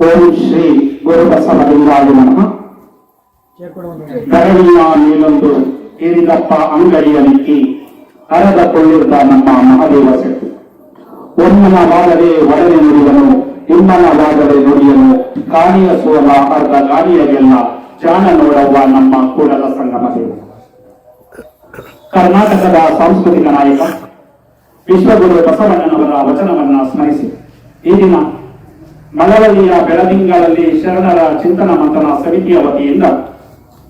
ಓಂ ಶ್ರೀ ಗುರುಬಸವಲಿಂಗಾಯ ನಮಃ. ಧರಣಿಯ ಮೇಲೊಂದು ಏರಿದಪ್ಪ ಅಂಗಡಿಯಲಿಕ್ಕಿ ಹರದ ಕೊಳ್ಳಿದ್ದ ನಮ್ಮ ಮಹಾದೇವ ಶೆಟ್ಟಿ. ಒಮ್ಮನವಾದರೆ ಒಡನೆ ನುಡಿಯನು, ಇಮ್ಮನವಾದರೆ ನುಡಿಯನು, ಕಾಣಿಯ ಸೋಲ ಅರ್ಧ ಗಾಳಿಯಗೆಲ್ಲ ಜಾಣ ನೋಡವ್ವ ನಮ್ಮ ಕೂಡಲ ಸಂಗಮ ದೇವ. ಕರ್ನಾಟಕದ ಸಾಂಸ್ಕೃತಿಕ ನಾಯಕ ವಿಶ್ವಗುರು ಬಸವಣ್ಣನವರ ವಚನವನ್ನ ಸ್ಮರಿಸಿ ಈ ದಿನ ಮಳವಳ್ಳಿಯ ಬೆಳದಿಂಗಳಲ್ಲಿ ಶರಣರ ಚಿಂತನ ಮಂಥನ ಸಮಿತಿಯ ವತಿಯಿಂದ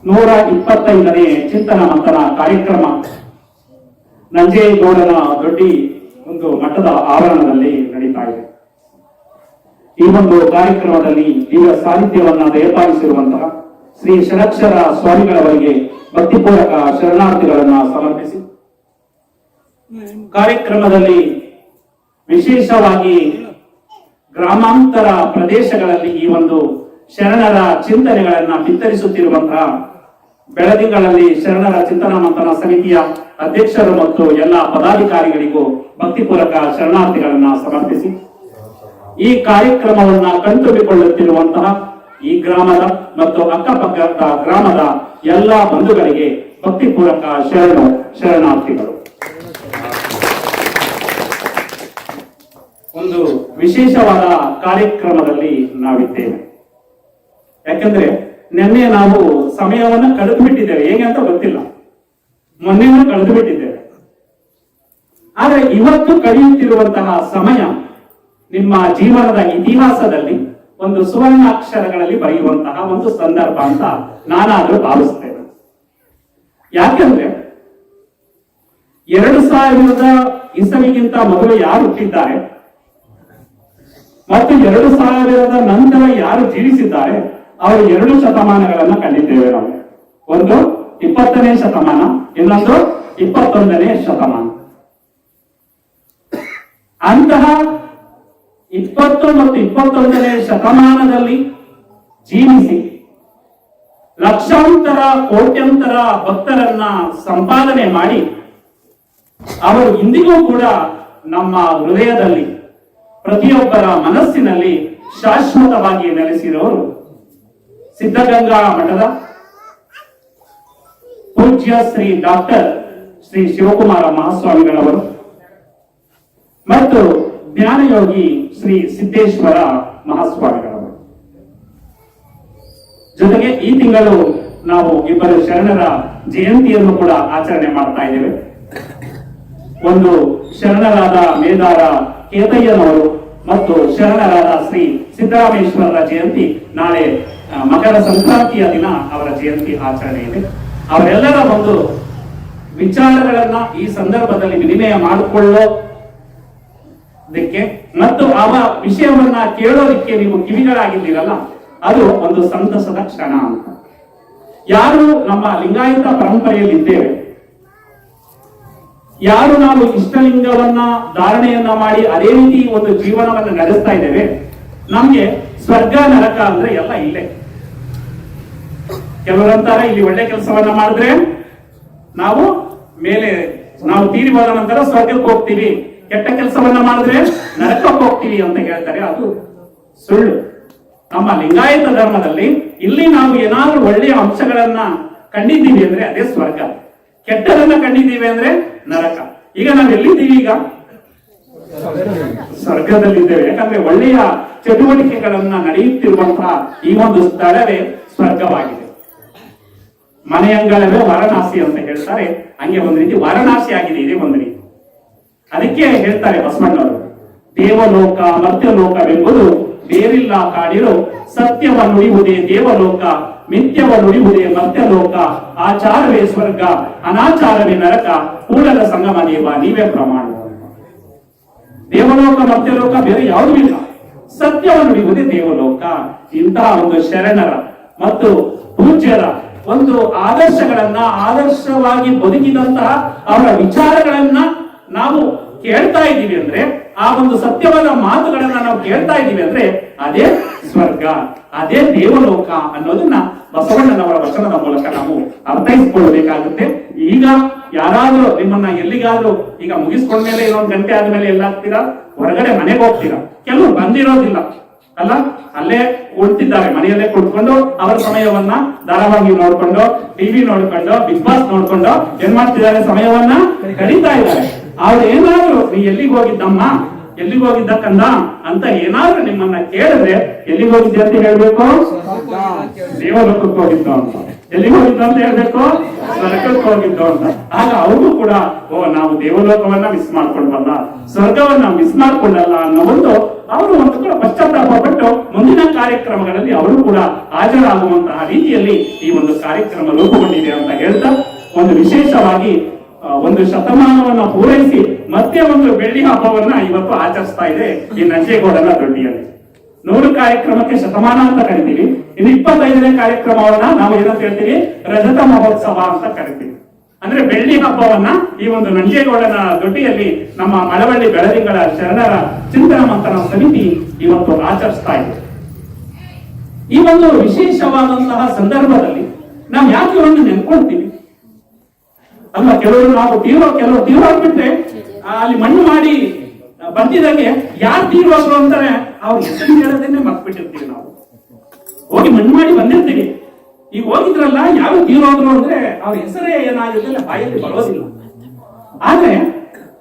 125ನೇ ಚಿಂತನ ಮಂಥನ ಕಾರ್ಯಕ್ರಮ ನಂಜೇಗೌಡನ ದೊಡ್ಡಿ ಒಂದು ಮಠದ ಆವರಣದಲ್ಲಿ ನಡೀತಾ ಇದೆ. ಈ ಒಂದು ಕಾರ್ಯಕ್ರಮದಲ್ಲಿ ಈಗ ಸಾಹಿತ್ಯವನ್ನ ದಯಪಾಲಿಸಿರುವಂತಹ ಶ್ರೀ ಷಡಕ್ಷರ ಸ್ವಾಮಿಗಳವರಿಗೆ ಭಕ್ತಿಪೂರ್ವಕ ಶರಣಾರ್ಥಿಗಳನ್ನ ಸಮರ್ಪಿಸಿ ಕಾರ್ಯಕ್ರಮದಲ್ಲಿ ವಿಶೇಷವಾಗಿ ಗ್ರಾಮಾಂತರ ಪ್ರದೇಶಗಳಲ್ಲಿ ಈ ಒಂದು ಶರಣರ ಚಿಂತನೆಗಳನ್ನ ಬಿತ್ತರಿಸುತ್ತಿರುವಂತಹ ಬೆಳದಿಂಗಳಲ್ಲಿ ಶರಣರ ಚಿಂತನಾ ಮಂಥನ ಸಮಿತಿಯ ಅಧ್ಯಕ್ಷರು ಮತ್ತು ಎಲ್ಲ ಪದಾಧಿಕಾರಿಗಳಿಗೂ ಭಕ್ತಿಪೂರ್ವಕ ಶರಣಾರ್ಥಿಗಳನ್ನ ಸಮರ್ಪಿಸಿ ಈ ಕಾರ್ಯಕ್ರಮವನ್ನ ಕಣ್ತುಂಬಿಕೊಳ್ಳುತ್ತಿರುವಂತಹ ಈ ಗ್ರಾಮದ ಮತ್ತು ಅಕ್ಕಪಕ್ಕದ ಗ್ರಾಮದ ಎಲ್ಲ ಬಂಧುಗಳಿಗೆ ಭಕ್ತಿಪೂರ್ವಕ ಶರಣಾರ್ಥಿಗಳು. ಒಂದು ವಿಶೇಷವಾದ ಕಾರ್ಯಕ್ರಮದಲ್ಲಿ ನಾವಿದ್ದೇವೆ. ಯಾಕಂದ್ರೆ ನಿನ್ನೆ ನಾವು ಸಮಯವನ್ನು ಕಳೆದು ಬಿಟ್ಟಿದ್ದೇವೆ, ಹೇಗೆ ಅಂತ ಗೊತ್ತಿಲ್ಲ, ಮೊನ್ನೆನೂ ಕಳೆದು ಬಿಟ್ಟಿದ್ದೇವೆ. ಆದ್ರೆ ಇವತ್ತು ಕಳೆಯುತ್ತಿರುವಂತಹ ಸಮಯ ನಿಮ್ಮ ಜೀವನದ ಇತಿಹಾಸದಲ್ಲಿ ಒಂದು ಸುವರ್ಣಾಕ್ಷರಗಳಲ್ಲಿ ಬರೆಯುವಂತಹ ಒಂದು ಸಂದರ್ಭ ಅಂತ ನಾನಾದ್ರೂ ಭಾವಿಸ್ತೇನೆ. ಯಾಕೆಂದ್ರೆ 2000 ಇಸವಿಗಿಂತ ಮೊದಲು ಯಾರು ಹುಟ್ಟಿದ್ದಾರೆ ಮತ್ತು 2000 ನಂತರ ಯಾರು ಜೀವಿಸಿದ್ದಾರೆ ಅವರು 2 ಶತಮಾನಗಳನ್ನ ಕಂಡಿದ್ದೇವೆ ನಾವು. ಒಂದು 20ನೇ ಶತಮಾನ, ಇನ್ನೊಂದು 21ನೇ ಶತಮಾನ. ಅಂತಹ 20 ಮತ್ತು 21ನೇ ಶತಮಾನದಲ್ಲಿ ಜೀವಿಸಿ ಲಕ್ಷಾಂತರ ಕೋಟ್ಯಂತರ ಭಕ್ತರನ್ನ ಸಂಪಾದನೆ ಮಾಡಿ ಅವರು ಇಂದಿಗೂ ಕೂಡ ನಮ್ಮ ಹೃದಯದಲ್ಲಿ ಪ್ರತಿಯೊಬ್ಬರ ಮನಸ್ಸಿನಲ್ಲಿ ಶಾಶ್ವತವಾಗಿ ನೆಲೆಸಿರೋರು ಸಿದ್ಧಗಂಗಾ ಮಠದ ಪೂಜ್ಯ ಶ್ರೀ ಡಾಕ್ಟರ್ ಶ್ರೀ ಶಿವಕುಮಾರ ಮಹಾಸ್ವಾಮಿಗಳವರು ಮತ್ತು ಜ್ಞಾನಯೋಗಿ ಶ್ರೀ ಸಿದ್ದೇಶ್ವರ ಮಹಾಸ್ವಾಮಿಗಳವರು. ಜೊತೆಗೆ ಈ ತಿಂಗಳು ನಾವು ಇಬ್ಬರು ಶರಣರ ಜಯಂತಿಯನ್ನು ಕೂಡ ಆಚರಣೆ ಮಾಡ್ತಾ ಇದ್ದೇವೆ. ಒಂದು ಶರಣರಾದ ಮೇದಾರ ಕೇತಯ್ಯನವರು ಮತ್ತು ಶರಣರಾದ ಶ್ರೀ ಸಿದ್ದರಾಮೇಶ್ವರರ ಜಯಂತಿ ನಾಳೆ ಮಕರ ಸಂಕ್ರಾಂತಿಯ ದಿನ ಅವರ ಜಯಂತಿ ಆಚರಣೆ ಇದೆ. ಅವರೆಲ್ಲರ ಒಂದು ವಿಚಾರಗಳನ್ನ ಈ ಸಂದರ್ಭದಲ್ಲಿ ವಿನಿಮಯ ಮಾಡಿಕೊಳ್ಳೋದಕ್ಕೆ ಮತ್ತು ಅವರ ವಿಷಯವನ್ನ ಕೇಳೋದಕ್ಕೆ ನೀವು ಕಿವಿಗಳಾಗಿದ್ದೀರಲ್ಲ, ಅದು ಒಂದು ಸಂತಸದ ಕ್ಷಣ ಅಂತ. ಯಾರು ನಮ್ಮ ಲಿಂಗಾಯತ ಪರಂಪರೆಯಲ್ಲಿ ಇದ್ದೇವೆ, ಯಾರು ನಾವು ಇಷ್ಟಲಿಂಗವನ್ನ ಧಾರಣೆಯನ್ನ ಮಾಡಿ ಅದೇ ರೀತಿ ಒಂದು ಜೀವನವನ್ನ ನಡೆಸ್ತಾ ಇದ್ದೇವೆ, ನಮ್ಗೆ ಸ್ವರ್ಗ ನರಕ ಅಂದ್ರೆ ಎಲ್ಲ ಇಲ್ಲೇ. ಕೆಲವರಂತಾರೆ ಇಲ್ಲಿ ಒಳ್ಳೆ ಕೆಲಸವನ್ನ ಮಾಡಿದ್ರೆ ನಾವು ಮೇಲೆ ನಾವು ತೀರಿ ಹೋದ ನಂತರ ಸ್ವರ್ಗಕ್ಕೆ ಹೋಗ್ತೀವಿ, ಕೆಟ್ಟ ಕೆಲಸವನ್ನ ಮಾಡಿದ್ರೆ ನರಕಕ್ಕೆ ಹೋಗ್ತೀವಿ ಅಂತ ಹೇಳ್ತಾರೆ. ಅದು ಸುಳ್ಳು. ನಮ್ಮ ಲಿಂಗಾಯತ ಧರ್ಮದಲ್ಲಿ ಇಲ್ಲಿ ನಾವು ಏನಾದ್ರೂ ಒಳ್ಳೆಯ ಅಂಶಗಳನ್ನ ಕಂಡಿದ್ದೀವಿ ಅಂದ್ರೆ ಅದೇ ಸ್ವರ್ಗ, ಕೆಟ್ಟದನ್ನ ಕಂಡಿದ್ದೀವಿ ಅಂದ್ರೆ ನರಕ. ಈಗ ನಾವು ಎಲ್ಲಿದ್ದೀವಿ? ಈಗ ಸ್ವರ್ಗದಲ್ಲಿದ್ದೇವೆ. ಯಾಕಂದ್ರೆ ಒಳ್ಳೆಯ ಚಟುವಟಿಕೆಗಳನ್ನ ನಡೆಯುತ್ತಿರುವಂತಹ ಈ ಒಂದು ಸ್ಥಳವೇ ಸ್ವರ್ಗವಾಗಿದೆ. ಮನೆಯಂಗಳವೇ ವಾರಣಾಸಿ ಅಂತ ಹೇಳ್ತಾರೆ, ಹಂಗೆ ಒಂದು ರೀತಿ ವಾರಣಾಸಿ ಆಗಿದೆ ಇದೇ ಒಂದು ರೀತಿ. ಅದಕ್ಕೆ ಹೇಳ್ತಾರೆ ಬಸವಣ್ಣವರು, ದೇವಲೋಕ ಮರ್ತ್ಯಲೋಕವೆಂಬುದು ಬೇರಿಲ್ಲ ಕಾಡಿರೋ, ಸತ್ಯವ ನುಡಿಯುವುದೇ ದೇವಲೋಕ, ಮಿಥ್ಯವ ನುಡಿಯುವುದೇ ಮರ್ತ್ಯಲೋಕ, ಆಚಾರವೇ ಸ್ವರ್ಗ ಅನಾಚಾರವೇ ನರಕ, ಕೂಡಲ ಸಂಗಮ ದೇವ ನೀವೇ ಪ್ರಮಾಣ. ದೇವಲೋಕ ಮರ್ತ್ಯಲೋಕ ಬೇರೆ ಯಾವುದೂ ಇಲ್ಲ, ಸತ್ಯವ ನುಡಿಯುವುದೇ ದೇವಲೋಕ. ಇಂತಹ ಒಂದು ಶರಣರ ಮತ್ತು ಪೂಜ್ಯರ ಒಂದು ಆದರ್ಶವಾಗಿ ಬದುಕಿದಂತಹ ಅವರ ವಿಚಾರಗಳನ್ನ ನಾವು ಕೇಳ್ತಾ ಇದ್ದೀವಿ ಅಂದ್ರೆ, ಆ ಒಂದು ಸತ್ಯವಾದ ಮಾತುಗಳನ್ನ ನಾವು ಕೇಳ್ತಾ ಇದ್ದೀವಿ ಅಂದ್ರೆ ಅದೇ ಸ್ವರ್ಗ, ಅದೇ ದೇವಲೋಕ ಅನ್ನೋದನ್ನ ಬಸವಣ್ಣನವರ ವಚನದ ಮೂಲಕ ನಾವು ಅರ್ಥೈಸಿಕೊಳ್ಳಬೇಕಾಗುತ್ತೆ. ಈಗ ಯಾರಾದ್ರೂ ನಿಮ್ಮನ್ನ ಎಲ್ಲಿಗಾದ್ರೂ ಈಗ ಮುಗಿಸ್ಕೊಂಡ್ಮೇಲೆ ಇನ್ನೊಂದು ಗಂಟೆ ಆದ್ಮೇಲೆ ಎಲ್ಲಾಗ್ತೀರಾ, ಹೊರಗಡೆ ಮನೆಗೆ ಹೋಗ್ತೀರಾ, ಕೆಲವರು ಬಂದಿರೋದಿಲ್ಲ, ಅಲ್ಲ, ಅಲ್ಲೇ ಕುಳಿತಿದ್ದಾರೆ, ಮನೆಯಲ್ಲೇ ಕುಳಿತುಕೊಂಡು ಅವರ ಸಮಯವನ್ನ ಧಾರಾವಾಹಿ ನೋಡ್ಕೊಂಡು, ಟಿವಿ ನೋಡ್ಕೊಂಡು, ಬಿಗ್ ಬಾಸ್ ನೋಡ್ಕೊಂಡು ಏನ್ ಮಾಡ್ತಿದ್ದಾರೆ, ಸಮಯವನ್ನ ಕಳೀತಾ ಇದ್ದಾರೆ. ಅವ್ರು ಏನಾದ್ರು ನೀ ಎಲ್ಲಿಗೆ ಹೋಗಿದ್ದಮ್ಮ, ಎಲ್ಲಿಗೆ ಹೋಗಿದ್ದ ಕಂದ ಅಂತ ಏನಾದ್ರೂ ನಿಮ್ಮನ್ನ ಕೇಳಿದ್ರೆ ಎಲ್ಲಿಗೆ ಹೋಗಿದ್ದೆ ಅಂತ ಹೇಳ್ಬೇಕು, ದೇವಲೋಕಕ್ಕೆ ಹೋಗಿದ್ದು ಅಂತ. ಎಲ್ಲಿಗೆ ಹೋಗಿದ್ದು ಅಂತ ಹೇಳ್ಬೇಕು, ಸ್ವರ್ಗಕ್ಕೆ ಹೋಗಿದ್ದು ಅಂತ. ಆಗ ಅವರು ಕೂಡ ನಾವು ದೇವಲೋಕವನ್ನ ಮಿಸ್ ಮಾಡ್ಕೊಂಡ್ವಲ್ಲ, ಸ್ವರ್ಗವನ್ನ ಮಿಸ್ ಮಾಡ್ಕೊಂಡಲ್ಲ ಅನ್ನೋ ಅವರು ಒಂದು ಕೂಡ ಪಶ್ಚಾತ್ತಾಪ ಪಟ್ಟು ಮುಂದಿನ ಕಾರ್ಯಕ್ರಮಗಳಲ್ಲಿ ಅವರು ಕೂಡ ಹಾಜರಾಗುವಂತಹ ರೀತಿಯಲ್ಲಿ ಈ ಒಂದು ಕಾರ್ಯಕ್ರಮ ರೂಪುಗೊಂಡಿದೆ ಅಂತ ಹೇಳ್ತಾ, ಒಂದು ವಿಶೇಷವಾಗಿ ಒಂದು ಶತಮಾನವನ್ನ ಪೂರೈಸಿ ಮತ್ತೆ ಒಂದು ಬೆಳ್ಳಿ ಹಬ್ಬವನ್ನ ಇವತ್ತು ಆಚರಿಸ್ತಾ ಇದೆ ಈ ನಂಜೇಗೌಡನ ದೊಡ್ಡಿಯಲ್ಲಿ. 100 ಕಾರ್ಯಕ್ರಮಕ್ಕೆ ಶತಮಾನ ಅಂತ ಕರಿತೀವಿ. ಇನ್ನು 25ನೇ ಕಾರ್ಯಕ್ರಮವನ್ನ ನಾವು ಏನಂತ ಹೇಳ್ತೀವಿ, ರಜತ ಮಹೋತ್ಸವ ಅಂತ ಕರಿತೀವಿ. ಅಂದ್ರೆ ಬೆಳ್ಳಿ ಹಬ್ಬವನ್ನ ಈ ಒಂದು ನಂಜೇಗೌಡನ ದೊಡ್ಡಿಯಲ್ಲಿ ನಮ್ಮ ಮಳವಳ್ಳಿ ಬೆಳದಿಂಗಳ ಶರಣರ ಚಿಂತನ ಮಂಥನ ಸಮಿತಿ ಇವತ್ತು ಆಚರಿಸ್ತಾ ಇದೆ. ಈ ಒಂದು ವಿಶೇಷವಾದಂತಹ ಸಂದರ್ಭದಲ್ಲಿ ನಾವು ಯಾಕೆ ಒಂದು ನೆನ್ಕೊಳ್ತೀವಿ ಅಲ್ಲ, ಕೆಲವರು ನಾವು ಕೆಲವರು ತೀವ್ರ ಆಗ್ಬಿಟ್ರೆ ಅಲ್ಲಿ ಮಣ್ಣು ಮಾಡಿ ಬಂದಿದ್ದಾಗೆ ಯಾರು ತೀವ್ರವಾದ್ರು ಅಂತಾರೆ, ಅವ್ರ ಹೆಸರು ಹೇಳೋದನ್ನೇ ಮರ್ತ್ಬಿಟ್ಟಿರ್ತೀವಿ. ನಾವು ಹೋಗಿ ಮಣ್ಣು ಮಾಡಿ ಬಂದಿರ್ತೀವಿ, ಈಗ ಹೋಗಿದ್ರಲ್ಲ ಯಾವ ತೀವ್ರವಾದ್ರು ಅಂದ್ರೆ ಅವ್ರ ಹೆಸರೇ ಏನಾಗಿರುತ್ತೆ ಬಾಯಲ್ಲಿ ಬರೋದಿಲ್ಲ. ಆದ್ರೆ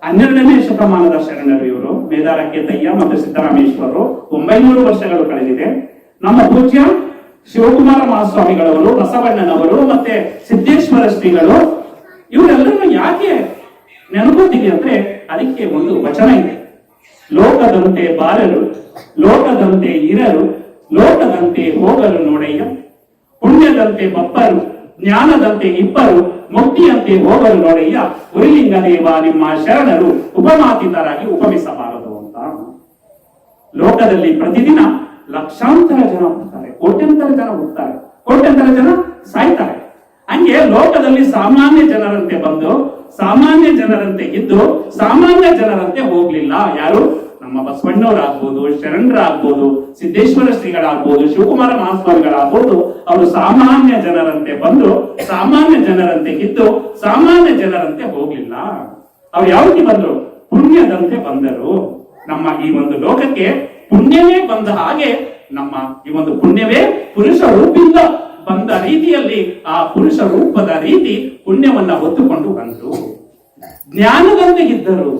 12ನೇ ಶತಮಾನದ ಶರಣರು ಇವರು, ಮೇದಾರ ಕೇತಯ್ಯ ಮತ್ತು ಸಿದ್ದರಾಮೇಶ್ವರರು. 900 ವರ್ಷಗಳು ಕಳೆದಿದೆ. ನಮ್ಮ ಪೂಜ್ಯ ಶಿವಕುಮಾರ ಮಹಾಸ್ವಾಮಿಗಳವರು, ಬಸವಣ್ಣನವರು ಮತ್ತೆ ಸಿದ್ದೇಶ್ವರ ಶ್ರೀಗಳು ಇವರೆಲ್ಲರನ್ನು ಯಾಕೆ ನೆನಪುತ್ತೀವಿ ಅಂದ್ರೆ ಅದಕ್ಕೆ ಒಂದು ವಚನ ಇದೆ. ಲೋಕದಂತೆ ಬಾರರು, ಲೋಕದಂತೆ ಇರರು, ಲೋಕದಂತೆ ಹೋಗಲು ನೋಡಯ್ಯ, ಪುಣ್ಯದಂತೆ ಬಪ್ಪರು, ಜ್ಞಾನದಂತೆ ಇಬ್ಬರು, ಮುಕ್ತಿಯಂತೆ ಹೋಗಲು ನೋಡಯ್ಯ, ಉರಿಲಿಂಗ ದೇವ ನಿಮ್ಮ ಶರಣರು ಉಪಮಾತಿತರಾಗಿ ಉಪಮಿಸಬಾರದು ಅಂತ. ಲೋಕದಲ್ಲಿ ಪ್ರತಿದಿನ ಲಕ್ಷಾಂತರ ಜನ ಹುಡ್ತಾರೆ, ಕೋಟ್ಯಂತರ ಜನ ಹುಡ್ತಾರೆ, ಕೋಟ್ಯಂತರ ಜನ ಸಾಯ್ತಾರೆ. ಹಂಗೆ ಲೋಕದಲ್ಲಿ ಸಾಮಾನ್ಯ ಜನರಂತೆ ಬಂದು, ಸಾಮಾನ್ಯ ಜನರಂತೆ ಇದ್ದು, ಸಾಮಾನ್ಯ ಜನರಂತೆ ಹೋಗ್ಲಿಲ್ಲ. ಯಾರು? ನಮ್ಮ ಬಸವಣ್ಣವರಾಗ್ಬೋದು, ಶರಣರಾಗ್ಬೋದು, ಸಿದ್ದೇಶ್ವರ ಶ್ರೀಗಳಾಗ್ಬೋದು, ಶಿವಕುಮಾರ ಮಹಾಸ್ವಾಮಿಗಳಾಗ್ಬೋದು. ಅವರು ಸಾಮಾನ್ಯ ಜನರಂತೆ ಬಂದು, ಸಾಮಾನ್ಯ ಜನರಂತೆ ಇದ್ದು, ಸಾಮಾನ್ಯ ಜನರಂತೆ ಹೋಗ್ಲಿಲ್ಲ. ಅವ್ರು ಯಾವತ್ತಿ ಬಂದ್ರು? ಪುಣ್ಯದಂತೆ ಬಂದರು. ನಮ್ಮ ಈ ಒಂದು ಲೋಕಕ್ಕೆ ಪುಣ್ಯವೇ ಬಂದ ಹಾಗೆ, ನಮ್ಮ ಈ ಒಂದು ಪುಣ್ಯವೇ ಪುರುಷ ರೂಪಿಂದ ಬಂದ ರೀತಿಯಲ್ಲಿ ಆ ಪುರುಷ ರೂಪದ ರೀತಿ ಪುಣ್ಯವನ್ನ ಹೊತ್ತುಕೊಂಡು ಬಂದರು. ಜ್ಞಾನದಂತೆ ಇದ್ದರು.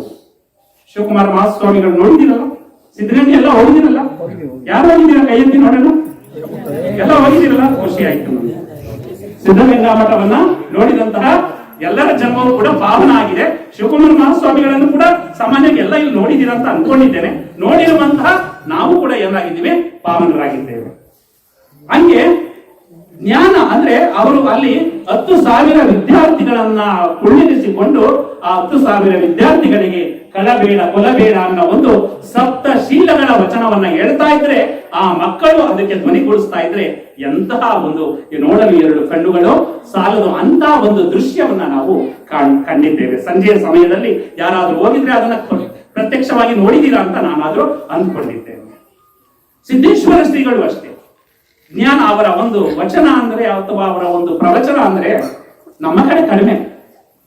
ಶಿವಕುಮಾರ ಮಹಾಸ್ವಾಮಿಗಳು ನೋಡಿದಿರಲ್ಲ, ಸಿದ್ದಗಂಗೆ ಎಲ್ಲ ಹೋಗಿದಿರಲ್ಲ, ಯಾರು ಹೋಗಿದ್ದೀರ? ಕೈ ಎತ್ತಿ ನೋಡೋಣ. ಎಲ್ಲ ಹೋಗಿದಿರಲ್ಲ? ಖುಷಿ ಆಯ್ತು. ಸಿದ್ಧಗಂಗಾ ಮಠವನ್ನ ನೋಡಿದಂತಹ ಎಲ್ಲರ ಜನ್ಮವೂ ಕೂಡ ಪಾವನ ಆಗಿದೆ. ಶಿವಕುಮಾರ ಮಹಾಸ್ವಾಮಿಗಳನ್ನು ಕೂಡ ಸಾಮಾನ್ಯವಾಗಿ ಎಲ್ಲ ಇಲ್ಲಿ ನೋಡಿದ್ದೀರ ಅಂತ ಅನ್ಕೊಂಡಿದ್ದೇನೆ. ನೋಡಿರುವಂತಹ ನಾವು ಕೂಡ ಏನಾಗಿದ್ದೀವಿ? ಪಾವನರಾಗಿದ್ದೇವೆ. ಹಂಗೆ ಜ್ಞಾನ ಅಂದ್ರೆ ಅವರು ಅಲ್ಲಿ 10,000 ವಿದ್ಯಾರ್ಥಿಗಳನ್ನ ಕುಳ್ಳಿರಿಸಿಕೊಂಡು ಆ 10,000 ವಿದ್ಯಾರ್ಥಿಗಳಿಗೆ ಕಳಬೇಡ ಕೊಲಬೇಡ ಅನ್ನೋ ಒಂದು ಸಪ್ತಶೀಲಗಳ ವಚನವನ್ನ ಹೇಳ್ತಾ ಇದ್ರೆ, ಆ ಮಕ್ಕಳು ಅದಕ್ಕೆ ಧ್ವನಿಗೊಳಿಸ್ತಾ ಇದ್ರೆ ಎಂತಹ ಒಂದು ನೋಡಲು 2 ಕಣ್ಣುಗಳು ಸಾಲದು ಅಂತ ಒಂದು ದೃಶ್ಯವನ್ನ ನಾವು ಕಂಡಿದ್ದೇವೆ. ಸಂಜೆಯ ಸಮಯದಲ್ಲಿ ಯಾರಾದ್ರೂ ಹೋಗಿದ್ರೆ ಅದನ್ನ ಪ್ರತ್ಯಕ್ಷವಾಗಿ ನೋಡಿದೀರಾ ಅಂತ ನಾನಾದ್ರೂ ಅಂದ್ಕೊಂಡಿದ್ದೇನೆ. ಸಿದ್ದೇಶ್ವರ ಶ್ರೀಗಳು ಅಷ್ಟೇ. ಜ್ಞಾನ ಅವರ ಒಂದು ವಚನ ಅಂದ್ರೆ ಅಥವಾ ಅವರ ಒಂದು ಪ್ರವಚನ ಅಂದ್ರೆ ನಮ್ಮ ಕಡೆ ಕಡಿಮೆ.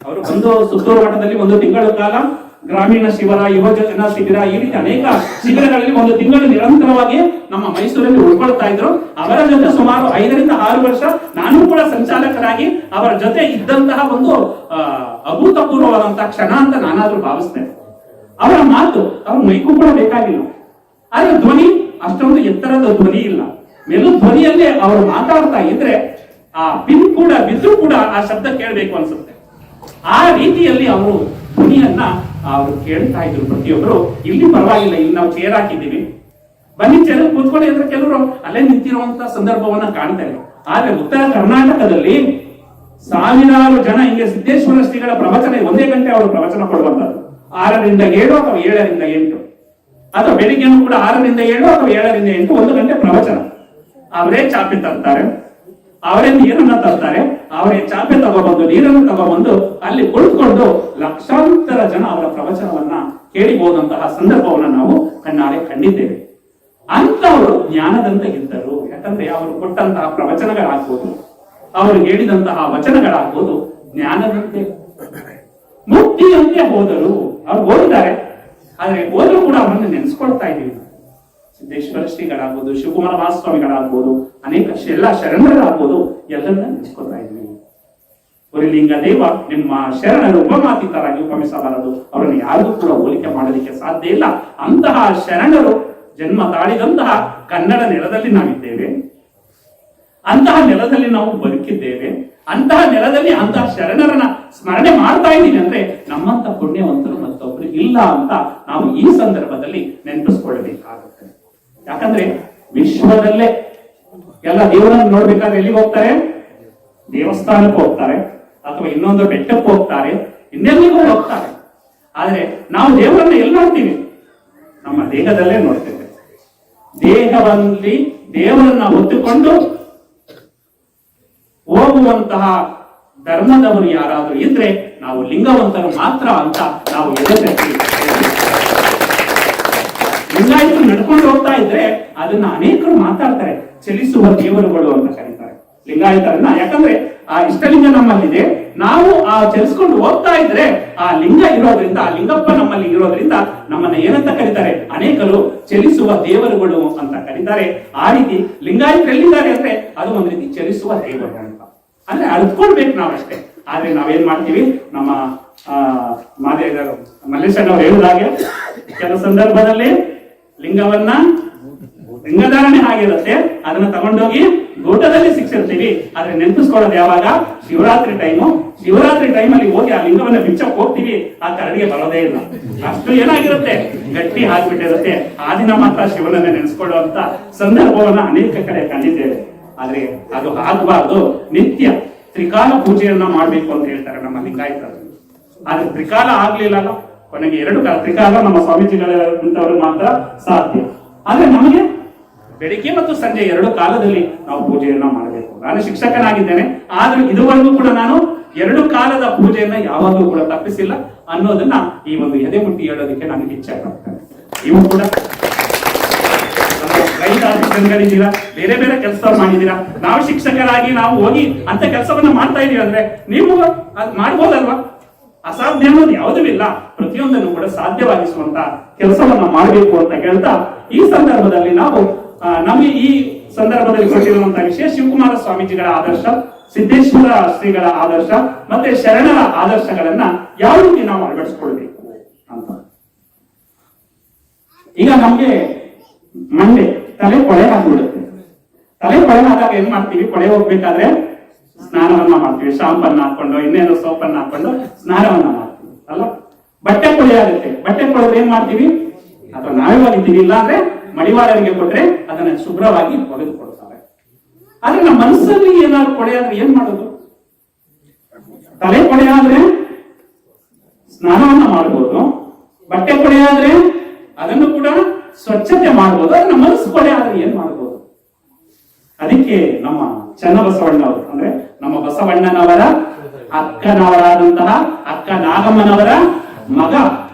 ಅವರು ಒಂದು ಸುತ್ತೂರು ಮಠದಲ್ಲಿ 1 ತಿಂಗಳ ಕಾಲ ಗ್ರಾಮೀಣ ಶಿಬಿರ, ಯುವಜನ ಶಿಬಿರ, ಈ ರೀತಿ ಅನೇಕ ಶಿಬಿರಗಳಲ್ಲಿ 1 ತಿಂಗಳು ನಿರಂತರವಾಗಿ ನಮ್ಮ ಮೈಸೂರಲ್ಲಿ ಉಳ್ಕೊಳ್ತಾ ಇದ್ರು. ಅವರ ಜೊತೆ ಸುಮಾರು 5 ರಿಂದ 6 ವರ್ಷ ನಾನು ಕೂಡ ಸಂಚಾಲಕರಾಗಿ ಅವರ ಜೊತೆ ಇದ್ದಂತಹ ಒಂದು ಅಭೂತಪೂರ್ವವಾದಂತಹ ಕ್ಷಣ ಅಂತ ನಾನಾದ್ರೂ ಭಾವಿಸ್ತೇನೆ. ಅವರ ಮಾತು, ಅವ್ರ ಮೈಕು ಕೂಡ ಬೇಕಾಗಿಲ್ಲ, ಆದ್ರೆ ಧ್ವನಿ ಅಷ್ಟೊಂದು ಎತ್ತರದ ಧ್ವನಿ ಇಲ್ಲ. ಮೆಲು ಧ್ವನಿಯಲ್ಲೇ ಅವರು ಮಾತಾಡ್ತಾ ಇದ್ರೆ ಆ ಪಿನ್ ಕೂಡ ಬಿದ್ದು ಕೂಡ ಆ ಶಬ್ದ ಕೇಳಬೇಕು ಅನ್ಸುತ್ತೆ. ಆ ರೀತಿಯಲ್ಲಿ ಅವರು ಧ್ವನಿಯನ್ನ ಅವರು ಕೇಳ್ತಾ ಇದ್ರು ಪ್ರತಿಯೊಬ್ಬರು. ಇಲ್ಲಿ ಪರವಾಗಿಲ್ಲ, ಇಲ್ಲಿ ನಾವು ಚೇರ್ ಹಾಕಿದ್ದೀವಿ, ಬನ್ನಿ ಚೇರ್ ಕೂತ್ಕೊಳ್ಳಿ ಅಂದ್ರೆ ಕೆಲವರು ಅಲ್ಲೇ ನಿಂತಿರುವಂತ ಸಂದರ್ಭವನ್ನ ಕಾಣ್ತಾರೆ. ಆದ್ರೆ ಉತ್ತರ ಕರ್ನಾಟಕದಲ್ಲಿ ಸಾವಿರಾರು ಜನ ಹಿಂಗೆ ಸಿದ್ದೇಶ್ವರ ಶ್ರೀಗಳ ಪ್ರವಚನ 1 ಗಂಟೆ ಅವರು ಪ್ರವಚನ ಕೊಡುವಂತದ್ದು. 6 ರಿಂದ 7 ಅಥವಾ 7 ರಿಂದ 8 ಅಥವಾ ಬೆಳಿಗ್ಗೆನೂ ಕೂಡ 6 ರಿಂದ 7 ಅಥವಾ 7 ರಿಂದ 8 1 ಗಂಟೆ ಪ್ರವಚನ. ಅವರೇ ಚಾಪೆ ತರ್ತಾರೆ, ಅವರೇ ನೀರನ್ನ ತರ್ತಾರೆ, ಅವರೇ ಚಾಪೆ ತಗೊಬಂದು ನೀರನ್ನು ತಗೊಬಂದು ಅಲ್ಲಿ ಕುಳಿತುಕೊಂಡು ಲಕ್ಷಾಂತರ ಜನ ಅವರ ಪ್ರವಚನವನ್ನ ಕೇಳಿಬಹುದಂತಹ ಸಂದರ್ಭವನ್ನ ನಾವು ಕಣ್ಣಾರೆ ಕಂಡಿದ್ದೇವೆ. ಅಂತವರು ಜ್ಞಾನದಂತೆ ಇದ್ದರು. ಯಾಕಂದ್ರೆ ಅವರು ಕೊಟ್ಟಂತಹ ಪ್ರವಚನಗಳಾಗ್ಬೋದು, ಅವರು ಹೇಳಿದಂತಹ ವಚನಗಳಾಗ್ಬೋದು ಜ್ಞಾನದಂತೆ. ಮುಕ್ತಿಯಂತೆ ಹೋದರು. ಅವ್ರು ಓದಿದ್ದಾರೆ, ಆದ್ರೆ ಓದ್ರು ಕೂಡ ಅವರನ್ನು ನೆನೆಸ್ಕೊಳ್ತಾ ಇದ್ದೀವಿ. ಸಿದ್ದೇಶ್ವರ ಶ್ರೀಗಳಾಗ್ಬೋದು, ಶಿವಕುಮಾರ ಮಹಾಸ್ವಾಮಿಗಳಾಗ್ಬೋದು, ಅನೇಕ ಎಲ್ಲ ಶರಣರಾಗ್ಬೋದು, ಎಲ್ಲರನ್ನ ನೆನೆಸ್ಕೊತಾ ಇದ್ವಿ. ಗುರುಲಿಂಗ ದೇವ ನಿಮ್ಮ ಶರಣರು ಉಪಮಾತೀತರಾಗಿ ಉಪಮಿಸಬಾರದು, ಅವರನ್ನು ಯಾರಿಗೂ ಕೂಡ ಹೋಲಿಕೆ ಮಾಡೋದಕ್ಕೆ ಸಾಧ್ಯ ಇಲ್ಲ. ಅಂತಹ ಶರಣರು ಜನ್ಮ ತಾಳಿದಂತಹ ಕನ್ನಡ ನೆಲದಲ್ಲಿ ನಾವಿದ್ದೇವೆ, ಅಂತಹ ನೆಲದಲ್ಲಿ ನಾವು ಬದುಕಿದ್ದೇವೆ, ಅಂತಹ ನೆಲದಲ್ಲಿ ಅಂತಹ ಶರಣರನ್ನ ಸ್ಮರಣೆ ಮಾಡ್ತಾ ಇದ್ದೀವಿ ಅಂದ್ರೆ ನಮ್ಮಂತ ಪುಣ್ಯವಂತರು ಮತ್ತೊಬ್ರು ಇಲ್ಲ ಅಂತ ನಾವು ಈ ಸಂದರ್ಭದಲ್ಲಿ ನೆನಪಿಸ್ಕೊಳ್ಬೇಕಾಗುತ್ತೆ. ಯಾಕಂದ್ರೆ ವಿಶ್ವದಲ್ಲೇ ಎಲ್ಲ ದೇವರನ್ನು ನೋಡ್ಬೇಕಾದ್ರೆ ಎಲ್ಲಿಗೆ ಹೋಗ್ತಾರೆ? ದೇವಸ್ಥಾನಕ್ಕೆ ಹೋಗ್ತಾರೆ, ಅಥವಾ ಇನ್ನೊಂದು ಬೆಟ್ಟಕ್ಕೆ ಹೋಗ್ತಾರೆ, ಇನ್ನೆಲ್ಲಿಗೂ ಹೋಗ್ತಾರೆ. ಆದ್ರೆ ನಾವು ದೇವರನ್ನ ಎಲ್ಲಿ ನೋಡ್ತೀವಿ? ನಮ್ಮ ದೇಹದಲ್ಲೇ ನೋಡ್ತೇವೆ. ದೇಹದಲ್ಲಿ ದೇವರನ್ನ ಹೊತ್ತುಕೊಂಡು ಹೋಗುವಂತಹ ಧರ್ಮದವರು ಯಾರಾದ್ರೂ ಇದ್ರೆ ನಾವು ಲಿಂಗವಂತರು ಮಾತ್ರ ಅಂತ ನಾವು ಎದುರಿಸಿ ಲಿಂಗಾಯತರು ನಡ್ಕೊಂಡು ಹೋಗ್ತಾ ಇದ್ರೆ ಅದನ್ನ ಅನೇಕರು ಮಾತಾಡ್ತಾರೆ, ಚಲಿಸುವ ದೇವರುಗಳು ಅಂತ ಕರೀತಾರೆ ಲಿಂಗಾಯತರನ್ನ. ಯಾಕಂದ್ರೆ ಆ ಇಷ್ಟಲಿಂಗ ನಮ್ಮಲ್ಲಿದೆ, ನಾವು ಆ ಚಲಿಸ್ಕೊಂಡು ಹೋಗ್ತಾ ಇದ್ರೆ ಆ ಲಿಂಗ ಇರೋದ್ರಿಂದ, ಆ ಲಿಂಗಪ್ಪ ನಮ್ಮಲ್ಲಿ ಇರೋದ್ರಿಂದ ನಮ್ಮನ್ನ ಏನಂತ ಕರೀತಾರೆ? ಅನೇಕರು ಚಲಿಸುವ ದೇವರುಗಳು ಅಂತ ಕರೀತಾರೆ. ಆ ರೀತಿ ಲಿಂಗಾಯತರು ಎಲ್ಲಿದ್ದಾರೆ ಅಂದ್ರೆ ಅದು ಒಂದು ರೀತಿ ಚಲಿಸುವ ದೇವರು ಅಂತ, ಅಂದ್ರೆ ಅರ್ತ್ಕೊಳ್ಬೇಕು ನಾವಷ್ಟೇ. ಆದ್ರೆ ನಾವೇನ್ ಮಾಡ್ತೀವಿ? ನಮ್ಮ ಮಲ್ಲೇಶಣ್ಣವ್ರು ಹೇಳಿದಾಗೆ ಕೆಲವು ಸಂದರ್ಭದಲ್ಲಿ ಲಿಂಗಧಾರಣೆ ಆಗಿರುತ್ತೆ, ಅದನ್ನ ತಗೊಂಡೋಗಿ ಗೂಟದಲ್ಲಿ ಸಿಕ್ಸಿರ್ತೀವಿ. ಆದ್ರೆ ನೆನಪಿಸ್ಕೊಳ್ಳೋದು ಯಾವಾಗ? ಶಿವರಾತ್ರಿ ಟೈಮಲ್ಲಿ ಹೋಗಿ ಆ ಲಿಂಗವನ್ನ ಬಿಚ್ಚಕ್ ಹೋಗ್ತೀವಿ, ಆ ಕರಡಿಗೆ ಬರೋದೇ ಇಲ್ಲ. ಅಷ್ಟು ಏನಾಗಿರುತ್ತೆ? ಗಟ್ಟಿ ಹಾಕ್ಬಿಟ್ಟಿರುತ್ತೆ. ಆ ದಿನ ಮಾತ್ರ ಶಿವನನ್ನ ನೆನೆಸ್ಕೊಳ್ಳುವಂತ ಸಂದರ್ಭವನ್ನ ಅನೇಕ ಕಡೆ ಕಂಡಿದ್ದೇವೆ. ಆದ್ರೆ ಅದು ಆಗಬಾರ್ದು. ನಿತ್ಯ ತ್ರಿಕಾಲ ಪೂಜೆಯನ್ನ ಮಾಡ್ಬೇಕು ಅಂತ ಹೇಳ್ತಾರೆ ನಮ್ಮ ಲಿಂಗಾಯತರು. ಆದ್ರೆ ತ್ರಿಕಾಲ ಆಗ್ಲಿಲ್ಲ, ಕೊನೆಗೆ 2 ಕಾಲ ತ್ರಿಕಾಲ ನಮ್ಮ ಸ್ವಾಮೀಜಿಗಳಂತವರು ಮಾತ್ರ ಸಾಧ್ಯ. ಆದ್ರೆ ನಮಗೆ ಬೆಳಿಗ್ಗೆ ಮತ್ತು ಸಂಜೆ 2 ಕಾಲದಲ್ಲಿ ನಾವು ಪೂಜೆಯನ್ನ ಮಾಡಬೇಕು. ನಾನು ಶಿಕ್ಷಕನಾಗಿದ್ದೇನೆ, ಆದ್ರೆ ಇದುವರೆಗೂ ಕೂಡ ನಾನು 2 ಕಾಲದ ಪೂಜೆಯನ್ನ ಯಾವಾಗಲೂ ಕೂಡ ತಪ್ಪಿಸಿಲ್ಲ ಅನ್ನೋದನ್ನ ಈ ಒಂದು ಎದೆ ಮುಟ್ಟಿ ಹೇಳೋದಕ್ಕೆ ನನಗೆ ಇಚ್ಛೆ ಪಡ್ತೇನೆ. ಇವು ಕೂಡ ಗಳಿದ್ದೀರಾ, ಬೇರೆ ಬೇರೆ ಕೆಲಸ ಮಾಡಿದೀರಾ. ನಾವು ಶಿಕ್ಷಕರಾಗಿ ನಾವು ಹೋಗಿ ಅಂತ ಕೆಲಸವನ್ನ ಮಾಡ್ತಾ ಇದೀವಿ ಅಂದ್ರೆ ನೀವು ಅದ್ ಮಾಡ್ಬೋದಲ್ವಾ? ಅಸಾಧ್ಯ ಅನ್ನೋದು ಯಾವುದೂ ಇಲ್ಲ. ಪ್ರತಿಯೊಂದನ್ನು ಕೂಡ ಸಾಧ್ಯವಾಗಿಸುವಂತ ಕೆಲಸವನ್ನ ಮಾಡಬೇಕು ಅಂತ ಹೇಳ್ತಾ ಈ ಸಂದರ್ಭದಲ್ಲಿ ನಾವು ನಮಗೆ ಈ ಸಂದರ್ಭದಲ್ಲಿ ಕೊಟ್ಟಿರುವಂತಹ ವಿಷಯ ಶಿವಕುಮಾರ ಸ್ವಾಮೀಜಿಗಳ ಆದರ್ಶ, ಸಿದ್ದೇಶ್ವರ ಶ್ರೀಗಳ ಆದರ್ಶ ಮತ್ತೆ ಶರಣರ ಆದರ್ಶಗಳನ್ನ ಯಾವ ರೀತಿ ನಾವು ಅಳವಡಿಸ್ಕೊಳ್ಬೇಕು ಅಂತ. ಈಗ ನಮ್ಗೆ ಮಂಡೆ ತಲೆ ಕೊಳೆ ಆಗ್ಬಿಡುತ್ತೆ. ತಲೆ ಕೊಳೆ ಆದಾಗ ಏನ್ ಮಾಡ್ತೀವಿ? ಕೊಳೆ ಹೋಗ್ಬೇಕಾದ್ರೆ ಸ್ನಾನವನ್ನ ಮಾಡ್ತೀವಿ, ಶಾಂಪನ್ನ ಹಾಕೊಂಡು ಇನ್ನೇನು ಸೋಪನ್ನ ಹಾಕೊಂಡು ಸ್ನಾನವನ್ನ ಮಾಡ್ತೀವಿ ಅಲ್ಲ. ಬಟ್ಟೆ ಕೊಳೆ ಆಗುತ್ತೆ, ಬಟ್ಟೆ ಕೊಳೆದ್ರೆ ಏನ್ ಮಾಡ್ತೀವಿ? ಅಥವಾ ನಾವೇ ಒಗಿತೀವಿ, ಇಲ್ಲ ಅಂದ್ರೆ ಮಡಿವಾಳರಿಗೆ ಕೊಟ್ರೆ ಅದನ್ನ ಶುಭ್ರವಾಗಿ ಒಗೆದುಕೊಡ್ತಾರೆ. ಆದ್ರೆ ನಮ್ಮ ಮನಸ್ಸಲ್ಲಿ ಏನಾದ್ರು ಕೊಳೆ ಆದ್ರೆ ಏನ್ ಮಾಡೋದು? ತಲೆ ಕೊಳೆ ಆದ್ರೆ ಸ್ನಾನವನ್ನ ಮಾಡಬಹುದು, ಬಟ್ಟೆ ಕೊಳೆ ಆದ್ರೆ ಅದನ್ನು ಕೂಡ ಸ್ವಚ್ಛತೆ ಮಾಡಬಹುದು. ಆದ್ರೆ ನಮ್ಮ ಮನಸ್ಸು ಕೊಳೆ ಆದ್ರೆ ಏನ್ ಮಾಡಬಹುದು? ಅದಕ್ಕೆ ನಮ್ಮ ಚನ್ನಬಸವಣ್ಣವರು ಅಂದ್ರೆ ನಮ್ಮ ಬಸವಣ್ಣನವರ ಅಕ್ಕನವರಾದಂತಹ ಅಕ್ಕ ನಾಗಮ್ಮನವರ ಮಗ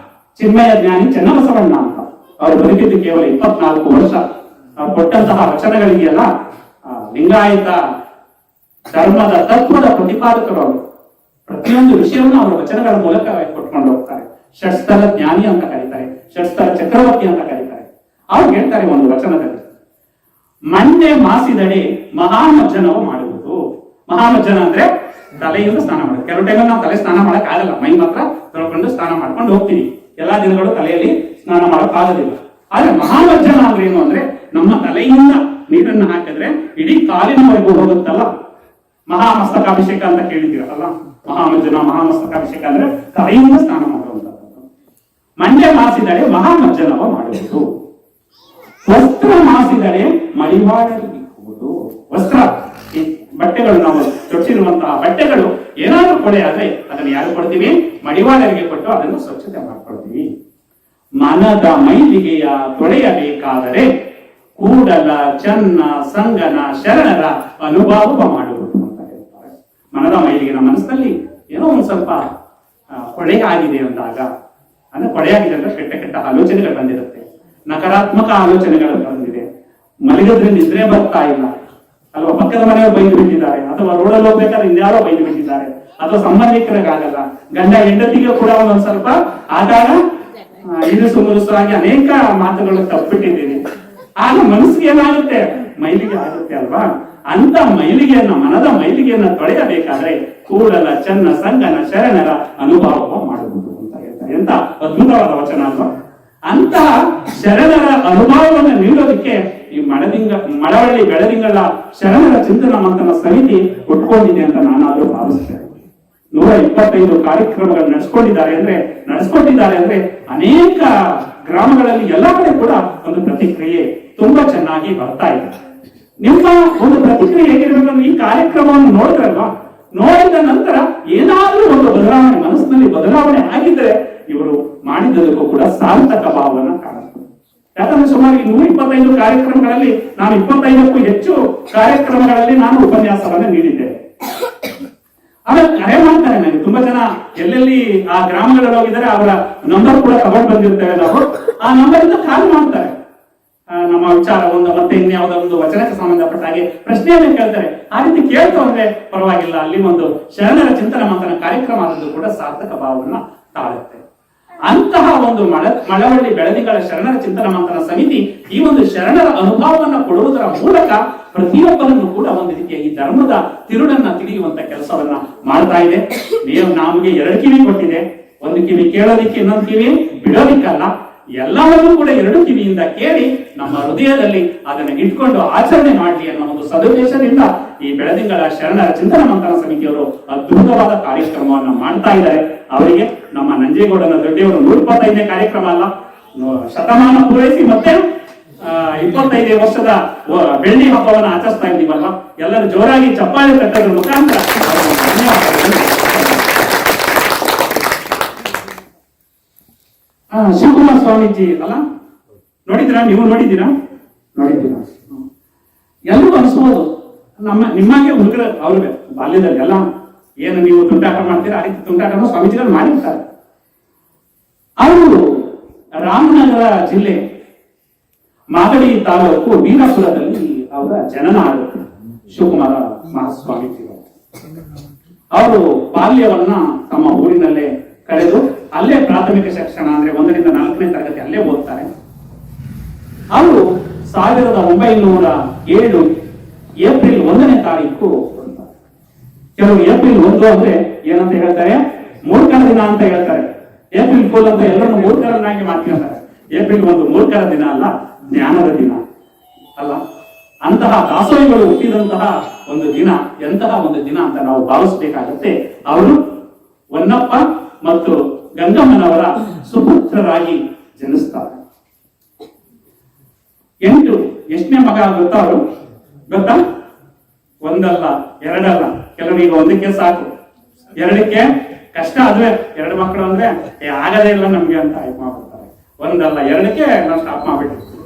ಚಿನ್ಮಯ ಜ್ಞಾನಿ ಚನ್ನಬಸವಣ್ಣ ಅಂತ. ಅವರು ಬದುಕಿದ್ದು ಕೇವಲ 24 ವರ್ಷ. ಅವ್ರು ಕೊಟ್ಟಂತಹ ವಚನಗಳಿಗೆಲ್ಲ ಲಿಂಗಾಯತ ಧರ್ಮದ ತತ್ವದ ಪ್ರತಿಪಾದಕರು ಅವರು. ಪ್ರತಿಯೊಂದು ವಿಷಯವನ್ನು ಅವರ ವಚನಗಳ ಮೂಲಕ ಕೊಟ್ಕೊಂಡು ಹೋಗ್ತಾರೆ. ಷಟ್ಸ್ಥಲ ಜ್ಞಾನಿ ಅಂತ ಕರೀತಾರೆ, ಷಟ್ಸ್ಥಲ ಚಕ್ರವರ್ತಿ ಅಂತ ಕರೀತಾರೆ. ಅವ್ರು ಹೇಳ್ತಾರೆ ಒಂದು ವಚನದಲ್ಲಿ, ಮಂಡೆ ಮಾಸಿದಡೆ ಮಹಾಮಜ್ಜನವ ಮಾಡುವುದು. ಮಹಾಮಜ್ಜನ ಅಂದ್ರೆ ತಲೆಯಿಂದ ಸ್ನಾನ ಮಾಡೋದು. ಕೆಲವು ಟೈಮಲ್ಲಿ ನಾವು ತಲೆ ಸ್ನಾನ ಮಾಡಕ್ ಆಗಲ್ಲ, ಮೈ ಮಾತ್ರ ತೊಳ್ಕೊಂಡು ಸ್ನಾನ ಮಾಡ್ಕೊಂಡು ಹೋಗ್ತೀವಿ. ಎಲ್ಲಾ ದಿನಗಳು ತಲೆಯಲ್ಲಿ ಸ್ನಾನ ಮಾಡಕ್ ಆಗೋದಿಲ್ಲ. ಆದ್ರೆ ಮಹಾಮಜ್ಜನ ಅಂದ್ರೆ ಏನು ಅಂದ್ರೆ ನಮ್ಮ ತಲೆಯಿಂದ ನೀರನ್ನು ಹಾಕಿದ್ರೆ ಇಡೀ ಕಾಲಿನವರೆಗೂ ಹೋಗುತ್ತಲ್ಲ, ಮಹಾಮಸ್ತಕಾಭಿಷೇಕ ಅಂತ ಕೇಳಿದ್ದೀರಲ್ಲ. ಮಹಾಮಸ್ತಕಾಭಿಷೇಕ ಅಂದ್ರೆ ತಲೆಯಿಂದ ಸ್ನಾನ ಮಾಡುವಂತದ್ದು. ಮಂಡೆ ಮಾಸಿದಡೆ ಮಹಾಮಜ್ಜನವ ಮಾಡುವುದು. ವಸ್ತ್ರ ಮಾಸಿದಡೆ ಮಡಿವಾಳರಿಗುವುದು. ವಸ್ತ್ರ ಬಟ್ಟೆಗಳು, ನಾವು ತೊಟ್ಟಿರುವಂತಹ ಬಟ್ಟೆಗಳು ಏನಾದ್ರೂ ಕೊಳೆ ಆದ್ರೆ ಅದನ್ನು ಯಾರು ಕೊಡ್ತೀವಿ? ಮಡಿವಾಳರಿಗೆ ಕೊಟ್ಟು ಅದನ್ನು ಸ್ವಚ್ಛತೆ ಮಾಡ್ಕೊಳ್ತೀವಿ. ಮನದ ಮೈಲಿಗೆಯ ತೊಳೆಯಬೇಕಾದರೆ ಕೂಡಲ ಚನ್ನ ಸಂಗನ ಶರಣರ ಅನುಭವ ಮಾಡುವುದು ಅಂತ ಹೇಳ್ತಾರೆ. ಮನದ ಮೈಲಿಗೆ, ನಮ್ಮ ಮನಸ್ಸಿನಲ್ಲಿ ಏನೋ ಒಂದ್ ಸ್ವಲ್ಪ ಕೊಳೆ ಆಗಿದೆ ಅಂದಾಗ, ಅಂದ್ರೆ ಕೊಳೆ ಆಗಿದೆ ಅಂದ್ರೆ ಕೆಟ್ಟ ಕೆಟ್ಟ ಆಲೋಚನೆಗಳು ಬಂದಿರುತ್ತೆ, ನಕಾರಾತ್ಮಕ ಆಲೋಚನೆಗಳು ಬಂದಿದೆ, ಮಲಗಿದ್ರೆ ನಿದ್ರೆ ಬರ್ತಾ ಇಲ್ಲ ಅಲ್ವಾ, ಪಕ್ಕದ ಮನೆಯವರು ಬೈದು ಬಿಟ್ಟಿದ್ದಾರೆ, ಅಥವಾ ರೋಡಲ್ಲಿ ಹೋಗ್ಬೇಕಾದ್ರೆ ಇನ್ಯಾರೋ ಬೈದು ಬಿಟ್ಟಿದ್ದಾರೆ, ಅಥವಾ ಸಂಬಂಧಿಕರಿಗಾಗಲ್ಲ, ಗಂಡ ಹೆಂಡತಿಗೆ ಕೂಡ ಒಂದೊಂದ್ ಸ್ವಲ್ಪ ಆಗಾಗ ಇರುಸು ಮುರುಸಾಗಿ ಅನೇಕ ಮಾತುಗಳು ತಪ್ಪಿಟ್ಟಿದ್ದೀವಿ. ಆಗ ಮನಸ್ಸಿಗೆ ಏನಾಗುತ್ತೆ, ಮೈಲಿಗೆ ಆಗುತ್ತೆ ಅಲ್ವಾ. ಅಂತ ಮೈಲಿಗೆಯನ್ನ, ಮನದ ಮೈಲಿಗೆಯನ್ನ ತೊಳೆಯಬೇಕಾದ್ರೆ ಕೂಡಲ ಚೆನ್ನ ಸಂಗನ ಶರಣರ ಅನುಭವ ಮಾಡುವುದು ಅಂತ ಹೇಳ್ತಾರೆ. ಎಂತ ಅದ್ಭುತವಾದ ವಚನ ಅಲ್ವಾ. ಅಂತಹ ಶರಣರ ಅನುಭವವನ್ನು ನೀಡೋದಕ್ಕೆ ಈ ಮಳವಳ್ಳಿ ಬೆಳದಿಂಗಳ ಶರಣರ ಚಿಂತನ ಮಂಥನ ಸಮಿತಿ ಉಟ್ಕೊಂಡಿದೆ ಅಂತ ನಾನಾದ್ರೂ ಭಾವಿಸ್ತೇನೆ. 125 ಕಾರ್ಯಕ್ರಮಗಳು ನಡೆಸ್ಕೊಟ್ಟಿದ್ದಾರೆ ಅಂದ್ರೆ ಅನೇಕ ಗ್ರಾಮಗಳಲ್ಲಿ ಎಲ್ಲ ಕಡೆ ಕೂಡ ಒಂದು ಪ್ರತಿಕ್ರಿಯೆ ತುಂಬಾ ಚೆನ್ನಾಗಿ ಬರ್ತಾ ಇದೆ. ನಿಮ್ಮ ಒಂದು ಪ್ರತಿಕ್ರಿಯೆ ಹೇಗಿರಬೇಕಂದ್ರೆ, ಈ ಕಾರ್ಯಕ್ರಮವನ್ನು ನೋಡಿದ್ರಲ್ವಾ, ನೋಡಿದ ನಂತರ ಏನಾದ್ರೂ ಒಂದು ಬದಲಾವಣೆ, ಮನಸ್ಸಿನಲ್ಲಿ ಬದಲಾವಣೆ ಆಗಿದ್ರೆ ಇವರು ಮಾಡಿದ್ದಕ್ಕೂ ಕೂಡ ಸಾರ್ಥಕ ಭಾವವನ್ನು ಕಾಣುತ್ತೆ. ಯಾಕಂದ್ರೆ ಸುಮಾರು 125 ಕಾರ್ಯಕ್ರಮಗಳಲ್ಲಿ ನಾನು 25ಕ್ಕೂ ಹೆಚ್ಚು ಕಾರ್ಯಕ್ರಮಗಳಲ್ಲಿ ನಾನು ಉಪನ್ಯಾಸವನ್ನ ನೀಡಿದ್ದೇನೆ. ಆಮೇಲೆ ಕರೆ ಮಾಡ್ತಾರೆ ನನಗೆ ತುಂಬಾ ಜನ, ಎಲ್ಲೆಲ್ಲಿ ಆ ಗ್ರಾಮಗಳಲ್ಲಿ ಹೋಗಿದ್ದಾರೆ ಅವರ ನಂಬರ್ ಕೂಡ ತಗೊಂಡು ಬಂದಿರ್ತೇವೆ ನಾವು. ಆ ನಂಬರ್ ಇಂದ ಕಾಲ್ ಮಾಡ್ತಾರೆ, ನಮ್ಮ ವಿಚಾರವನ್ನು ಮತ್ತೆ ಇನ್ಯಾವುದೋ ಒಂದು ವಚನಕ್ಕೆ ಸಂಬಂಧಪಟ್ಟ ಹಾಗೆ ಪ್ರಶ್ನೆಯನ್ನು ಕೇಳ್ತಾರೆ. ಆ ರೀತಿ ಕೇಳ್ತಾ ಅಂದ್ರೆ ಪರವಾಗಿಲ್ಲ, ಅಲ್ಲಿ ಒಂದು ಶರಣರ ಚಿಂತನ ಮಂಥನ ಕಾರ್ಯಕ್ರಮ ಆದದ್ದು ಕೂಡ ಸಾರ್ಥಕ ಭಾವವನ್ನ ತಾಳುತ್ತೆ. ಅಂತಹ ಒಂದು ಮಳವಳ್ಳಿ ಬೆಳದಿಂಗಳ ಶರಣರ ಚಿಂತನ ಮಂಥನ ಸಮಿತಿ ಈ ಒಂದು ಶರಣರ ಅನುಭವವನ್ನು ಕೊಡುವುದರ ಮೂಲಕ ಪ್ರತಿಯೊಬ್ಬರನ್ನು ಕೂಡ ಒಂದು ರೀತಿಯ ಈ ಧರ್ಮದ ತಿರುಳನ್ನ ತಿಳಿಯುವಂತ ಕೆಲಸವನ್ನ ಮಾಡ್ತಾ ಇದೆ. ನಮಗೆ 2 ಕಿವಿ ಕೊಟ್ಟಿದೆ, ಒಂದು ಕಿವಿ ಕೇಳೋದಿಕ್ಕೆ, ಇನ್ನೊಂದು ಕಿವಿ ಬಿಡೋದಿಕ್ಕಲ್ಲ. ಎಲ್ಲವನ್ನೂ ಕೂಡ 2 ಕಿವಿಯಿಂದ ಕೇಳಿ ನಮ್ಮ ಹೃದಯದಲ್ಲಿ ಅದನ್ನು ಇಟ್ಕೊಂಡು ಆಚರಣೆ ಮಾಡಲಿ ಅನ್ನೋ ಒಂದು ಸದುದ್ದೇಶದಿಂದ ಈ ಬೆಳದಿಂಗಳ ಶರಣರ ಚಿಂತನ ಮಂಥನ ಸಮಿತಿಯವರು ಅದ್ಭುತವಾದ ಕಾರ್ಯಕ್ರಮವನ್ನು ಮಾಡ್ತಾ ಇದ್ದಾರೆ. ಅವರಿಗೆ ನಮ್ಮ ನಂಜೇಗೌಡನ ದೊಡ್ಡಿಯವರು 125ನೇ ಕಾರ್ಯಕ್ರಮ ಅಲ್ಲ, ಶತಮಾನ ಪೂರೈಸಿ ಮತ್ತೆ 25 ವರ್ಷದ ಬೆಳ್ಳಿ ಹಬ್ಬವನ್ನು ಆಚರಿಸ್ತಾ ಇದ್ದೀವಲ್ಲ. ಎಲ್ಲರೂ ಜೋರಾಗಿ ಚಪ್ಪಾಳೆ ತಟ್ಟೋದ್ರ ಮುಖಾಂತರ ಶಿವಕುಮಾರ ಸ್ವಾಮೀಜಿ ಅಲ್ಲ, ನೋಡಿದ್ದೀರಾ? ನೀವು ನೋಡಿದ್ದೀರಾ? ಎಲ್ಲರೂ ಅನಿಸ್ಬೋದು, ನಿಮಗೆ ಹುಡುಗರ ಅವ್ರಿಗೆ ಬಾಲ್ಯದಲ್ಲಿ ಎಲ್ಲ ಏನು ನೀವು ತುಂಟಾಟ ಮಾಡ್ತೀರಾ ಆ ರೀತಿ ತುಂಟಾಟವನ್ನು ಸ್ವಾಮೀಜಿಗಳು ಮಾಡಿರ್ತಾರೆ. ಅವರು ರಾಮನಗರ ಜಿಲ್ಲೆ ಮಾಗಡಿ ತಾಲೂಕು ವೀರಪುರದಲ್ಲಿ ಅವರ ಜನನ ಆಗುತ್ತೆ. ಶಿವಕುಮಾರ ಮಹಾಸ್ವಾಮೀಜಿಗಳು ಅವರು ಬಾಲ್ಯವನ್ನ ತಮ್ಮ ಊರಿನಲ್ಲೇ ಕಳೆದು ಅಲ್ಲೇ ಪ್ರಾಥಮಿಕ ಶಿಕ್ಷಣ ಅಂದ್ರೆ 1ರಿಂದ 4ನೇ ತರಗತಿ ಅಲ್ಲೇ ಓದ್ತಾರೆ. ಅವರು 1907 ಏಪ್ರಿಲ್ 1ನೇ ತಾರೀಕು, ಕೆಲವು ಏಪ್ರಿಲ್ 1 ಅಂದ್ರೆ ಏನಂತ ಹೇಳ್ತಾರೆ, ಮೂರ್ಖರ ದಿನ ಅಂತ ಹೇಳ್ತಾರೆ. ಏಪ್ರಿಲ್ ಫುಲ್ ಅಂತ ಎಲ್ಲರನ್ನು ಮೂರ್ಖರನ್ನಾಗಿ ಮಾಡ್ತಿರ್ತಾರೆ. ಏಪ್ರಿಲ್ 1 ಮೂರ್ಖರ ದಿನ ಅಲ್ಲ, ಜ್ಞಾನದ ದಿನ ಅಲ್ಲ. ಅಂತಹ ದಾಸೋಹಿಗಳು ಹುಟ್ಟಿದಂತಹ ಒಂದು ದಿನ, ಎಂತಹ ಒಂದು ದಿನ ಅಂತ ನಾವು ಭಾವಿಸಬೇಕಾಗುತ್ತೆ. ಅವರು ಹೊನ್ನಪ್ಪ ಮತ್ತು ಗಂಗಮ್ಮನವರ ಸುಪುತ್ರರಾಗಿ ಜನಿಸ್ತಾರೆ. 8ನೇ ಮಗ ಗೊತ್ತಾ ಅವರು? ಗೊತ್ತಾ? 1 ಅಲ್ಲ 2 ಅಲ್ಲ, ಕೆಲವರಿಗೆ 1ಕ್ಕೆ ಸಾಕು, 2ಕ್ಕೆ ಕಷ್ಟ. ಆದ್ರೆ 2 ಮಕ್ಕಳು ಅಂದ್ರೆ ಆಗದೇ ಇಲ್ಲ ನಮ್ಗೆ ಅಂತ ಮಾಡ್ಬಿಡ್ತಾರೆ. 1 ಅಲ್ಲ 2ಕ್ಕೆ ನಾವು ಸ್ಟಾಪ್ ಮಾಡ್ಬಿಟ್ಟಿರ್ತೀವಿ.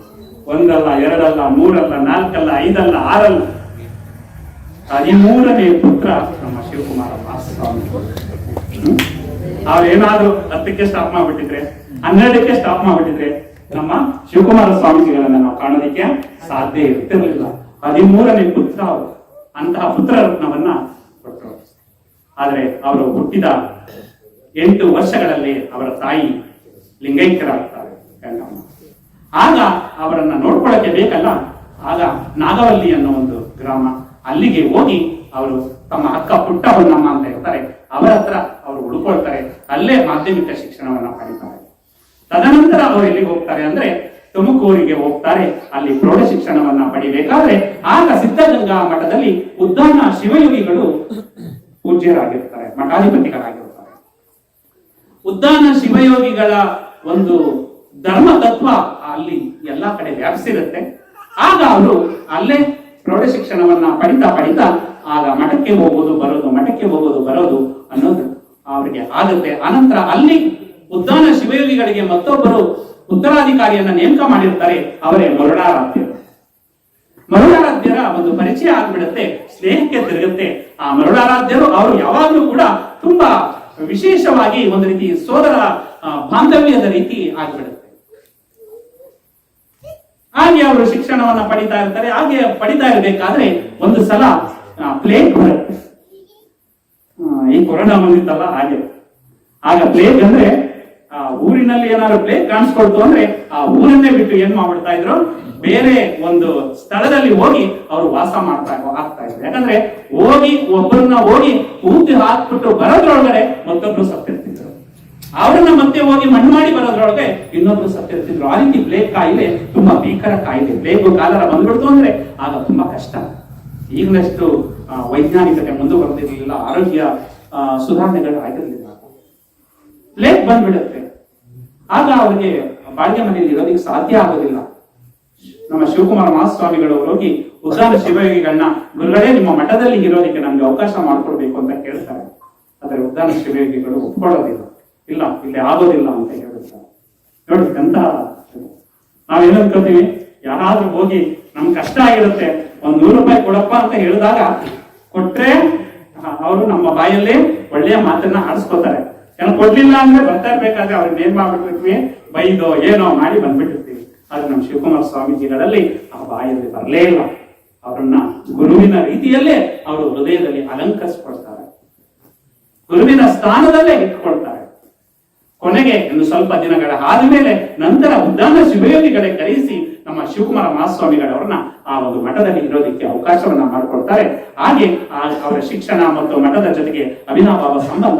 1 ಅಲ್ಲ 2 ಅಲ್ಲ 3 ಅಲ್ಲ 4 ಅಲ್ಲ 5 ಅಲ್ಲ 6 ಅಲ್ಲ, 13ನೇ ಪುತ್ರ ನಮ್ಮ ಶಿವಕುಮಾರ ಮಹಾಸ್ವಾಮಿ. ಅವ್ರೇನಾದ್ರೂ 10ಕ್ಕೆ ಸ್ಟಾಪ್ ಮಾಡ್ಬಿಟ್ಟಿದ್ರೆ, 12ಕ್ಕೆ ಸ್ಟಾಪ್ ಮಾಡ್ಬಿಟ್ಟಿದ್ರೆ ನಮ್ಮ ಶಿವಕುಮಾರ ಸ್ವಾಮೀಜಿಗಳನ್ನ ನಾವು ಕಾಣೋದಿಕ್ಕೆ ಸಾಧ್ಯ ಇರ್ತಿರ್ಲಿಲ್ಲ. 13ನೇ ಪುತ್ರ ಅವರು. ಅಂತಹ ಪುತ್ರ ರತ್ನವನ್ನ ಕೊಟ್ಟರು. ಆದ್ರೆ ಅವರು ಹುಟ್ಟಿದ 8 ವರ್ಷಗಳಲ್ಲಿ ಅವರ ತಾಯಿ ಲಿಂಗೈಕ್ಯರಾಗ್ತಾರೆ, ಗಂಗಮ್ಮ. ಆಗ ಅವರನ್ನ ನೋಡ್ಕೊಳ್ಳಕ್ಕೆ ಬೇಕಲ್ಲ, ಆಗ ನಾಗವಲ್ಲಿ ಅನ್ನೋ ಒಂದು ಗ್ರಾಮ, ಅಲ್ಲಿಗೆ ಹೋಗಿ ಅವರು ತಮ್ಮ ಅಕ್ಕ ಪುಟ್ಟ ಹೊನ್ನಮ್ಮ ಅಂತ ಇರ್ತಾರೆ, ಅವರ ಹತ್ರ ಅವರು ಉಳ್ಕೊಳ್ತಾರೆ. ಅಲ್ಲೇ ಮಾಧ್ಯಮಿಕ ಶಿಕ್ಷಣವನ್ನ ಪಡಿತಾರೆ. ತದನಂತರ ಅವರು ಎಲ್ಲಿಗೆ ಹೋಗ್ತಾರೆ ಅಂದ್ರೆ ತುಮಕೂರಿಗೆ ಹೋಗ್ತಾರೆ. ಅಲ್ಲಿ ಪ್ರೌಢ ಶಿಕ್ಷಣವನ್ನ ಪಡಿಬೇಕಾದ್ರೆ ಆಗ ಸಿದ್ಧಗಂಗಾ ಮಠದಲ್ಲಿ ಉದ್ದಾನ ಶಿವಯೋಗಿಗಳು ಪೂಜ್ಯರಾಗಿರ್ತಾರೆ, ಮಠಾಧಿಪತಿಗಳಾಗಿರ್ತಾರೆ. ಉದ್ದಾನ ಶಿವಯೋಗಿಗಳ ಒಂದು ಧರ್ಮ ತತ್ವ ಅಲ್ಲಿ ಎಲ್ಲಾ ಕಡೆ ವ್ಯಾಪಿಸಿರುತ್ತೆ. ಆಗ ಅವರು ಅಲ್ಲೇ ಪ್ರೌಢ ಶಿಕ್ಷಣವನ್ನ ಪಡಿತಾ ಆಗ ಮಠಕ್ಕೆ ಹೋಗೋದು ಬರೋದು ಅನ್ನೋದು ಅವರಿಗೆ ಆಗುತ್ತೆ. ಅನಂತರ ಅಲ್ಲಿ ಉದ್ದಾನ ಶಿವಯೋಗಿಗಳಿಗೆ ಮತ್ತೊಬ್ಬರು ಉತ್ತರಾಧಿಕಾರಿಯನ್ನ ನೇಮಕ ಮಾಡಿರ್ತಾರೆ, ಅವರೇ ಮರುಳಾರಾಧ್ಯರು. ಮರುಳಾರಾಧ್ಯರ ಒಂದು ಪರಿಚಯ ಆಗ್ಬಿಡುತ್ತೆ, ಸ್ನೇಹಕ್ಕೆ ತಿರುಗುತ್ತೆ. ಆ ಮರುಳಾರಾಧ್ಯರು ಅವರು ಯಾವಾಗಲೂ ಕೂಡ ತುಂಬಾ ವಿಶೇಷವಾಗಿ ಒಂದು ರೀತಿ ಸೋದರ ಬಾಂಧವ್ಯದ ರೀತಿ ಆಗ್ಬಿಡುತ್ತೆ. ಹಾಗೆ ಅವರು ಶಿಕ್ಷಣವನ್ನ ಪಡಿತಾ ಇರ್ತಾರೆ. ಹಾಗೆ ಪಡಿತಾ ಇರಬೇಕಾದ್ರೆ ಒಂದು ಸಲ ಪ್ಲೇಗ್ ಬರುತ್ತೆ. ಈ ಕೊರೋನಾ ಬಂದಿತ್ತಲ್ಲ, ಹಾಗೆ ಆಗ ಪ್ಲೇಗ್ ಅಂದ್ರೆ ಊರಿನಲ್ಲಿ ಏನಾದ್ರು ಪ್ಲೇಗ್ ಕಾಣಿಸ್ಕೊಳ್ತು ಅಂದ್ರೆ ಆ ಊರನ್ನೇ ಬಿಟ್ಟು ಏನ್ ಮಾಡ್ಬಿಡ್ತಾ ಇದ್ರು, ಬೇರೆ ಒಂದು ಸ್ಥಳದಲ್ಲಿ ಹೋಗಿ ಅವರು ವಾಸ ಆಗ್ತಾ ಇದ್ರು. ಯಾಕಂದ್ರೆ ಒಬ್ಬರನ್ನ ಹೋಗಿ ಊತಿ ಹಾಕ್ಬಿಟ್ಟು ಬರೋದ್ರೊಳಗಡೆ ಮತ್ತೊಬ್ರು ಸತ್ತಿರ್ತಿದ್ರು, ಅವರನ್ನ ಮತ್ತೆ ಹೋಗಿ ಮಣ್ಣು ಮಾಡಿ ಬರೋದ್ರೊಳಗೆ ಇನ್ನೊಬ್ರು ಸತ್ತಿರ್ತಿದ್ರು. ಆ ರೀತಿ ಪ್ಲೇಗ್ ಕಾಯಿಲೆ ತುಂಬಾ ಭೀಕರ ಕಾಯಿಲೆ. ಪ್ಲೇಗು ಕಾಲರ ಬಂದ್ಬಿಡ್ತು ಅಂದ್ರೆ ಆಗ ತುಂಬಾ ಕಷ್ಟ. ಈಗಲಷ್ಟು ವೈಜ್ಞಾನಿಕತೆ ಮುಂದುವರೆದಿರಲಿಲ್ಲ, ಆರೋಗ್ಯ ಸುಧಾರಣೆಗಳು ಆಗಿರಲಿಲ್ಲ. ಪ್ಲೇಗ್ ಬಂದ್ಬಿಡುತ್ತೆ, ಆಗ ಅವರಿಗೆ ಬಾಡಿಗೆ ಮನೆಯಲ್ಲಿ ಇರೋದಕ್ಕೆ ಸಾಧ್ಯ ಆಗೋದಿಲ್ಲ. ನಮ್ಮ ಶಿವಕುಮಾರ ಮಹಾಸ್ವಾಮಿಗಳು ಹೋಗಿ ಉದ್ದಾನ ಶಿವಯೋಗಿಗಳನ್ನ, ಗುರುಗಳೇ ನಿಮ್ಮ ಮಠದಲ್ಲಿ ಇರೋದಕ್ಕೆ ನಮ್ಗೆ ಅವಕಾಶ ಮಾಡ್ಕೊಡ್ಬೇಕು ಅಂತ ಕೇಳ್ತಾರೆ. ಆದ್ರೆ ಉದ್ದಾನ ಶಿವಯೋಗಿಗಳು ಒಪ್ಕೊಳ್ಳೋದಿಲ್ಲ, ಇಲ್ಲ ಇಲ್ಲಿ ಆಗೋದಿಲ್ಲ ಅಂತ ಹೇಳಿರ್ತಾರೆ. ನೋಡಿ ಎಂತ ನಾವೇನ್ ಅನ್ಕೋತೀವಿ, ಯಾರಾದ್ರೂ ಹೋಗಿ ನಮ್ ಕಷ್ಟ ಆಗಿರುತ್ತೆ, ₹100 ಕೊಡಪ್ಪ ಅಂತ ಹೇಳಿದಾಗ ಕೊಟ್ರೆ ಅವರು ನಮ್ಮ ಬಾಯಲ್ಲಿ ಒಳ್ಳೆಯ ಮಾತನ್ನ ಆಡಿಸ್ಕೋತಾರೆ. ಏನೋ ಕೊಡ್ಲಿಲ್ಲ ಅಂದ್ರೆ ಬರ್ತಾ ಇರ್ಬೇಕಾದ್ರೆ ಅವ್ರಿಗೆ ಏನ್ ಮಾಡ್ಬಿಟ್ಟಿರ್ತೀವಿ, ಬೈದೋ ಏನೋ ಮಾಡಿ ಬಂದ್ಬಿಟ್ಟಿರ್ತೀವಿ. ಆದ್ರೆ ನಮ್ಮ ಶಿವಕುಮಾರ ಸ್ವಾಮೀಜಿಗಳಲ್ಲಿ ಆ ಬಾಯಲ್ಲಿ ಬರಲೇ ಇಲ್ಲ. ಅವರನ್ನ ಗುರುವಿನ ರೀತಿಯಲ್ಲೇ ಅವರು ಹೃದಯದಲ್ಲಿ ಅಲಂಕರಿಸ್ಕೊಳ್ತಾರೆ, ಗುರುವಿನ ಸ್ಥಾನದಲ್ಲೇ ಇಟ್ಕೊಳ್ತಾರೆ. ಕೊನೆಗೆ ಇನ್ನು ಸ್ವಲ್ಪ ದಿನಗಳ ಆದ್ಮೇಲೆ ನಂತರ ಉದ್ದಾನ ಶಿವಯೋಗಿಗಳೇ ಕರೆಯಿಸಿ ನಮ್ಮ ಶಿವಕುಮಾರ ಮಹಾಸ್ವಾಮಿಗಳವ್ರನ್ನ ಆ ಒಂದು ಮಠದಲ್ಲಿ ಇರೋದಕ್ಕೆ ಅವಕಾಶವನ್ನ ಮಾಡಿಕೊಡ್ತಾರೆ. ಹಾಗೆ ಅವರ ಶಿಕ್ಷಣ ಮತ್ತು ಮಠದ ಜೊತೆಗೆ ಅವಿನಾಭಾವ ಸಂಬಂಧ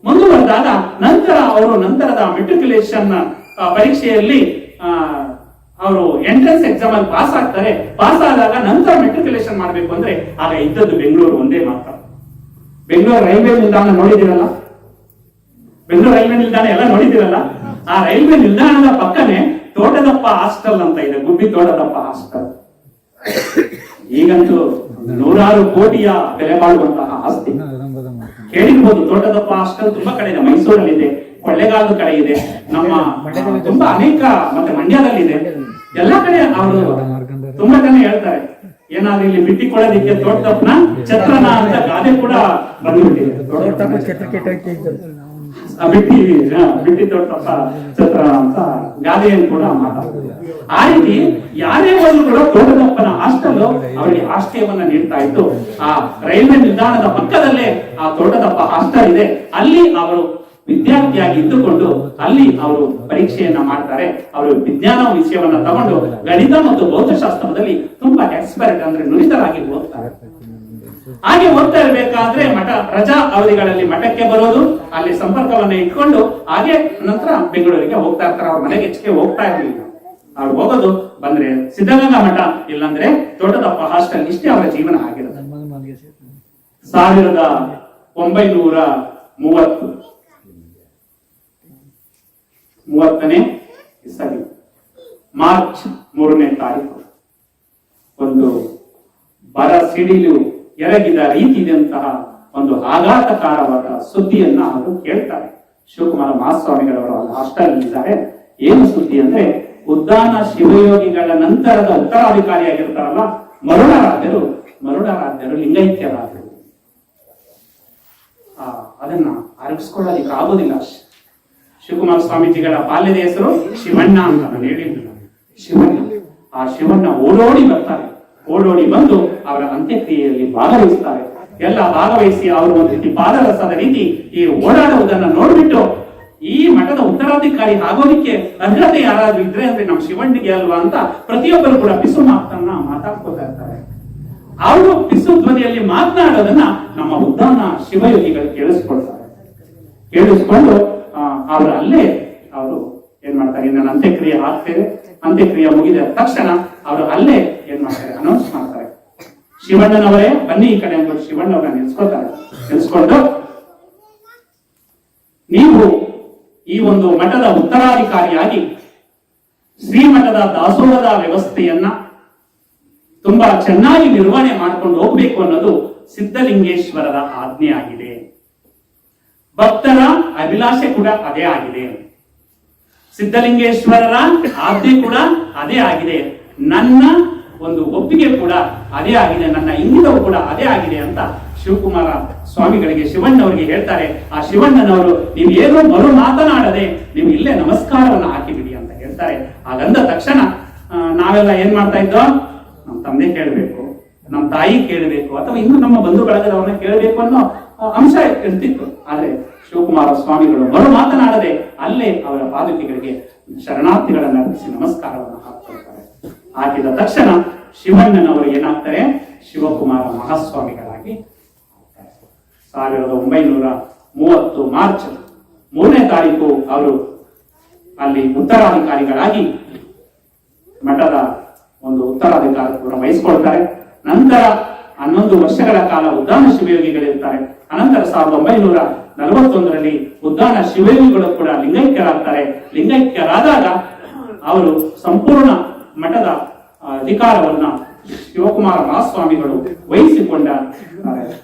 ಮುಂದುವರೆದಾಗ ನಂತರದ ಮೆಟ್ರಿಕ್ಯುಲೇಷನ್ ಪರೀಕ್ಷೆಯಲ್ಲಿ ಅವರು ಎಂಟ್ರೆನ್ಸ್ ಎಕ್ಸಾಮ್ ಅಲ್ಲಿ ಪಾಸ್ ಆಗ್ತಾರೆ. ಪಾಸ್ ಆದಾಗ ನಂತರ ಮೆಟ್ರಿಕ್ಯುಲೇಷನ್ ಮಾಡ್ಬೇಕು ಅಂದ್ರೆ ಆಗ ಇದ್ದದ್ದು ಬೆಂಗಳೂರು ಒಂದೇ ಮಾತ್ರ. ಬೆಂಗಳೂರು ರೈಲ್ವೆ ನಿಲ್ದಾಣ ನೋಡಿದಿರಲ್ಲ, ಬೆಂಗಳೂರು ರೈಲ್ವೆ ನಿಲ್ದಾಣ ಎಲ್ಲ ನೋಡಿದಿರಲ್ಲ, ಆ ರೈಲ್ವೆ ನಿಲ್ದಾಣದ ಪಕ್ಕನೆ ತೋಟದಪ್ಪ ಹಾಸ್ಟೆಲ್ ಅಂತ ಇದೆ, ಗುಬ್ಬಿ ತೋಟದಪ್ಪ ಹಾಸ್ಟೆಲ್. ಈಗಂತೂ ನೂರಾರು ಕೋಟಿಯ ಬೆಲೆ ಬಾಳುವಂತಹ ಆಸ್ತಿ. ಕೇಳಿರ್ಬೋದು, ತೋಟದಪ್ಪ ಹಾಸ್ಟೆಲ್ ತುಂಬಾ ಕಡೆ ಇದೆ, ಮೈಸೂರಲ್ಲಿದೆ, ಕೊಳ್ಳೇಗಾಲದ ಕಡೆ ಇದೆ, ನಮ್ಮ ತುಂಬಾ ಅನೇಕ ಮತ್ತೆ ಮಂಡ್ಯದಲ್ಲಿದೆ. ಎಲ್ಲ ಕಡೆ ಅವರು ತುಂಬಾ ಜನ ಹೇಳ್ತಾರೆ, ಏನಾದ್ರೂ ಇಲ್ಲಿ ಬಿಟ್ಟಿ ಕೊಡೋದಿಕ್ಕೆ ತೋಟದಪ್ಪನ ಛತ್ರನ ಅಂತ ಗಾದೆ ಕೂಡ ಬಂದ್ಬಿಟ್ಟಿದೆ. ಬಿಟ್ಟಿ ತೋಟದಪ್ಪ ಛತ್ರ ಅಂತ ಗಾದೆಯನ್ನು ಕೂಡ ಮಾತಾಡ್ತಾರೆ. ಆ ರೀತಿ ಯಾರೇ ಹೋದ್ರು ಕೂಡ ತೋಟದಪ್ಪನ ಹಾಸ್ಟೆಲ್ ಅವರಿಗೆ ಆಶ್ರಯವನ್ನ ನೀಡ್ತಾ ಇತ್ತು. ಆ ರೈಲ್ವೆ ನಿಲ್ದಾಣದ ಪಕ್ಕದಲ್ಲೇ ಆ ತೋಟದಪ್ಪ ಹಾಸ್ಟೆಲ್ ಇದೆ. ಅಲ್ಲಿ ಅವರು ವಿದ್ಯಾರ್ಥಿಯಾಗಿ ಇದ್ದುಕೊಂಡು ಅಲ್ಲಿ ಅವರು ಪರೀಕ್ಷೆಯನ್ನ ಮಾಡ್ತಾರೆ. ಅವರು ವಿಜ್ಞಾನ ವಿಷಯವನ್ನ ತಗೊಂಡು ಗಣಿತ ಮತ್ತು ಭೌತಶಾಸ್ತ್ರದಲ್ಲಿ ತುಂಬಾ ಎಕ್ಸ್ಪರ್ಟ್ ಅಂದ್ರೆ ನುರಿತರಾಗಿ ಓದ್ತಾರೆ. ಹಾಗೆ ಓದ್ತಾ ಇರ್ಬೇಕಾದ್ರೆ ರಜಾ ಅವಧಿಗಳಲ್ಲಿ ಮಠಕ್ಕೆ ಬರೋದು, ಅಲ್ಲಿ ಸಂಪರ್ಕವನ್ನ ಇಟ್ಕೊಂಡು ಹಾಗೆ ನಂತರ ಬೆಂಗಳೂರಿಗೆ ಹೋಗ್ತಾ ಇರ್ತಾರೆ. ಅವ್ರ ಮನೆಗೆ ಹೆಚ್ಚಿಗೆ ಹೋಗ್ತಾ ಇರಲಿಲ್ಲ. ಅವ್ರು ಹೋಗೋದು ಬಂದ್ರೆ ಸಿದ್ಧಗಂಗಾ ಮಠ, ಇಲ್ಲಾಂದ್ರೆ ತೋಟದಪ್ಪ ಹಾಸ್ಟೆಲ್. ಇಷ್ಟೇ ಅವರ ಜೀವನ ಆಗಿರುತ್ತೆ. 1930 ಇಸವಿ ಮಾರ್ಚ್ 3ನೇ ತಾರೀಕು ಒಂದು ಬರ ಸಿಡಿಲು ಎರಗಿದ ರೀತಿಯಂತಹ ಒಂದು ಆಘಾತಕಾರವಾದ ಸುದ್ದಿಯನ್ನ ಅವರು ಕೇಳ್ತಾರೆ. ಶಿವಕುಮಾರ ಮಹಾಸ್ವಾಮಿಗಳವರು ಹಾಸ್ಟೆಲ್ ಇದ್ದಾರೆ. ಏನು ಸುದ್ದಿ ಅಂದ್ರೆ, ಉದ್ದಾನ ಶಿವಯೋಗಿಗಳ ನಂತರದ ಉತ್ತರಾಧಿಕಾರಿಯಾಗಿರ್ತಾರಲ್ಲ ಮರುಳರಾಜರು ಲಿಂಗೈಕ್ಯರಾದರು. ಅದನ್ನ ಅರಗಿಸ್ಕೊಳ್ಳೋದಕ್ಕೆ ಆಗೋದಿಲ್ಲ. ಶಿವಕುಮಾರ ಸ್ವಾಮೀಜಿಗಳ ಬಾಲ್ಯದ ಹೆಸರು ಶಿವಣ್ಣ ಅಂತ ನಾನು ಹೇಳಿದ್ದಿಲ್ಲ, ಶಿವಣ್ಣ. ಆ ಶಿವಣ್ಣ ಓಡೋಡಿ ಬಂದು ಅವರ ಅಂತ್ಯಕ್ರಿಯೆಯಲ್ಲಿ ಭಾಗವಹಿಸ್ತಾರೆ. ಎಲ್ಲ ಭಾಗವಹಿಸಿ ಅವರು ಒಂದು ರೀತಿ ಪಾದರಸದ ರೀತಿ ಈ ಓಡಾಡುವುದನ್ನ ನೋಡ್ಬಿಟ್ಟು, ಈ ಮಠದ ಉತ್ತರಾಧಿಕಾರಿ ಆಗೋದಿಕ್ಕೆ ಅರ್ಹತೆ ಯಾರಾದ್ರೂ ಇದ್ರೆ ಅಂದ್ರೆ ನಮ್ಮ ಶಿವಣ್ಣಿಗೆ ಅಲ್ವಾ ಅಂತ ಪ್ರತಿಯೊಬ್ಬರು ಕೂಡ ಪಿಸು ಮಾತನ್ನ ಮಾತಾಡ್ಕೋತಾ ಇರ್ತಾರೆ. ಅವರು ಪಿಸು ಧ್ವನಿಯಲ್ಲಿ ಮಾತನಾಡೋದನ್ನ ನಮ್ಮ ಉದ್ದಾನ ಶಿವಯೋಗಿಗಳು ಕೇಳಿಸ್ಕೊಂಡು ಅವರು ಅಲ್ಲೇ ಅವರು ಏನ್ ಮಾಡ್ತಾರೆ, ನನ್ನ ಅಂತ್ಯಕ್ರಿಯೆ ಆಗ್ತೇವೆ. ಅಂತ್ಯಕ್ರಿಯೆ ಮುಗಿದ ತಕ್ಷಣ ಅವರು ಅಲ್ಲೇ ಏನ್ ಮಾಡ್ತಾರೆ, ಅನೌನ್ಸ್ ಮಾಡ್ತಾರೆ, ಶಿವಣ್ಣನವರೇ ಬನ್ನಿ ಈ ಕಡೆ ಅಂತ ಶಿವಣ್ಣವರ ನಿಲ್ಸ್ಕೊಂಡು, ನೀವು ಈ ಒಂದು ಮಠದ ಉತ್ತರಾಧಿಕಾರಿಯಾಗಿ ಶ್ರೀಮಠದ ದಾಸೋಹದ ವ್ಯವಸ್ಥೆಯನ್ನ ತುಂಬಾ ಚೆನ್ನಾಗಿ ನಿರ್ವಹಣೆ ಮಾಡ್ಕೊಂಡು ಹೋಗ್ಬೇಕು ಅನ್ನೋದು ಸಿದ್ಧಲಿಂಗೇಶ್ವರರ ಆಜ್ಞೆ ಆಗಿದೆ. ಭಕ್ತರ ಅಭಿಲಾಷೆ ಕೂಡ ಅದೇ ಆಗಿದೆ. ಸಿದ್ಧಲಿಂಗೇಶ್ವರರ ಆಜ್ಞೆ ಕೂಡ ಅದೇ ಆಗಿದೆ. ನನ್ನ ಒಂದು ಒಪ್ಪಿಗೆ ಕೂಡ ಅದೇ ಆಗಿದೆ, ನನ್ನ ಇಂಗಿತವು ಕೂಡ ಅದೇ ಆಗಿದೆ ಅಂತ ಶಿವಕುಮಾರ ಸ್ವಾಮಿಗಳಿಗೆ ಶಿವಣ್ಣವರಿಗೆ ಹೇಳ್ತಾರೆ. ಆ ಶಿವಣ್ಣನವರು ನೀವು ಏನೋ ಮರು ಮಾತನಾಡದೆ ನೀವು ಇಲ್ಲೇ ನಮಸ್ಕಾರವನ್ನು ಹಾಕಿಬಿಡಿ ಅಂತ ಹೇಳ್ತಾರೆ. ಹಾಗಂದ ತಕ್ಷಣ ನಾವೆಲ್ಲ ಏನ್ ಮಾಡ್ತಾ ಇದ್ದೋ, ನಮ್ಮ ತಂದೆ ಕೇಳಬೇಕು, ನಮ್ಮ ತಾಯಿ ಕೇಳಬೇಕು ಅಥವಾ ಇನ್ನು ನಮ್ಮ ಬಂಧು ಬಳಗದವರನ್ನ ಕೇಳಬೇಕು ಅನ್ನೋ ಅಂಶ ಇರ್ತಿತ್ತು. ಆದ್ರೆ ಶಿವಕುಮಾರ ಸ್ವಾಮಿಗಳು ಮರು ಮಾತನಾಡದೆ ಅಲ್ಲೇ ಅವರ ಪಾದುಕೆಗಳಿಗೆ ಶರಣಾರ್ಥಿಗಳನ್ನ ಅರ್ಪಿಸಿ ನಮಸ್ಕಾರವನ್ನು ಹಾಕ್ಕೊಳ್ತಾರೆ. ಹಾಕಿದ ತಕ್ಷಣ ಶಿವಣ್ಣನವರು ಏನಾಗ್ತಾರೆ, ಶಿವಕುಮಾರ ಮಹಾಸ್ವಾಮಿಗಳಾಗಿ 1930 ಮಾರ್ಚ್ 3ನೇ ತಾರೀಕು ಅವರು ಅಲ್ಲಿ ಉತ್ತರಾಧಿಕಾರಿಗಳಾಗಿ ಮಠದ ಒಂದು ಉತ್ತರಾಧಿಕಾರವನ್ನು ವಹಿಸಿಕೊಳ್ತಾರೆ. ನಂತರ 11 ವರ್ಷಗಳ ಕಾಲ ಉದ್ದಾನ ಶಿವಯೋಗಿಗಳಿರ್ತಾರೆ. ಅನಂತರ 1941ರಲ್ಲಿ ಉದ್ದಾನ ಶಿವಯೋಗಿಗಳು ಕೂಡ ಲಿಂಗೈಕ್ಯರಾಗ್ತಾರೆ. ಲಿಂಗೈಕ್ಯರಾದಾಗ ಅವರು ಸಂಪೂರ್ಣ ಮಠದ ಅಧಿಕಾರವನ್ನ ಶಿವಕುಮಾರ ಮಹಾಸ್ವಾಮಿಗಳು ವಹಿಸಿಕೊಂಡ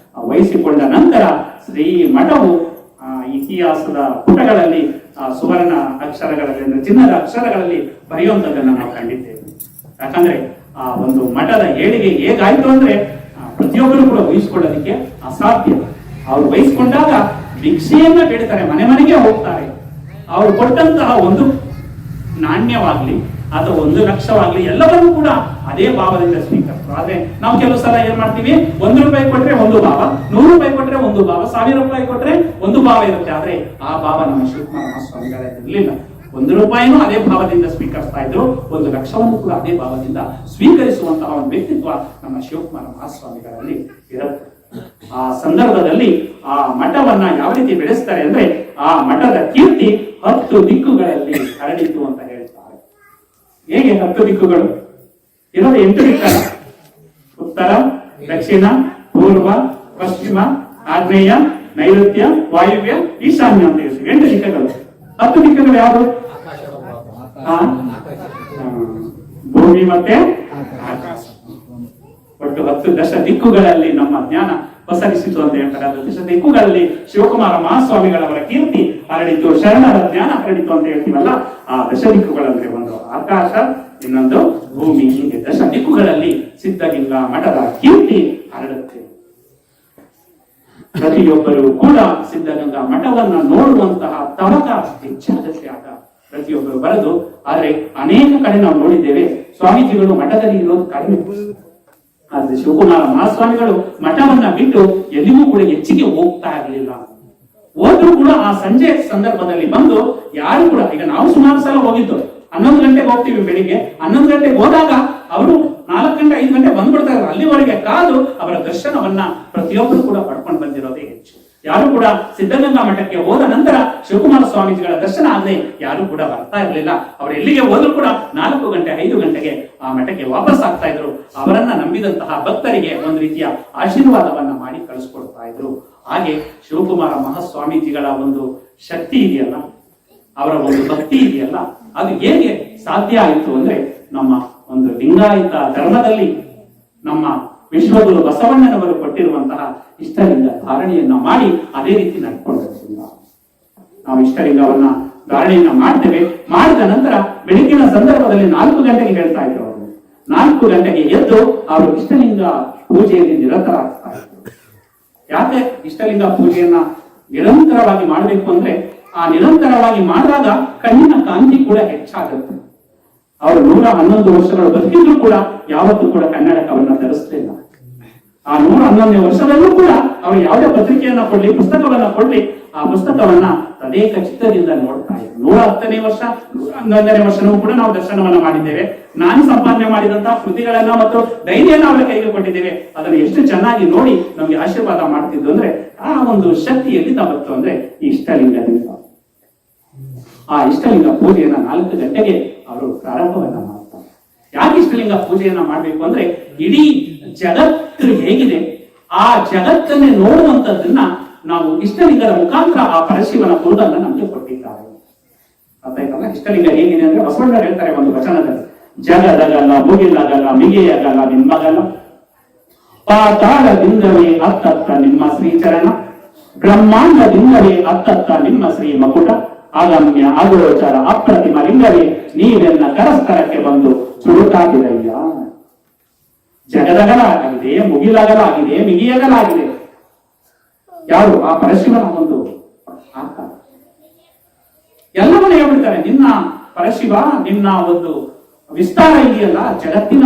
ನಂತರ ಶ್ರೀ ಮಠವು ಇತಿಹಾಸದ ಪುಟಗಳಲ್ಲಿ ಸುವರ್ಣ ಅಕ್ಷರಗಳಲ್ಲಿ ಅಂದ್ರೆ ಚಿನ್ನದ ಅಕ್ಷರಗಳಲ್ಲಿ ಬರೆಯುವಂತದ್ದನ್ನು ನಾವು ಕಂಡಿದ್ದೇವೆ. ಯಾಕಂದ್ರೆ ಆ ಒಂದು ಮಠದ ಏಳಿಗೆ ಹೇಗಾಯ್ತು ಅಂದ್ರೆ ಪ್ರತಿಯೊಬ್ಬರು ಕೂಡ ವಹಿಸಿಕೊಳ್ಳೋದಕ್ಕೆ ಅಸಾಧ್ಯ. ಅವರು ವಹಿಸಿಕೊಂಡಾಗ ಭಿಕ್ಷೆಯನ್ನ ಬೇಡ್ತಾರೆ, ಮನೆ ಮನೆಗೆ ಹೋಗ್ತಾರೆ. ಅವರು ಕೊಟ್ಟಂತಹ ಒಂದು ನಾಣ್ಯವಾಗ್ಲಿ ಅಥವಾ 1 ಲಕ್ಷವಾಗ್ಲಿ ಎಲ್ಲವನ್ನೂ ಕೂಡ ಅದೇ ಭಾವದಿಂದ ಸ್ವೀಕರಿಸ್ತಾರೆ. ಆದ್ರೆ ನಾವು ಕೆಲವು ಸಲ ಏನ್ ಮಾಡ್ತೀವಿ, 1 ರೂಪಾಯಿ ಕೊಟ್ರೆ 1 ಭಾವ, 100 ರೂಪಾಯಿ ಕೊಟ್ರೆ 1 ಭಾವ, 1000 ರೂಪಾಯಿ ಕೊಟ್ರೆ 1 ಭಾವ ಇರುತ್ತೆ. ಆದ್ರೆ ಆ ಭಾವ ನಮ್ಮ ಶಿವಕುಮಾರ ಮಹಾಸ್ವಾಮಿಗಳೇ ಇರಲಿಲ್ಲ. 1 ರೂಪಾಯಿನೂ ಅದೇ ಭಾವದಿಂದ ಸ್ವೀಕರಿಸ್ತಾ ಇದ್ರು, 1 ಲಕ್ಷವನ್ನು ಕೂಡ ಅದೇ ಭಾವದಿಂದ ಸ್ವೀಕರಿಸುವಂತಹ ಒಂದು ವ್ಯಕ್ತಿತ್ವ ನಮ್ಮ ಶಿವಕುಮಾರ ಮಹಾಸ್ವಾಮಿಗಳಲ್ಲಿ ಇರುತ್ತೆ. ಆ ಸಂದರ್ಭದಲ್ಲಿ ಆ ಮಠವನ್ನ ಯಾವ ರೀತಿ ಬೆಳೆಸ್ತಾರೆ ಅಂದ್ರೆ, ಆ ಮಠದ ಕೀರ್ತಿ 10 ದಿಕ್ಕುಗಳಲ್ಲಿ ಹರಡಿತು ಅಂತ ಹೇಳ್ತಾರೆ. ಹೇಗೆ 10 ದಿಕ್ಕುಗಳು ಇರೋದು? 8 ದಿಕ್ಕಲ್ಲ, ಉತ್ತರ, ದಕ್ಷಿಣ, ಪೂರ್ವ, ಪಶ್ಚಿಮ, ಆಗ್ನೇಯ, ನೈಋತ್ಯ, ವಾಯುವ್ಯ, ಈಶಾನ್ಯ ಅಂತ ಹೇಳ್ತೀವಿ. 8 ದಿಕ್ಕಗಳು. 10 ದಿಕ್ಕಗಳು ಯಾವುದು? ಭೂಮಿ ಮತ್ತೆ ಆಕಾಶ. ಒಟ್ಟು 10 ದಶ ದಿಕ್ಕುಗಳಲ್ಲಿ ನಮ್ಮ ಜ್ಞಾನ ಪಸರಿಸಿತು ಅಂತ ಹೇಳ್ತಾರೆ. 10 ದಶ ದಿಕ್ಕುಗಳಲ್ಲಿ ಶಿವಕುಮಾರ ಮಹಾಸ್ವಾಮಿಗಳವರ ಕೀರ್ತಿ ಹರಡಿತು, ಶರಣರ ಜ್ಞಾನ ಹರಡಿತು ಅಂತ ಹೇಳ್ತೀವಲ್ಲ. ಆ ದಶ ದಿಕ್ಕುಗಳಂದ್ರೆ ಒಂದು ಆಕಾಶ, ಇನ್ನೊಂದು ಭೂಮಿ. ಹೀಗೆ ದಶ ದಿಕ್ಕುಗಳಲ್ಲಿ ಸಿದ್ಧಲಿಂಗ ಮಠದ ಕೀರ್ತಿ ಹರಡುತ್ತೆ. ಪ್ರತಿಯೊಬ್ಬರು ಕೂಡ ಸಿದ್ಧಗಂಗಾ ಮಠವನ್ನ ನೋಡುವಂತಹ ತವಕ ಹೆಚ್ಚಾಗುತ್ತೆ. ಆಗ ಪ್ರತಿಯೊಬ್ಬರು ಬರೆದು, ಆದ್ರೆ ಅನೇಕ ಕಡೆ ನಾವು ನೋಡಿದ್ದೇವೆ ಸ್ವಾಮೀಜಿಗಳು ಮಠದಲ್ಲಿ ಇರೋದು ಕಡಿಮೆ. ಆದ್ರೆ ಶಿವಕುಮಾರ ಮಹಾಸ್ವಾಮಿಗಳು ಮಠವನ್ನ ಬಿಟ್ಟು ಎಲ್ಲಿಗೂ ಕೂಡ ಹೆಚ್ಚಿಗೆ ಹೋಗ್ತಾ ಇರಲಿಲ್ಲ. ಹೋದ್ರು ಕೂಡ ಆ ಸಂಜೆ ಸಂದರ್ಭದಲ್ಲಿ ಬಂದು ಯಾರು ಕೂಡ, ಈಗ ನಾವು ಸುಮಾರು ಸಲ ಹೋಗಿದ್ದು 11 ಗಂಟೆಗೆ ಹೋಗ್ತೀವಿ ಬೆಳಿಗ್ಗೆ, 11 ಗಂಟೆಗೆ ಹೋದಾಗ ಅವರು 4 ಗಂಟೆ 5 ಗಂಟೆ ಬಂದ್ಬಿಡ್ತಾ ಇದ್ರು. ಅಲ್ಲಿವರೆಗೆ ಕಾದು ಅವರ ದರ್ಶನವನ್ನ ಪ್ರತಿಯೊಬ್ಬರು ಕೂಡ ಪಡ್ಕೊಂಡು ಬಂದಿರೋದೇ ಹೆಚ್ಚು. ಯಾರು ಕೂಡ ಸಿದ್ಧಗಂಗಾ ಮಠಕ್ಕೆ ಹೋದ ನಂತರ ಶಿವಕುಮಾರ ಸ್ವಾಮೀಜಿಗಳ ದರ್ಶನ ಆಗದೆ ಯಾರು ಕೂಡ ಬರ್ತಾ ಇರಲಿಲ್ಲ. ಅವರು ಎಲ್ಲಿಗೆ ಹೋದ್ರು ಕೂಡ 4 ಗಂಟೆ 5 ಗಂಟೆಗೆ ಆ ಮಠಕ್ಕೆ ವಾಪಸ್ ಆಗ್ತಾ ಇದ್ರು. ಅವರನ್ನ ನಂಬಿದಂತಹ ಭಕ್ತರಿಗೆ ಒಂದು ರೀತಿಯ ಆಶೀರ್ವಾದವನ್ನ ಮಾಡಿ ಕಳಿಸ್ಕೊಡ್ತಾ ಇದ್ರು. ಹಾಗೆ ಶಿವಕುಮಾರ ಮಹಾಸ್ವಾಮೀಜಿಗಳ ಒಂದು ಶಕ್ತಿ ಇದೆಯಲ್ಲ, ಅವರ ಒಂದು ಭಕ್ತಿ ಇದೆಯಲ್ಲ, ಅದು ಹೇಗೆ ಸಾಧ್ಯ ಆಯಿತು ಅಂದ್ರೆ, ನಮ್ಮ ಒಂದು ಲಿಂಗಾಯತ ಧರ್ಮದಲ್ಲಿ ನಮ್ಮ ವಿಶ್ವಗುರು ಬಸವಣ್ಣನವರು ಕೊಟ್ಟಿರುವಂತಹ ಇಷ್ಟಲಿಂಗ ಧಾರಣೆಯನ್ನ ಮಾಡಿ ಅದೇ ರೀತಿ ನಡ್ಕೊಂಡಿರೋದ್ರಿಂದ ನಾವು ಇಷ್ಟಲಿಂಗವನ್ನ ಧಾರಣೆಯನ್ನ ಮಾಡ್ತೇವೆ. ಮಾಡಿದ ನಂತರ ಬೆಳಗಿನ ಸಂದರ್ಭದಲ್ಲಿ 4 ಗಂಟೆಗೆ ಹೇಳ್ತಾ ಇದ್ರು. ಅವರು 4 ಗಂಟೆಗೆ ಎದ್ದು ಅವರು ಇಷ್ಟಲಿಂಗ ಪೂಜೆಯಲ್ಲಿ ನಿರತರಾಗ್ತಾ ಇದ್ರು. ಯಾಕೆ ಇಷ್ಟಲಿಂಗ ಪೂಜೆಯನ್ನ ನಿರಂತರವಾಗಿ ಮಾಡಬೇಕು ಅಂದ್ರೆ, ಆ ನಿರಂತರವಾಗಿ ಮಾಡಿದಾಗ ಕಣ್ಣಿನ ಕಾಂತಿ ಕೂಡ ಹೆಚ್ಚಾಗುತ್ತೆ. ಅವರು 111 ವರ್ಷಗಳು ಬದುಕಿದ್ರು ಕೂಡ ಯಾವತ್ತೂ ಕೂಡ ಕನ್ನಡಕವನ್ನ ಧರಿಸಲಿಲ್ಲ. ಆ 111ನೇ ವರ್ಷದಲ್ಲೂ ಕೂಡ ಅವರು ಯಾವುದೇ ಪತ್ರಿಕೆಯನ್ನ ಕೊಡ್ಲಿ, ಪುಸ್ತಕವನ್ನ ಕೊಡ್ಲಿ, ಆ ಪುಸ್ತಕವನ್ನ ತದೇಕ ಚಿತ್ತದಿಂದ ನೋಡ್ತಾ ಇದ್ರು. 110ನೇ ವರ್ಷ 111ನೇ ವರ್ಷನೂ ಕೂಡ ನಾವು ದರ್ಶನವನ್ನ ಮಾಡಿದ್ದೇವೆ. ನಾನು ಸಂಪಾದನೆ ಮಾಡಿದಂತಹ ಕೃತಿಗಳನ್ನ ಮತ್ತು ಧೈರ್ಯನ ಅವರ ಕೈಗೆ ಕೊಟ್ಟಿದ್ದೇವೆ. ಅದನ್ನು ಎಷ್ಟು ಚೆನ್ನಾಗಿ ನೋಡಿ ನಮ್ಗೆ ಆಶೀರ್ವಾದ ಮಾಡ್ತಿದ್ದು ಅಂದ್ರೆ, ಆ ಒಂದು ಶಕ್ತಿ ಎಲ್ಲಿಂದ ಬಂತು ಅಂದ್ರೆ ಈ ಇಷ್ಟಲಿಂಗದಿಂದ. ಆ ಇಷ್ಟಲಿಂಗ ಪೂಜೆಯನ್ನ 4 ಗಂಟೆಗೆ ಅವರು ಪ್ರಾರಂಭವನ್ನ ಮಾಡ್ತಾರೆ. ಯಾಕೆ ಇಷ್ಟಲಿಂಗ ಪೂಜೆಯನ್ನ ಮಾಡ್ಬೇಕು ಅಂದ್ರೆ, ಇಡೀ ಜಗತ್ತು ಹೇಗಿದೆ ಆ ಜಗತ್ತನ್ನೇ ನೋಡುವಂತದ್ದನ್ನ ನಾವು ಇಷ್ಟಲಿಂಗದ ಮುಖಾಂತರ ಆ ಪರಶಿವನ ಕುರುದನ್ನ ನಮ್ಗೆ ಕೊಟ್ಟಿದ್ದಾರೆ. ಅರ್ಥಾಯ್ತಲ್ಲ? ಇಷ್ಟಲಿಂಗ ಹೇಗಿದೆ ಅಂದ್ರೆ ಬಸವಣ್ಣ ಹೇಳ್ತಾರೆ ಒಂದು ವಚನದಲ್ಲಿ, ಜಗದಗಲ್ಲ ಮುಗಿಲಗಲ್ಲ ಮಿಗೆಯಗಲ್ಲ ನಿಮ್ಮಗಲ್ಲ, ಪಾತಾಳದಿಂದಲೇ ಅತ್ತತ್ತ ನಿಮ್ಮ ಶ್ರೀಚರಣ, ಬ್ರಹ್ಮಾಂಡದಿಂದಲೇ ಅತ್ತತ್ತ ನಿಮ್ಮ ಶ್ರೀ ಮಕುಟ, ಅಗಮ್ಯ ಅಗೋಚರ ಅಪ್ರತಿಮ ಲಿಂಗವೇ ನೀವೆನ್ನ ಕರಸ್ತರಕ್ಕೆ ಬಂದು ಸುಡುತ್ತಾಗಿರಯ್ಯ. ಜಗದಗಲಾಗಿದೆ, ಮುಗಿಲಗಲಾಗಿದೆ, ಮಿಗಿಯಗಲಾಗಿದೆ. ಯಾರು? ಆ ಪರಶಿವನ ಒಂದು ಆಕಾರ. ಎಲ್ಲವನ್ನೂ ಹೇಳ್ಬಿಡ್ತಾರೆ, ನಿನ್ನ ಪರಶಿವ, ನಿನ್ನ ಒಂದು ವಿಸ್ತಾರ ಇದೆಯಲ್ಲ, ಜಗತ್ತಿನ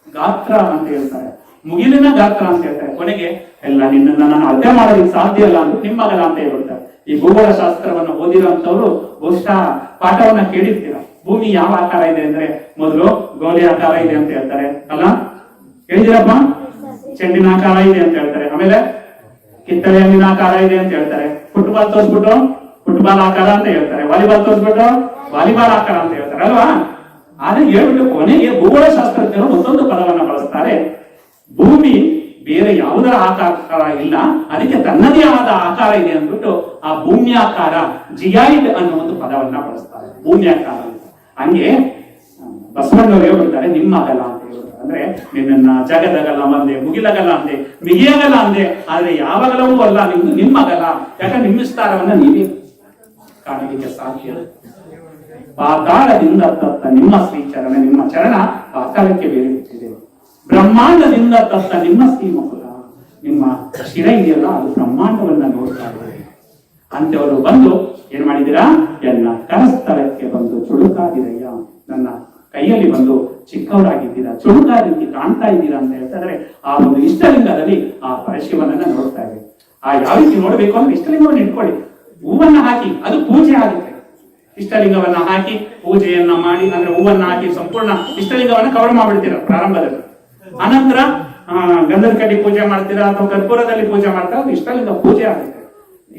ಗಾತ್ರ ಅಂತ ಹೇಳ್ತಾರೆ. ಮುಗಿಲಿನ ಗಾತ್ರ ಅಂತ ಹೇಳ್ತಾರೆ. ಕೊನೆಗೆ ಎಲ್ಲ ನಿನ್ನನ್ನು ನಾನು ಅಳತೆ ಮಾಡೋದಕ್ಕೆ ಸಾಧ್ಯ ಇಲ್ಲ ಅಂತ ನಿಮ್ಮ ಮಗಲ ಅಂತ ಹೇಳ್ಬಿಡ್ತಾರೆ. ಈ ಭೂಗೋಳ ಶಾಸ್ತ್ರವನ್ನು ಓದಿರೋಂಥವ್ರು ಬಹುಶಃ ಪಾಠವನ್ನ ಕೇಳಿರ್ತೀರ. ಭೂಮಿ ಯಾವ ಆಕಾರ ಇದೆ ಅಂದ್ರೆ ಮೊದಲು ಗೋಲಿ ಆಕಾರ ಇದೆ ಅಂತ ಹೇಳ್ತಾರೆ ಅಲ್ಲ, ಹೇಳಿದಿರಪ್ಪ? ಚೆಂಡಿನ ಆಕಾರ ಇದೆ ಅಂತ ಹೇಳ್ತಾರೆ. ಆಮೇಲೆ ಕಿತ್ತಳೆ ಹಣ್ಣಿನ ಆಕಾರ ಇದೆ ಅಂತ ಹೇಳ್ತಾರೆ. ಫುಟ್ಬಾಲ್ ತೋರಿಸ್ಬಿಟ್ಟು ಫುಟ್ಬಾಲ್ ಆಕಾರ ಅಂತ ಹೇಳ್ತಾರೆ. ವಾಲಿಬಾಲ್ ತೋರಿಸ್ಬಿಟ್ಟು ವಾಲಿಬಾಲ್ ಆಕಾರ ಅಂತ ಹೇಳ್ತಾರೆ ಅಲ್ವಾ? ಆದ್ರೆ ಹೇಳ್ಬಿಟ್ಟು ಕೊನೆಗೆ ಭೂಗೋಳ ಶಾಸ್ತ್ರಜ್ಞರು ಮತ್ತೊಂದು ಪದವನ್ನ ಬಳಸ್ತಾರೆ. ಭೂಮಿ ಬೇರೆ ಯಾವುದರ ಆಕಾರ ಇಲ್ಲ, ಅದಕ್ಕೆ ತನ್ನದೇ ಆದ ಆಕಾರ ಇದೆ ಅಂದ್ಬಿಟ್ಟು ಆ ಭೂಮ್ಯಾಕಾರ ಜಿಯಾಯ್ಡ್ ಅನ್ನೋ ಒಂದು ಪದವನ್ನ ಬಳಸ್ತಾರೆ. ಭೂಮ್ಯಾಕಾರ ಅಂತ. ಹಂಗೆ ಬಸವಣ್ಣವ್ರು ಹೇಳ್ಬಿಡ್ತಾರೆ ನಿಮ್ಮ ಅಗಲ ಅಂತ ಹೇಳ್ತಾರೆ. ಅಂದ್ರೆ ನಿನ್ನ ಜಗದಗಲ ಅಂದೆ, ಮುಗಿಲಗಲ ಅಂದೆ, ಮಿಗಿಯಗಲ ಅಂದೆ, ಆದ್ರೆ ಯಾವಾಗಲವೂ ಅಲ್ಲ ನಿಮ್ದು ನಿಮ್ಮಗಲ. ಯಾಕಂದ್ರೆ ನಿಮ್ಮ ವಿಸ್ತಾರವನ್ನ ನೀವೇ ಕಾಣಲಿಕ್ಕೆ ಸಾಧ್ಯ. ಪಾತಾಳದಿಂದ ತತ್ತ ನಿಮ್ಮ ಶ್ರೀಚರಣ, ನಿಮ್ಮ ಚರಣ ಪಾತಾಳಕ್ಕೆ ಬೇರೆ. ಬ್ರಹ್ಮಾಂಡದಿಂದ ತತ್ತ ನಿಮ್ಮ ಶ್ರೀಮಕುಲ, ನಿಮ್ಮ ಶಿರ ಇದೆಯಲ್ಲ ಅದು ಬ್ರಹ್ಮಾಂಡವನ್ನ ನೋಡ್ತಾ ಇದ್ದಾರೆ. ಅಂತವರು ಬಂದು ಏನ್ ಮಾಡಿದ್ದೀರಾ? ಎಲ್ಲ ಕರಸ್ಥಳಕ್ಕೆ ಬಂದು ಚುಳುಕಾದಿರಯ್ಯ, ನನ್ನ ಕೈಯಲ್ಲಿ ಬಂದು ಚಿಕ್ಕವರಾಗಿದ್ದೀರಾ, ಚುಳುಕಾದ ರೀತಿ ಕಾಣ್ತಾ ಇದ್ದೀರಾ ಅಂತ ಹೇಳ್ತಾರೆ. ಆ ಒಂದು ಇಷ್ಟಲಿಂಗದಲ್ಲಿ ಆ ಪರಶಿವನನ್ನ ನೋಡ್ತಾ ಇದ್ದೀವಿ. ಆ ಯಾವ ರೀತಿ ನೋಡ್ಬೇಕು ಅಂದ್ರೆ ಇಷ್ಟಲಿಂಗವನ್ನು ಇಟ್ಕೊಳ್ಳಿ, ಹೂವನ್ನ ಹಾಕಿ, ಅದು ಪೂಜೆ ಆಗುತ್ತೆ. ಇಷ್ಟಲಿಂಗವನ್ನ ಹಾಕಿ ಪೂಜೆಯನ್ನ ಮಾಡಿ, ಅಂದ್ರೆ ಹೂವನ್ನ ಹಾಕಿ ಸಂಪೂರ್ಣ ಇಷ್ಟಲಿಂಗವನ್ನ ಕವರ್ ಮಾಡ್ಬಿಡ್ತೀರ ಪ್ರಾರಂಭದಲ್ಲಿ. ಅನಂತರ ಗಂಧದ ಕಡ್ಡಿ ಪೂಜೆ ಮಾಡ್ತೀರಾ ಅಥವಾ ಕರ್ಪೂರದಲ್ಲಿ ಪೂಜೆ ಮಾಡ್ತೀರಾ, ಅದು ಇಷ್ಟಲಿಂಗ ಪೂಜೆ ಆಗುತ್ತೆ.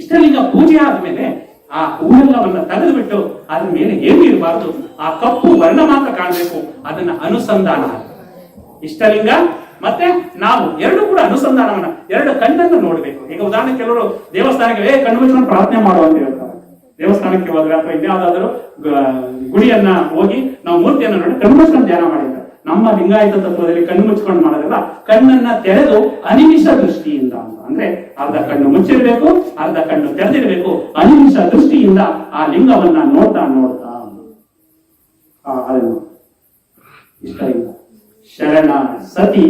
ಇಷ್ಟಲಿಂಗ ಪೂಜೆ ಆದ್ಮೇಲೆ ಆ ಹೂವೆಲ್ಲವನ್ನ ತೆಗೆದು ಬಿಟ್ಟು ಅದ್ರ ಮೇಲೆ ಏನು ಇರಬಾರ್ದು, ಆ ಕಪ್ಪು ವರ್ಣ ಮಾತ್ರ ಕಾಣಬೇಕು, ಅದನ್ನ ಅನುಸಂಧಾನ. ಇಷ್ಟಲಿಂಗ ಮತ್ತೆ ನಾವು ಎರಡು ಕೂಡ ಅನುಸಂಧಾನವನ್ನ, ಎರಡು ಕಣ್ಣನ್ನು ನೋಡ್ಬೇಕು. ಈಗ ಉದಾಹರಣೆ ಕೆಲವರು ದೇವಸ್ಥಾನಕ್ಕೆ ಕಣ್ಣು ಮುಚ್ಕೊಂಡು ಪ್ರಾರ್ಥನೆ ಮಾಡುವಂತ ಹೇಳ್ತಾರೆ. ದೇವಸ್ಥಾನಕ್ಕೆ ಹೋದ್ರೆ ಅಥವಾ ಇನ್ಯಾವುದಾದ್ರು ಗುಡಿಯನ್ನ ಹೋಗಿ ನಾವು ಮೂರ್ತಿಯನ್ನ ನೋಡಿ ಕಣ್ಣು ಮುಚ್ಕೊಂಡು ಧ್ಯಾನ ಮಾಡಿದ್ದಾರೆ. ನಮ್ಮ ಲಿಂಗಾಯತ ತತ್ವದಲ್ಲಿ ಕಣ್ಣು ಮುಚ್ಕೊಂಡು ಮಾಡೋದಿಲ್ಲ, ಕಣ್ಣನ್ನ ತೆರೆದು ಅನಿಮಿಷ ದೃಷ್ಟಿಯಿಂದ ಅಂತ. ಅಂದ್ರೆ ಅರ್ಧ ಕಣ್ಣು ಮುಚ್ಚಿರ್ಬೇಕು, ಅರ್ಧ ಕಣ್ಣು ತೆರೆದಿರ್ಬೇಕು. ಅನಿಮಿಷ ದೃಷ್ಟಿಯಿಂದ ಆ ಲಿಂಗವನ್ನ ನೋಡ್ತಾ ನೋಡ್ತಾ ಅದನ್ನು ಇಷ್ಟಲಿಂಗ ಶರಣ ಸತಿ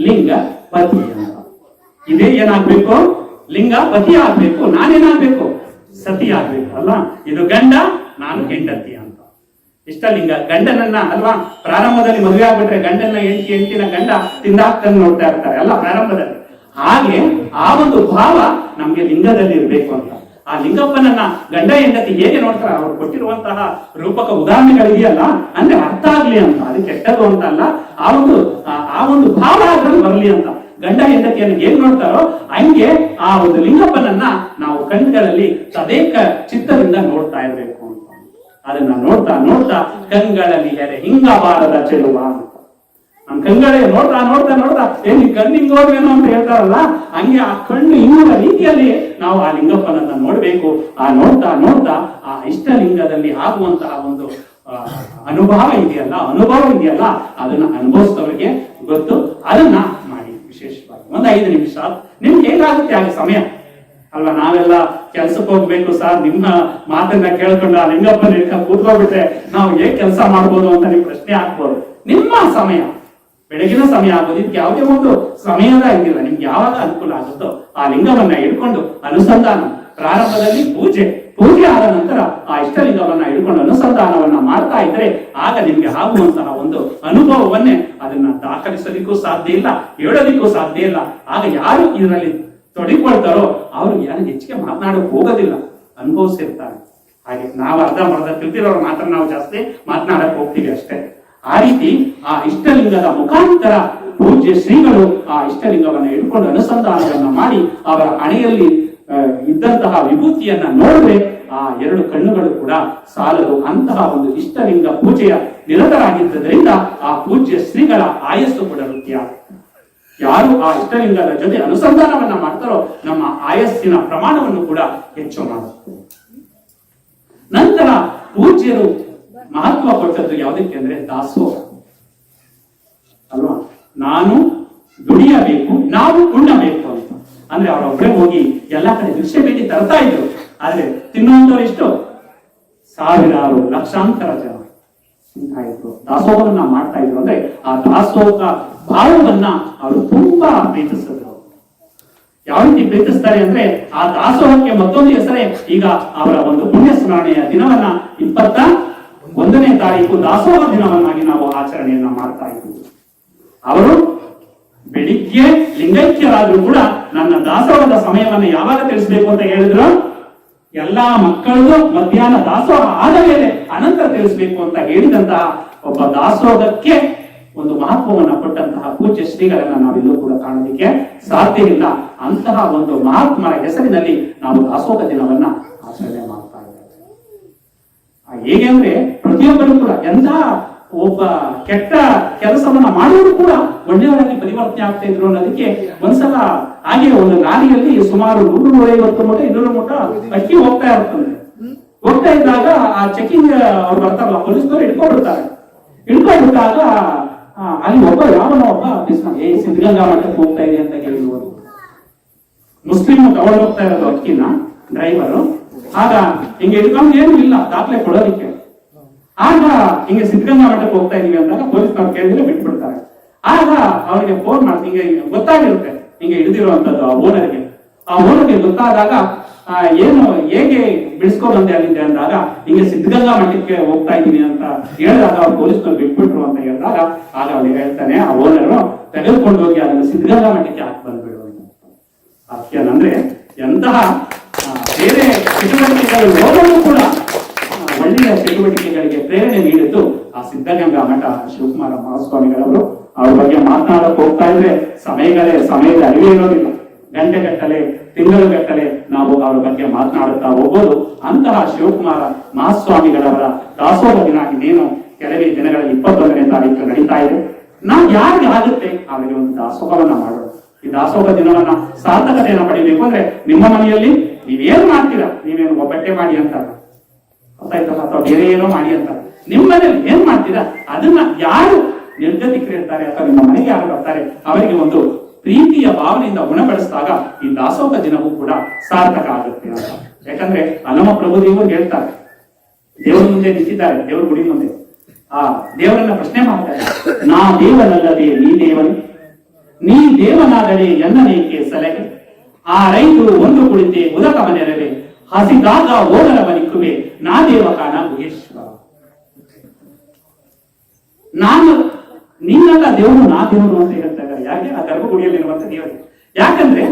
ಲಿಂಗ ಪತಿ ಅಂತ. ಇದೇ ಏನಾಗ್ಬೇಕು? ಲಿಂಗ ಪತಿ ಆಗ್ಬೇಕು, ನಾನೇನಾಗ್ಬೇಕು? ಸತಿ ಆಗ್ಬೇಕು ಅಲ್ಲ. ಇದು ಗಂಡ, ನಾನು ಹೆಂಡತಿ ಅಂತ. ಇಷ್ಟಲಿಂಗ ಗಂಡನನ್ನ ಅಲ್ವಾ, ಪ್ರಾರಂಭದಲ್ಲಿ ಮದುವೆ ಆಗ್ಬಿಟ್ರೆ ಗಂಡನ ಹೆಂಡತಿನ ಗಂಡ ತಿಂದಾಕ್ತನ್ನು ನೋಡ್ತಾ ಇರ್ತಾರೆ ಅಲ್ಲ ಪ್ರಾರಂಭದಲ್ಲಿ. ಹಾಗೆ ಆ ಒಂದು ಭಾವ ನಮ್ಗೆ ಲಿಂಗದಲ್ಲಿ ಇರ್ಬೇಕು ಅಂತ. ಆ ಲಿಂಗಪ್ಪನನ್ನ ಗಂಡ ಹೆಂಡತಿ ಹೇಗೆ ನೋಡ್ತಾರೆ, ಅವ್ರು ಕೊಟ್ಟಿರುವಂತಹ ರೂಪಕ ಉದಾಹರಣೆಗಳಿದೆಯಲ್ಲ, ಅಂದ್ರೆ ಅರ್ಥ ಆಗ್ಲಿ ಅಂತ, ಅದು ಕೆಟ್ಟದ್ದು ಅಂತ ಅಲ್ಲ, ಆ ಒಂದು ಭಾವ ಅದ್ರಲ್ಲಿ ಬರಲಿ ಅಂತ. ಗಂಡ ಹೆಂಡತಿಯನ್ನು ಹೇಗೆ ನೋಡ್ತಾರೋ ಹಂಗೆ ಆ ಒಂದು ಲಿಂಗಪ್ಪನನ್ನ ನಾವು ಕಣ್ಗಳಲ್ಲಿ ತದೇಕ ಚಿತ್ತದಿಂದ ನೋಡ್ತಾ ಇರ್ಬೇಕು ಅಂತ. ಅದನ್ನ ನೋಡ್ತಾ ನೋಡ್ತಾ ಕಂಗಳಲ್ಲಿ ಹಿಂಗಬಾರದ ಚೆಲುವ ಅಂತ. ನಮ್ ಕಂಗಳಿಗೆ ನೋಡ್ತಾ ನೋಡ್ತಾ ನೋಡ್ತಾ ಏನ್ ಕಣ್ಣು ಹಿಂಗೋದ್ವೇನೋ ಅಂತ ಹೇಳ್ತಾರಲ್ಲ, ಹಂಗೆ ಆ ಕಣ್ಣು ಹಿಂಗುವ ರೀತಿಯಲ್ಲಿ ನಾವು ಆ ಲಿಂಗಪ್ಪನನ್ನ ನೋಡ್ಬೇಕು. ಆ ನೋಡ್ತಾ ನೋಡ್ತಾ ಆ ಇಷ್ಟಲಿಂಗದಲ್ಲಿ ಆಗುವಂತಹ ಒಂದು ಅನುಭವ ಇದೆಯಲ್ಲ ಅದನ್ನ ಅನುಭವಿಸಿದವರಿಗೆ ಗೊತ್ತು. ಅದನ್ನ ಮಾಡಿ ವಿಶೇಷವಾಗಿ ಒಂದು 5 ನಿಮಿಷ ನಿಮ್ಗೆ ಹೇಗಾಗುತ್ತೆ ಆಗ ಸಮಯ ಅಲ್ವಾ. ನಾವೆಲ್ಲ ಕೆಲ್ಸಕ್ಕೆ ಹೋಗ್ಬೇಕು ಸರ್, ನಿಮ್ಮ ಮಾತನ್ನ ಕೇಳ್ಕೊಂಡು ಆ ಲಿಂಗಪ್ಪನ ಹಿಡ್ಕೊಂಡು ಕೂತ್ಕೊಬಿಟ್ರೆ ನಾವು ಹೇಗ್ ಕೆಲಸ ಮಾಡ್ಬೋದು ಅಂತ ನಿಮ್ ಪ್ರಶ್ನೆ ಆಗ್ಬೋದು. ನಿಮ್ಮ ಸಮಯ ಬೆಳಗಿನ ಸಮಯ ಆಗೋದು, ಇದಕ್ಕೆ ಯಾವುದೇ ಒಂದು ಸಮಯದ ಇದಿಲ್ಲ. ನಿಮ್ಗೆ ಯಾವಾಗ ಅನುಕೂಲ ಆಗುತ್ತೋ ಆ ಲಿಂಗವನ್ನ ಹಿಡ್ಕೊಂಡು ಅನುಸಂಧಾನ, ಪ್ರಾರಂಭದಲ್ಲಿ ಪೂಜೆ ಆದ ನಂತರ ಆ ಇಷ್ಟಲಿಂಗವನ್ನ ಹಿಡ್ಕೊಂಡು ಅನುಸಂಧಾನವನ್ನ ಮಾಡ್ತಾ ಇದ್ರೆ ಆಗ ನಿಮ್ಗೆ ಆಗುವಂತಹ ಒಂದು ಅನುಭವವನ್ನೇ ಅದನ್ನ ದಾಖಲಿಸಲಿಕ್ಕೂ ಸಾಧ್ಯ ಇಲ್ಲ, ಹೇಳೋದಿಕ್ಕೂ ಸಾಧ್ಯ ಇಲ್ಲ. ಆಗ ಯಾರು ಇದರಲ್ಲಿ ತೊಡಿಕೊಳ್ತಾರೋ ಅವರು ಯಾರು ಹೆಚ್ಚಿಗೆ ಮಾತನಾಡೋಕೆ ಹೋಗೋದಿಲ್ಲ, ಅನುಭವಿಸಿರ್ತಾರೆ. ಹಾಗೆ ನಾವು ಅರ್ಧ ತಿಳ್ತಿರೋರು ಮಾತ್ರ ನಾವು ಜಾಸ್ತಿ ಮಾತನಾಡಕ್ ಹೋಗ್ತೀವಿ ಅಷ್ಟೇ. ಆ ರೀತಿ ಆ ಇಷ್ಟಲಿಂಗದ ಮುಖಾಂತರ ಪೂಜ್ಯ ಶ್ರೀಗಳು ಆ ಇಷ್ಟಲಿಂಗವನ್ನ ಹಿಡ್ಕೊಂಡು ಅನುಸಂಧಾನವನ್ನ ಮಾಡಿ ಅವರ ಹಣೆಯಲ್ಲಿ ಇದ್ದಂತಹ ವಿಭೂತಿಯನ್ನ ನೋಡಿದ್ರೆ ಆ 2 ಕಣ್ಣುಗಳು ಕೂಡ ಸಾಲದು. ಅಂತಹ ಒಂದು ಇಷ್ಟಲಿಂಗ ಪೂಜೆಯ ನಿರತರಾಗಿದ್ದರಿಂದ ಆ ಪೂಜ್ಯ ಶ್ರೀಗಳ ಆಯಸ್ಸು ಕೂಡ ವೃದ್ಧಿಯ. ಯಾರು ಆ ಇಷ್ಟಲಿಂಗದ ಜೊತೆ ಅನುಸಂಧಾನವನ್ನ ಮಾಡ್ತಾರೋ ನಮ್ಮ ಆಯಸ್ಸಿನ ಪ್ರಮಾಣವನ್ನು ಕೂಡ ಹೆಚ್ಚು ಮಾಡುತ್ತೆ. ನಂತರ ಪೂಜ್ಯರು ಮಹತ್ವ ಕೊಟ್ಟದ್ದು ಯಾವುದಕ್ಕೆ ಅಂದ್ರೆ ದಾಸೋಹ ಅಲ್ವಾ. ನಾನು ದುಡಿಯಬೇಕು, ನಾವು ಉಣ್ಣಬೇಕು ಅಂತ. ಅಂದ್ರೆ ಅವರೊಬ್ಬರೇ ಹೋಗಿ ಎಲ್ಲಾ ಕಡೆ ಭಿಕ್ಷೆ ಬೇಡಿ ತರ್ತಾ ಇದ್ರು. ಆದ್ರೆ ತಿನ್ನುವಂತವ್ರು ಎಷ್ಟು? ಸಾವಿರಾರು ಲಕ್ಷಾಂತರ ಜನ ತಿಂತಾ ಇದ್ರು, ದಾಸೋಹವನ್ನ ಮಾಡ್ತಾ ಇದ್ರು. ಅಂದ್ರೆ ಆ ದಾಸೋಹ ಭಾವವನ್ನ ಅವರು ತುಂಬಾ ಪ್ರೀತಿಸಿದ್ರು. ಯಾವ ರೀತಿ ಪ್ರೀತಿಸ್ತಾರೆ ಅಂದ್ರೆ ಆ ದಾಸೋಹಕ್ಕೆ ಮತ್ತೊಂದು ಹೆಸರೇ ಈಗ ಅವರ ಒಂದು ಪುಣ್ಯ ಸ್ಮರಣೆಯ ದಿನವನ್ನ 21ನೇ ತಾರೀಕು ದಾಸೋಹ ದಿನವನ್ನಾಗಿ ನಾವು ಆಚರಣೆಯನ್ನ ಮಾಡ್ತಾ ಇದ್ದೀವಿ. ಅವರು ಬೆಳಿಗ್ಗೆ ವಿದ್ಯೆ ಲಿಂಗೈಕ್ಯರಾದ್ರೂ ಕೂಡ ನನ್ನ ದಾಸೋಹದ ಸಮಯವನ್ನ ಯಾವಾಗ ತಿಳಿಸ್ಬೇಕು ಅಂತ ಹೇಳಿದ್ರು, ಎಲ್ಲಾ ಮಕ್ಕಳದು ಮಧ್ಯಾಹ್ನ ದಾಸೋಹ ಆದ ಮೇಲೆ ಅನಂತರ ತಿಳಿಸ್ಬೇಕು ಅಂತ ಹೇಳಿದಂತಹ ಒಬ್ಬ ದಾಸೋಹಕ್ಕೆ ಒಂದು ಮಹತ್ವವನ್ನು ಕೊಟ್ಟಂತಹ ಪೂಜ್ಯ ಶ್ರೀಗಳನ್ನ ನಾವೆಲ್ಲೂ ಕೂಡ ಕಾಣೋದಿಕ್ಕೆ ಸಾಧ್ಯವಿಲ್ಲ. ಅಂತಹ ಒಂದು ಮಹಾತ್ಮರ ಹೆಸರಿನಲ್ಲಿ ನಾವು ದಾಸೋಹ ದಿನವನ್ನ ಆಚರಣೆ ಮಾಡ್ತಾ ಇದ್ದೇವೆ. ಹೇಗೆ ಅಂದ್ರೆ ಪ್ರತಿಯೊಬ್ಬರು ಕೂಡ ಎಂತಹ ಒಬ್ಬ ಕೆಟ್ಟ ಕೆಲಸವನ್ನ ಮಾಡುವುದು ಕೂಡ ಒಳ್ಳೆಯವರಾಗಿ ಪರಿವರ್ತನೆ ಆಗ್ತಾ ಇದ್ರು ಅನ್ನೋದಕ್ಕೆ ಒಂದ್ಸಲ ಹಾಗೆ ಒಂದು ಲಾರಿಯಲ್ಲಿ ಸುಮಾರು 150 ಮೂಟೆ 200 ಮೂಟ ಅಕ್ಕಿ ಹೋಗ್ತಾ ಇರ್ತಂದ್ರೆ, ಹೋಗ್ತಾ ಇದ್ದಾಗ ಆ ಚೆಕಿಂಗ್ ಅವ್ರು ಬರ್ತಾರಲ್ಲ ಪೊಲೀಸ್ನವರು ಹಿಡ್ಕೊಂಡ್ಬಿಟ್ಟಾಗ ಅಲ್ಲಿ ಯಾವನೋ ಒಬ್ಬ ಸಿದ್ಧಗಂಗಾ ಮಠಕ್ಕೆ ಹೋಗ್ತಾ ಇದೆ ಅಂತ ಕೇಳಿದ್ರು. ಮುಸ್ಲಿಂ ತಗೊಂಡು ಹೋಗ್ತಾ ಇರೋದು ಅಕ್ಕಿನ ಡ್ರೈವರು. ಆಗ ಹಿಂಗೆ ಹಿಡ್ಕೊಂಡು ಏನು ಇಲ್ಲ ದಾಖಲೆ ಕೊಡೋದಿಕ್ಕೆ. ಆಗ ಹಿಂಗೆ ಸಿದ್ಧಗಂಗಾ ಮಠಕ್ಕೆ ಹೋಗ್ತಾ ಇದೀವಿ ಅಂದಾಗ ಪೊಲೀಸ್ನವ್ರು ಕೇಳಿದ್ರೆ ಬಿಟ್ಬಿಡ್ತಾರೆ. ಆಗ ಅವರಿಗೆ ಫೋನ್ ಮಾಡಿ ಹಿಂಗೆ ಗೊತ್ತಾಗಿರುತ್ತೆ ಹಿಂಗೆ ಹಿಡಿದಿರುವಂತದ್ದು ಆ ಓನರ್ಗೆ ಗೊತ್ತಾದಾಗ ಏನು ಹೇಗೆ ಬಿಡಿಸ್ಕೊ ಬಂದೆ ಅಲ್ಲಿಂದ ಅಂದಾಗ ಹಿಂಗೆ ಸಿದ್ಧಗಂಗಾ ಮಠಕ್ಕೆ ಹೋಗ್ತಾ ಇದೀನಿ ಅಂತ ಹೇಳಿದಾಗ ಅವ್ರು ಪೊಲೀಸ್ನವ್ರು ಬಿಟ್ಬಿಟ್ರು ಅಂತ ಹೇಳಿದಾಗ ಆಗ ಅವ್ರಿಗೆ ಹೇಳ್ತಾನೆ ಆ ಓನರು ತೆಗೆದುಕೊಂಡು ಹೋಗಿ ಅದನ್ನು ಸಿದ್ಧಗಂಗಾ ಮಠಕ್ಕೆ ಹಾಕಿ ಬಂದ್ಬಿಡು ಅಂತ. ಅತ್ಯನಂದ್ರೆ ಎಂತಹ ಬೇರೆ ಚಟುವಟಿಕೆಗಳು ಹೋಗಲು ಕೂಡ ಒಳ್ಳೆಯ ಚಟುವಟಿಕೆಗಳಿಗೆ ಪ್ರೇರಣೆ ನೀಡಿದ್ದು ಆ ಸಿದ್ಧಗಂಗಾ ಮಠ ಶಿವಕುಮಾರ ಮಹಾಸ್ವಾಮಿಗಳವರು. ಅವ್ರ ಬಗ್ಗೆ ಮಾತನಾಡಕ್ ಹೋಗ್ತಾ ಇದ್ರೆ ಸಮಯದ ಅರಿವೇ ಇರೋದಿಲ್ಲ. ಗಂಟೆಗಟ್ಟಲೆ ತಿಂಗಳುಗಟ್ಟಲೆ ನಾವು ಅವ್ರ ಬಗ್ಗೆ ಮಾತನಾಡುತ್ತಾ ಹೋಗ್ಬೋದು. ಅಂತಹ ಶಿವಕುಮಾರ ಮಹಾಸ್ವಾಮಿಗಳವರ ದಾಸೋಹ ದಿನ ಇನ್ನೇನು ಕೆಲವೇ ದಿನಗಳ 21ನೇ ತಾರೀಕು ನಡೀತಾ ಇದೆ. ನಾವು ಯಾರಿಗೆ ಆಗುತ್ತೆ ಅವರಿಗೆ ಒಂದು ದಾಸೋಹವನ್ನ ಮಾಡೋಣ. ಈ ದಾಸೋಹ ದಿನವನ್ನ ಸಾರ್ಥಕತೆಯನ್ನ ಪಡಿಬೇಕು ಅಂದ್ರೆ ನಿಮ್ಮ ಮನೆಯಲ್ಲಿ ನೀವೇನು ಮಾಡ್ತೀರಾ, ನೀವೇನು ಒಬ್ಬಟ್ಟೆ ಮಾಡಿ ಅಂತ ಗೊತ್ತಾಯ್ತಲ್ಲ, ಅಥವಾ ಬೇರೆ ಏನೋ ಮಾಡಿ ಅಂತ ನಿಮ್ಮ ಮನೆಯಲ್ಲಿ ಏನ್ ಮಾಡ್ತೀರಾ ಅದನ್ನ ಯಾರು ನಿರ್ಗತಿಕರಿರ್ತಾರೆ ಅಥವಾ ನಿಮ್ಮ ಮನೆಗೆ ಯಾರು ಬರ್ತಾರೆ ಅವರಿಗೆ ಒಂದು ಪ್ರೀತಿಯ ಭಾವನೆಯಿಂದ ಗುಣಪಡಿಸಿದಾಗ ಈ ದಾಸೋಹ ದಿನವೂ ಕೂಡ ಸಾರ್ಥಕ ಆಗುತ್ತೆ ಅಂತ. ಯಾಕಂದ್ರೆ ಅಲ್ಲಮ ಪ್ರಭುದೇವರು ಹೇಳ್ತಾರೆ, ದೇವರ ಮುಂದೆ ನಿಂತಿದ್ದಾರೆ, ದೇವರ ಗುಡಿ ಮುಂದೆ ಆ ದೇವರನ್ನ ಪ್ರಶ್ನೆ ಮಾಡ್ತಾರೆ, ನಾ ದೇವನಲ್ಲದೆ ನೀ ದೇವನೇ, ನೀ ದೇವನಾದರೆ ಎನ್ನನೇಕೆ ಸಲಹೆ, ಆ ರೈತು ಒಂದು ಕುಳಿತೆ ಉದಕ ಮನೆಯರವೆ, ಹಸಿದಾಗ ಓದರ ಬನಿಕ್ಕುವೆ ನಾ ದೇವ ಕಾಣ ಗುಹೇಶ್ವರ. ನಾನು ನಿನ್ನಲ್ಲ ದೇವರು ನಾ ದೇವರು ಅಂತ ಹೇಳ್ತಾ ಇದ್ದಾರೆ. ಯಾಕೆ? ಆ ಗರ್ಭಗುಡಿಯಲ್ಲಿರುವಂತ ದೇವರು. ಯಾಕಂದ್ರೆ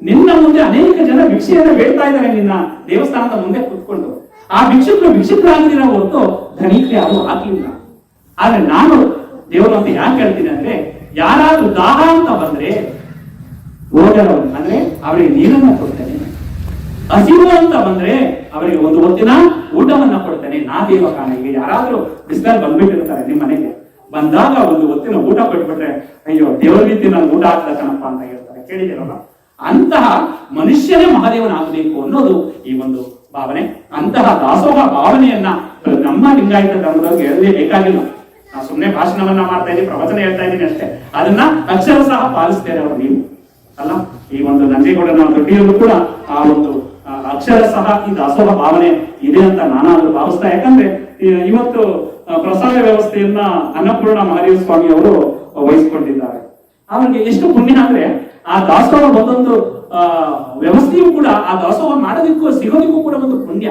ನಿನ್ನ ಮುಂದೆ ಅನೇಕ ಜನ ಭಿಕ್ಷೆಯನ್ನ ಬೇಡ್ತಾ ಇದ್ದಾರೆ ನಿನ್ನ ದೇವಸ್ಥಾನದ ಮುಂದೆ ಕೂತ್ಕೊಂಡು. ಆ ಭಿಕ್ಷುಕರಾಗಿರೋ ಹೊರತು ಧನಿಕರು ಯಾರು ಆಗ್ಲಿಲ್ಲ. ಆದ್ರೆ ನಾನು ದೇವರು ಅಂತ ಯಾಕೆ ಹೇಳ್ತೀನಿ ಅಂದ್ರೆ, ಯಾರಾದ್ರೂ ದಾಹ ಅಂತ ಬಂದ್ರೆ ಓದರವನು ಅಂದ್ರೆ ಅವರಿಗೆ ನೀರನ್ನ ಕೊಡ್ತೇನೆ, ಹಸಿವು ಅಂತ ಬಂದ್ರೆ ಅವರಿಗೆ ಒಂದು ಹೊತ್ತಿನ ಊಟವನ್ನ ಕೊಡ್ತೇನೆ ನಾ ದೇವ ಕಾಣ. ಈಗ ಯಾರಾದ್ರೂ ಬಿಸಿಲಲ್ಲಿ ಬಂದ್ಬಿಟ್ಟಿರ್ತಾರೆ ನಿಮ್ಮ ಮನೆಗೆ, ಬಂದಾಗ ಒಂದು ಹೊತ್ತಿನ ಊಟ ಕೊಟ್ಬಿಟ್ರೆ ಅಯ್ಯೋ ದೇವರ ರೀತಿ ನಾನು ಊಟ ಹಾಕ್ತಕ್ಕನಪ್ಪ ಅಂತ ಹೇಳ್ತಾರೆ, ಕೇಳಿದಿರಲ್ಲ. ಅಂತಹ ಮನುಷ್ಯನೇ ಮಹಾದೇವನಾಗಬೇಕು ಅನ್ನೋದು ಈ ಒಂದು ಭಾವನೆ. ಅಂತಹ ದಾಸೋಹ ಭಾವನೆಯನ್ನ ನಮ್ಮ ಲಿಂಗಾಯತ ಧರ್ಮದವ್ರಿಗೆ ಹೇಳಲೇ ಬೇಕಾಗಿಲ್ಲ. ನಾವು ಸುಮ್ಮನೆ ಭಾಷಣವನ್ನ ಮಾಡ್ತಾ ಇದ್ದೀವಿ, ಪ್ರವಚನ ಹೇಳ್ತಾ ಇದ್ದೀನಿ ಅಷ್ಟೇ. ಅದನ್ನ ಅಕ್ಷರ ಸಹ ಪಾಲಿಸ್ತೇನೆ ಅವರು ನೀವು ಅಲ್ಲ. ಈ ಒಂದು ನಂಜೇಗೌಡನ ದೊಡ್ಡಿಯಲ್ಲೂ ಕೂಡ ಆ ಒಂದು ಅಕ್ಷರ ಸಹ ಈ ದಾಸೋಹ ಭಾವನೆ ಇದೆ ಅಂತ ನಾನಾದ್ರೂ ಭಾವಿಸ್ತಾ. ಯಾಕಂದ್ರೆ ಇವತ್ತು ಪ್ರಸಾದ ವ್ಯವಸ್ಥೆಯನ್ನ ಅನ್ನಪೂರ್ಣ ಮಹಾದೇವ ಸ್ವಾಮಿ ಅವರು ವಹಿಸಿಕೊಂಡಿದ್ದಾರೆ. ಅವರಿಗೆ ಎಷ್ಟು ಪುಣ್ಯ ಅಂದ್ರೆ ಆ ದಾಸೋಹ ಒಂದೊಂದು ವ್ಯವಸ್ಥೆಯೂ ಕೂಡ ಆ ದಾಸೋಹ ಮಾಡೋದಕ್ಕೂ ಸಿಗೋದಕ್ಕೂ ಕೂಡ ಒಂದು ಪುಣ್ಯ.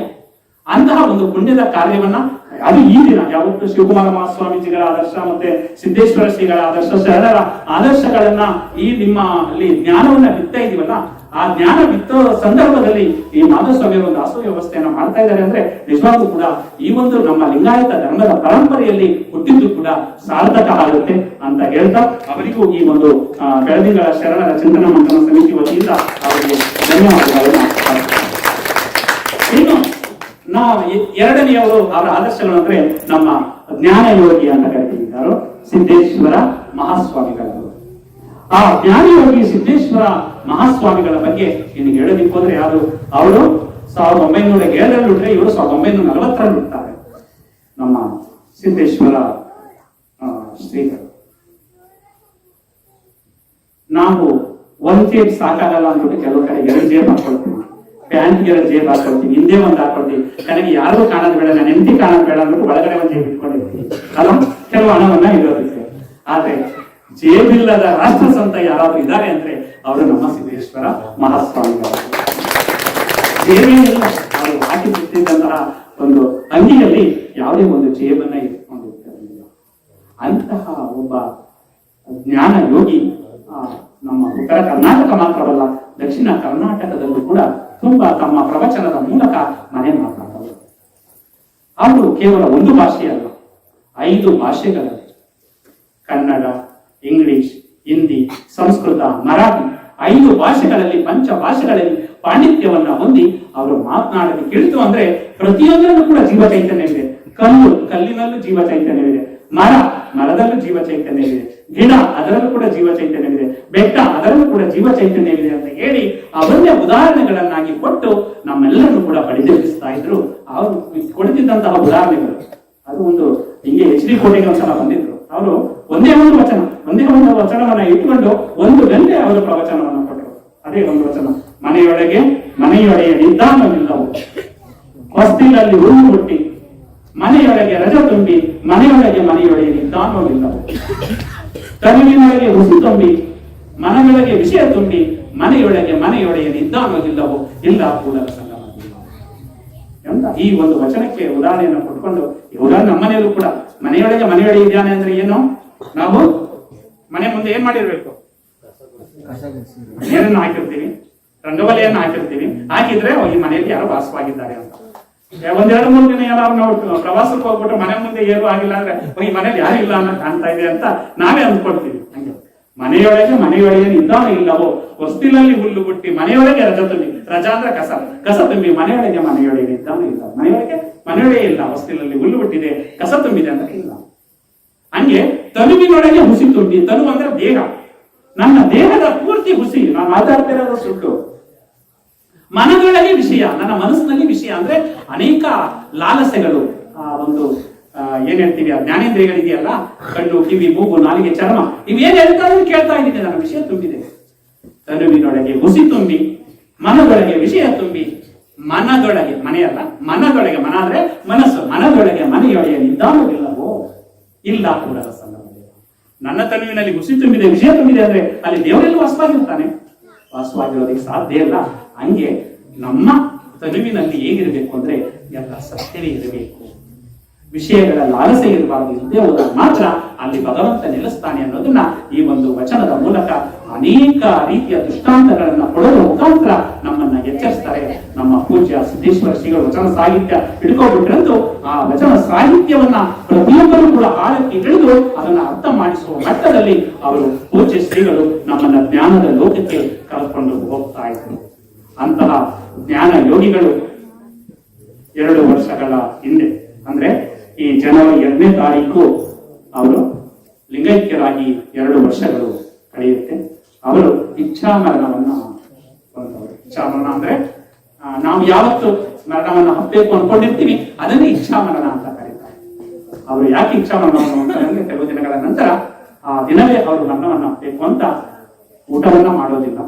ಅಂತಹ ಒಂದು ಪುಣ್ಯದ ಕಾರ್ಯವನ್ನ ಅದು ಈ ದಿನ ಯಾವತ್ತು ಶಿವಕುಮಾರ ಮಹಾಸ್ವಾಮೀಜಿಗಳ ಆದರ್ಶ ಮತ್ತೆ ಸಿದ್ದೇಶ್ವರ ಶ್ರೀಗಳ ಆದರ್ಶ, ಶರಣರ ಆದರ್ಶಗಳನ್ನ ಈ ನಿಮ್ಮ ಅಲ್ಲಿ ಜ್ಞಾನವನ್ನ ಬಿತ್ತಾ ಇದೀವಲ್ಲ, ಆ ಜ್ಞಾನ ಬಿತ್ತೋ ಸಂದರ್ಭದಲ್ಲಿ ಈ ಮಾಧವಸ್ವಾಮಿ ಒಂದು ದಾಸೋಹ ವ್ಯವಸ್ಥೆಯನ್ನ ಮಾಡ್ತಾ ಇದ್ದಾರೆ ಅಂದ್ರೆ ನಿಜವಾಗ್ಲೂ ಕೂಡ ಈ ಒಂದು ನಮ್ಮ ಲಿಂಗಾಯತ ಧರ್ಮದ ಪರಂಪರೆಯಲ್ಲಿ ಹುಟ್ಟಿದ್ದು ಕೂಡ ಸಾರ್ಥಕ ಆಗುತ್ತೆ ಅಂತ ಹೇಳ್ತಾ ಅವರಿಗೂ ಈ ಒಂದು ಬೆಳದಿಂಗಳ ಶರಣರ ಚಿಂತನ ಮಂಥನ ಸಮಿತಿ ವತಿಯಿಂದ ಅವರಿಗೆ ಧನ್ಯವಾದಗಳನ್ನು. ಇನ್ನು ನಾವು ಎರಡನೆಯವರು ಅವರ ಆದರ್ಶಗಳು ಅಂದ್ರೆ ನಮ್ಮ ಜ್ಞಾನ ಯೋಗಿ ಅಂತ ಕರೀತಿದ್ದಾರೆ ಸಿದ್ದೇಶ್ವರ ಮಹಾಸ್ವಾಮಿಗಳವರು. ಆ ಜ್ಞಾನಯೋಗಿ ಸಿದ್ದೇಶ್ವರ ಮಹಾಸ್ವಾಮಿಗಳ ಬಗ್ಗೆ ನಿನಗೆ ಹೇಳೋದಿಕ್ಕೆ ಹೋದ್ರೆ ಯಾರು ಅವರು 1907ರಲ್ಲಿ ಹುಟ್ಟರೆ, ಇವರು 1940ರಲ್ಲಿ ಹುಟ್ಟುತ್ತಾರೆ ನಮ್ಮ ಸಿದ್ದೇಶ್ವರ ಶ್ರೀಗಳು. ನಾವು ಒಂದ್ ಜೇಬ್ ಸಾಕಾಗಲ್ಲ ಅಂದ್ಬಿಟ್ಟು ಕೆಲವು ಕಡೆ 2 ಜೇಬ್ ಹಾಕೊಳ್ತೀವಿ, ಪ್ಯಾಂಟ್ಗೆ 2 ಜೇಬ್ ಹಾಕೊಳ್ತೀವಿ, ಹಿಂದೆ ಒಂದು ಹಾಕೊಳ್ತೀವಿ. ನನಗೆ ಯಾರಿಗೂ ಕಾಣೋದು ಬೇಡ, ನಾನು ಎಂಟಿ ಕಾಣೋದು ಬೇಡ ಅಂದ್ಬಿಟ್ಟು ಒಳಗಡೆ ಒಂದು ಜೇಬ್ ಇಟ್ಕೊಂಡಿರ್ತೀವಿ ಅಲ್ಲ, ಕೆಲವು ಹಣವನ್ನ ಇರೋದಕ್ಕೆ. ಆದ್ರೆ ಜೇಬಿಲ್ಲದ ರಾಷ್ಟ್ರ ಸಂತ ಯಾರಾದ್ರೂ ಇದ್ದಾರೆ ಅಂದ್ರೆ ಅವರು ನಮ್ಮ ಸಿದ್ದೇಶ್ವರ ಮಹಾಸ್ವಾಮಿಗಳು. ಜೇಬಿನಿಲ್ಲ, ಅವರು ಹಾಕಿ ಬಿಟ್ಟಿದ್ದಂತಹ ಒಂದು ಅಂಗಿಯಲ್ಲಿ ಯಾವುದೇ ಒಂದು ಜೇಬನ್ನ ಇಟ್ಕೊಂಡಿರ್ತಿರಲಿಲ್ಲ. ಅಂತಹ ಒಬ್ಬ ಜ್ಞಾನ ಯೋಗಿ ನಮ್ಮ ಉತ್ತರ ಕರ್ನಾಟಕ ಮಾತ್ರವಲ್ಲ, ದಕ್ಷಿಣ ಕರ್ನಾಟಕದಲ್ಲೂ ಕೂಡ ತುಂಬಾ ತಮ್ಮ ಪ್ರವಚನದ ಮೂಲಕ ಮನೆ ಮಾತಾಡೋರು. ಅವರು ಕೇವಲ ಒಂದು ಭಾಷೆಯಲ್ಲ, 5 ಭಾಷೆಗಳಲ್ಲಿ ಕನ್ನಡ, ಇಂಗ್ಲಿಷ್, ಹಿಂದಿ, ಸಂಸ್ಕೃತ, ಮರಾಠಿ 5 ಭಾಷೆಗಳಲ್ಲಿ, ಪಂಚ ಭಾಷೆಗಳಲ್ಲಿ ಪಾಂಡಿತ್ಯವನ್ನ ಹೊಂದಿ ಅವರು ಮಾತನಾಡಲಿಕ್ಕೆ ಇಳಿತು ಅಂದ್ರೆ ಪ್ರತಿಯೊಂದರಲ್ಲೂ ಕೂಡ ಜೀವ ಚೈತನ್ಯವಿದೆ. ಕಲ್ಲಿನಲ್ಲೂ ಜೀವ ಚೈತನ್ಯವಿದೆ, ಮರದಲ್ಲೂ ಜೀವ ಚೈತನ್ಯವಿದೆ, ಗಿಡ ಅದರಲ್ಲೂ ಕೂಡ ಜೀವ ಚೈತನ್ಯವಿದೆ, ಬೆಟ್ಟ ಅದರಲ್ಲೂ ಕೂಡ ಜೀವ ಚೈತನ್ಯವಿದೆ ಅಂತ ಹೇಳಿ ಅವರನ್ನೇ ಉದಾಹರಣೆಗಳನ್ನಾಗಿ ಕೊಟ್ಟು ನಮ್ಮೆಲ್ಲರನ್ನು ಕೂಡ ಬಡಿದೆಬ್ಬಿಸ್ತಾ ಇದ್ರು. ಅವರು ಕೊಡುತ್ತಿದ್ದಂತಹ ಉದಾಹರಣೆಗಳು ಅದು ಒಂದು ಹಿಂಗೆ HD ಕೋಟೆಗೆ ಒಂದ್ಸಲ ಬಂದಿದ್ರು. ಅವರು ಒಂದೇ ಒಂದು ವಚನವನ್ನ ಇಟ್ಕೊಂಡು 1 ಗಂಟೆ ಅವರು ಪ್ರವಚನವನ್ನ ಕೊಟ್ಟರು. ಅದೇ ಒಂದು ವಚನ, ಮನೆಯೊಳಗೆ ನಿಧಾನವಿಲ್ಲವು, ಹೊಸ್ತಿಲಲ್ಲಿ ಹುಲ್ಲು ಹುಟ್ಟಿ, ಮನೆಯೊಳಗೆ ರಜ ತುಂಬಿ, ಮನೆಯೊಳಗೆ ನಿಧಾನವಿಲ್ಲವು, ತರುವಿನೊಳಗೆ ಹುಸಿ ತುಂಬಿ, ಮನದೊಳಗೆ ವಿಷಯ ತುಂಬಿ, ಮನೆಯೊಳಗೆ ನಿಧಾನವಿಲ್ಲವು, ಇಲ್ಲ ಕೂಡಲ ಸಂಗಮ ಅಂತ ಈ ಒಂದು ವಚನಕ್ಕೆ ಉದಾಹರಣೆಯನ್ನು ಕೊಟ್ಕೊಂಡು, ಈ ಉದಾಹರಣೆ ನಮ್ಮನೆಯಲ್ಲೂ ಕೂಡ ಮನೆಯೊಳಗೆ ಇದ್ದಾನೆ ಅಂದ್ರೆ ಏನು, ನಾವು ಮನೆ ಮುಂದೆ ಏನ್ ಮಾಡಿರ್ಬೇಕು, ನೀರನ್ನು ಹಾಕಿರ್ತೀವಿ, ರಂಗವಲಿಯನ್ನು ಹಾಕಿರ್ತೀವಿ. ಹಾಕಿದ್ರೆ ಈ ಮನೆಯಲ್ಲಿ ಯಾರು ವಾಸವಾಗಿದ್ದಾರೆ ಅಂತ. 1-2-3 ದಿನ ಯಾರು ನಾವು ಪ್ರವಾಸಕ್ಕೆ ಹೋಗ್ಬಿಟ್ಟು ಮನೆ ಮುಂದೆ ಏನು ಆಗಿಲ್ಲ ಅಂದ್ರೆ ಈ ಮನೇಲಿ ಯಾರು ಇಲ್ಲ ಅನ್ನೋ ಕಾಣ್ತಾ ಇದೆ ಅಂತ ನಾವೇ ಅಂದ್ಕೊಡ್ತೀವಿ. ಹಂಗೆ ಮನೆಯೊಳಗೆ ನಿಧಾನ ಇಲ್ಲವೋ, ಹೊಸ್ತಿಲಲ್ಲಿ ಹುಲ್ಲು ಬಿಟ್ಟಿ, ಮನೆಯೊಳಗೆ ರಜ ತುಂಬಿ, ರಜಾ ಅಂದ್ರೆ ಕಸ ತುಂಬಿ, ಮನೆಯೊಳಗೆ ನಿಧಾನ ಇಲ್ಲ, ಮನೆಯೊಳಗೆ ಇಲ್ಲ, ಹೊಸ್ತಿಲಲ್ಲಿ ಹುಲ್ಲು ಬಿಟ್ಟಿದೆ, ಕಸ ತುಂಬಿದೆ ಅಂತ ಇಲ್ಲ. ಹಂಗೆ ತನುವಿನೊಳಗೆ ಹುಸಿ ತುಂಬಿ, ತನು ಅಂದ್ರೆ ದೇಹ, ನನ್ನ ದೇಹದ ಪೂರ್ತಿ ಹುಸಿ, ನಾನು ಮಾತಾಡ್ತಿರೋದು ಸುಳ್ಳು. ಮನದೊಳಗೆ ವಿಷಯ, ನನ್ನ ಮನಸ್ಸಿನಲ್ಲಿ ವಿಷಯ ಅಂದ್ರೆ ಅನೇಕ ಲಾಲಸೆಗಳು, ಒಂದು ಏನ್ ಹೇಳ್ತೀವಿ, ಆ ಜ್ಞಾನೇಂದ್ರಿಯಗಳಿದೆಯಲ್ಲ, ಕಣ್ಣು, ಕಿವಿ, ಮೂಗು, ನಾಲಿಗೆ, ಚರ್ಮ, ಇವೇನ್ ಹೇಳ್ತಾ ಇದ್ರೆ ಕೇಳ್ತಾ ಇದ್ದೀನಿ, ನನ್ನ ವಿಷಯ ತುಂಬಿದೆ. ತನುವಿನೊಳಗೆ ಹುಸಿ ತುಂಬಿ, ಮನದೊಳಗೆ ವಿಷಯ ತುಂಬಿ, ಮನದೊಳಗೆ, ಮನೆಯಲ್ಲ ಮನದೊಳಗೆ, ಮನ ಅಂದ್ರೆ ಮನಸ್ಸು, ಮನದೊಳಗೆ ಮನೆಯೊಳಗೆ ನಿಧಾನವಿಲ್ಲವೋ, ಇಲ್ಲ ಕೂಡಲ ಸಂಗಮ. ನನ್ನ ತನುವಿನಲ್ಲಿ ಹುಸಿ ತುಂಬಿದೆ, ವಿಷಯ ತುಂಬಿದೆ ಅಂದ್ರೆ ಅಲ್ಲಿ ದೇವರಲ್ಲಿ ವಾಸವಾಗಿರ್ತಾನೆ, ವಾಸವಾಗಿರೋದಕ್ಕೆ ಸಾಧ್ಯ ಇಲ್ಲ. ಹಂಗೆ ನಮ್ಮ ತನುವಿನಲ್ಲಿ ಹೇಗಿರಬೇಕು ಅಂದ್ರೆ ಎಲ್ಲ ಸತ್ಯವೇ ಇರಬೇಕು, ವಿಷಯಗಳ ಲಾಲಸೆ ಇರಬಾರದು. ಇಲ್ಲದೆ ಹೋದಾಗ ಮಾತ್ರ ಅಲ್ಲಿ ಭಗವಂತ ನೆಲೆಸ್ತಾನೆ ಅನ್ನೋದನ್ನ ಈ ಒಂದು ವಚನದ ಮೂಲಕ ಅನೇಕ ರೀತಿಯ ದೃಷ್ಟಾಂತಗಳನ್ನ ಕೊಡೋದ್ರ ಮುಖಾಂತರ ನಮ್ಮನ್ನ ಎಚ್ಚರಿಸ್ತಾರೆ. ನಮ್ಮ ಪೂಜ್ಯ ಸಿದ್ದೇಶ್ವರ ಶ್ರೀಗಳು ವಚನ ಸಾಹಿತ್ಯ ಹಿಡ್ಕೊಬಿಟ್ರಂತೂ ಆ ವಚನ ಸಾಹಿತ್ಯವನ್ನ ಪ್ರತಿಯೊಬ್ಬರು ಕೂಡ ಆಳಕ್ಕೆ ಇಳಿದು ಅದನ್ನ ಅರ್ಥ ಮಾಡಿಸುವ ಮಟ್ಟದಲ್ಲಿ ಅವರು ಪೂಜ್ಯ ಶ್ರೀಗಳು ನಮ್ಮನ್ನ ಜ್ಞಾನದ ಲೋಕಕ್ಕೆ ಕರೆದುಕೊಂಡು ಹೋಗ್ತಾ ಇದ್ರು. ಅಂತಹ ಜ್ಞಾನ ಯೋಗಿಗಳು 2 ವರ್ಷಗಳ ಹಿಂದೆ ಅಂದ್ರೆ ಈ ಜನವರಿ 2ನೇ ತಾರೀಕು ಅವರು ಲಿಂಗೈಕ್ಯರಾಗಿ 2 ವರ್ಷಗಳು ಕಳೆಯುತ್ತೆ. ಅವರು ಇಚ್ಛಾಮರಣವನ್ನ ಹೊಂದವರು. ಇಚ್ಛಾಮರಣ ಅಂದ್ರೆ ನಾವು ಯಾವತ್ತು ಮರಣವನ್ನ ಹಪ್ಪಬೇಕು ಅನ್ಕೊಂಡಿರ್ತೀವಿ ಅದನ್ನೇ ಇಚ್ಛಾಮರಣ ಅಂತ ಕರೀತಾರೆ. ಅವರು ಯಾಕೆ ಇಚ್ಛಾಮರಣವನ್ನು ಹೊಂದ್ತಾರೆ, ಕೆಲವು ದಿನಗಳ ನಂತರ ಆ ದಿನವೇ ಅವರು ಮರಣವನ್ನ ಹಪ್ಪಬೇಕು ಅಂತ ಊಟವನ್ನ ಮಾಡೋದಿಲ್ಲ,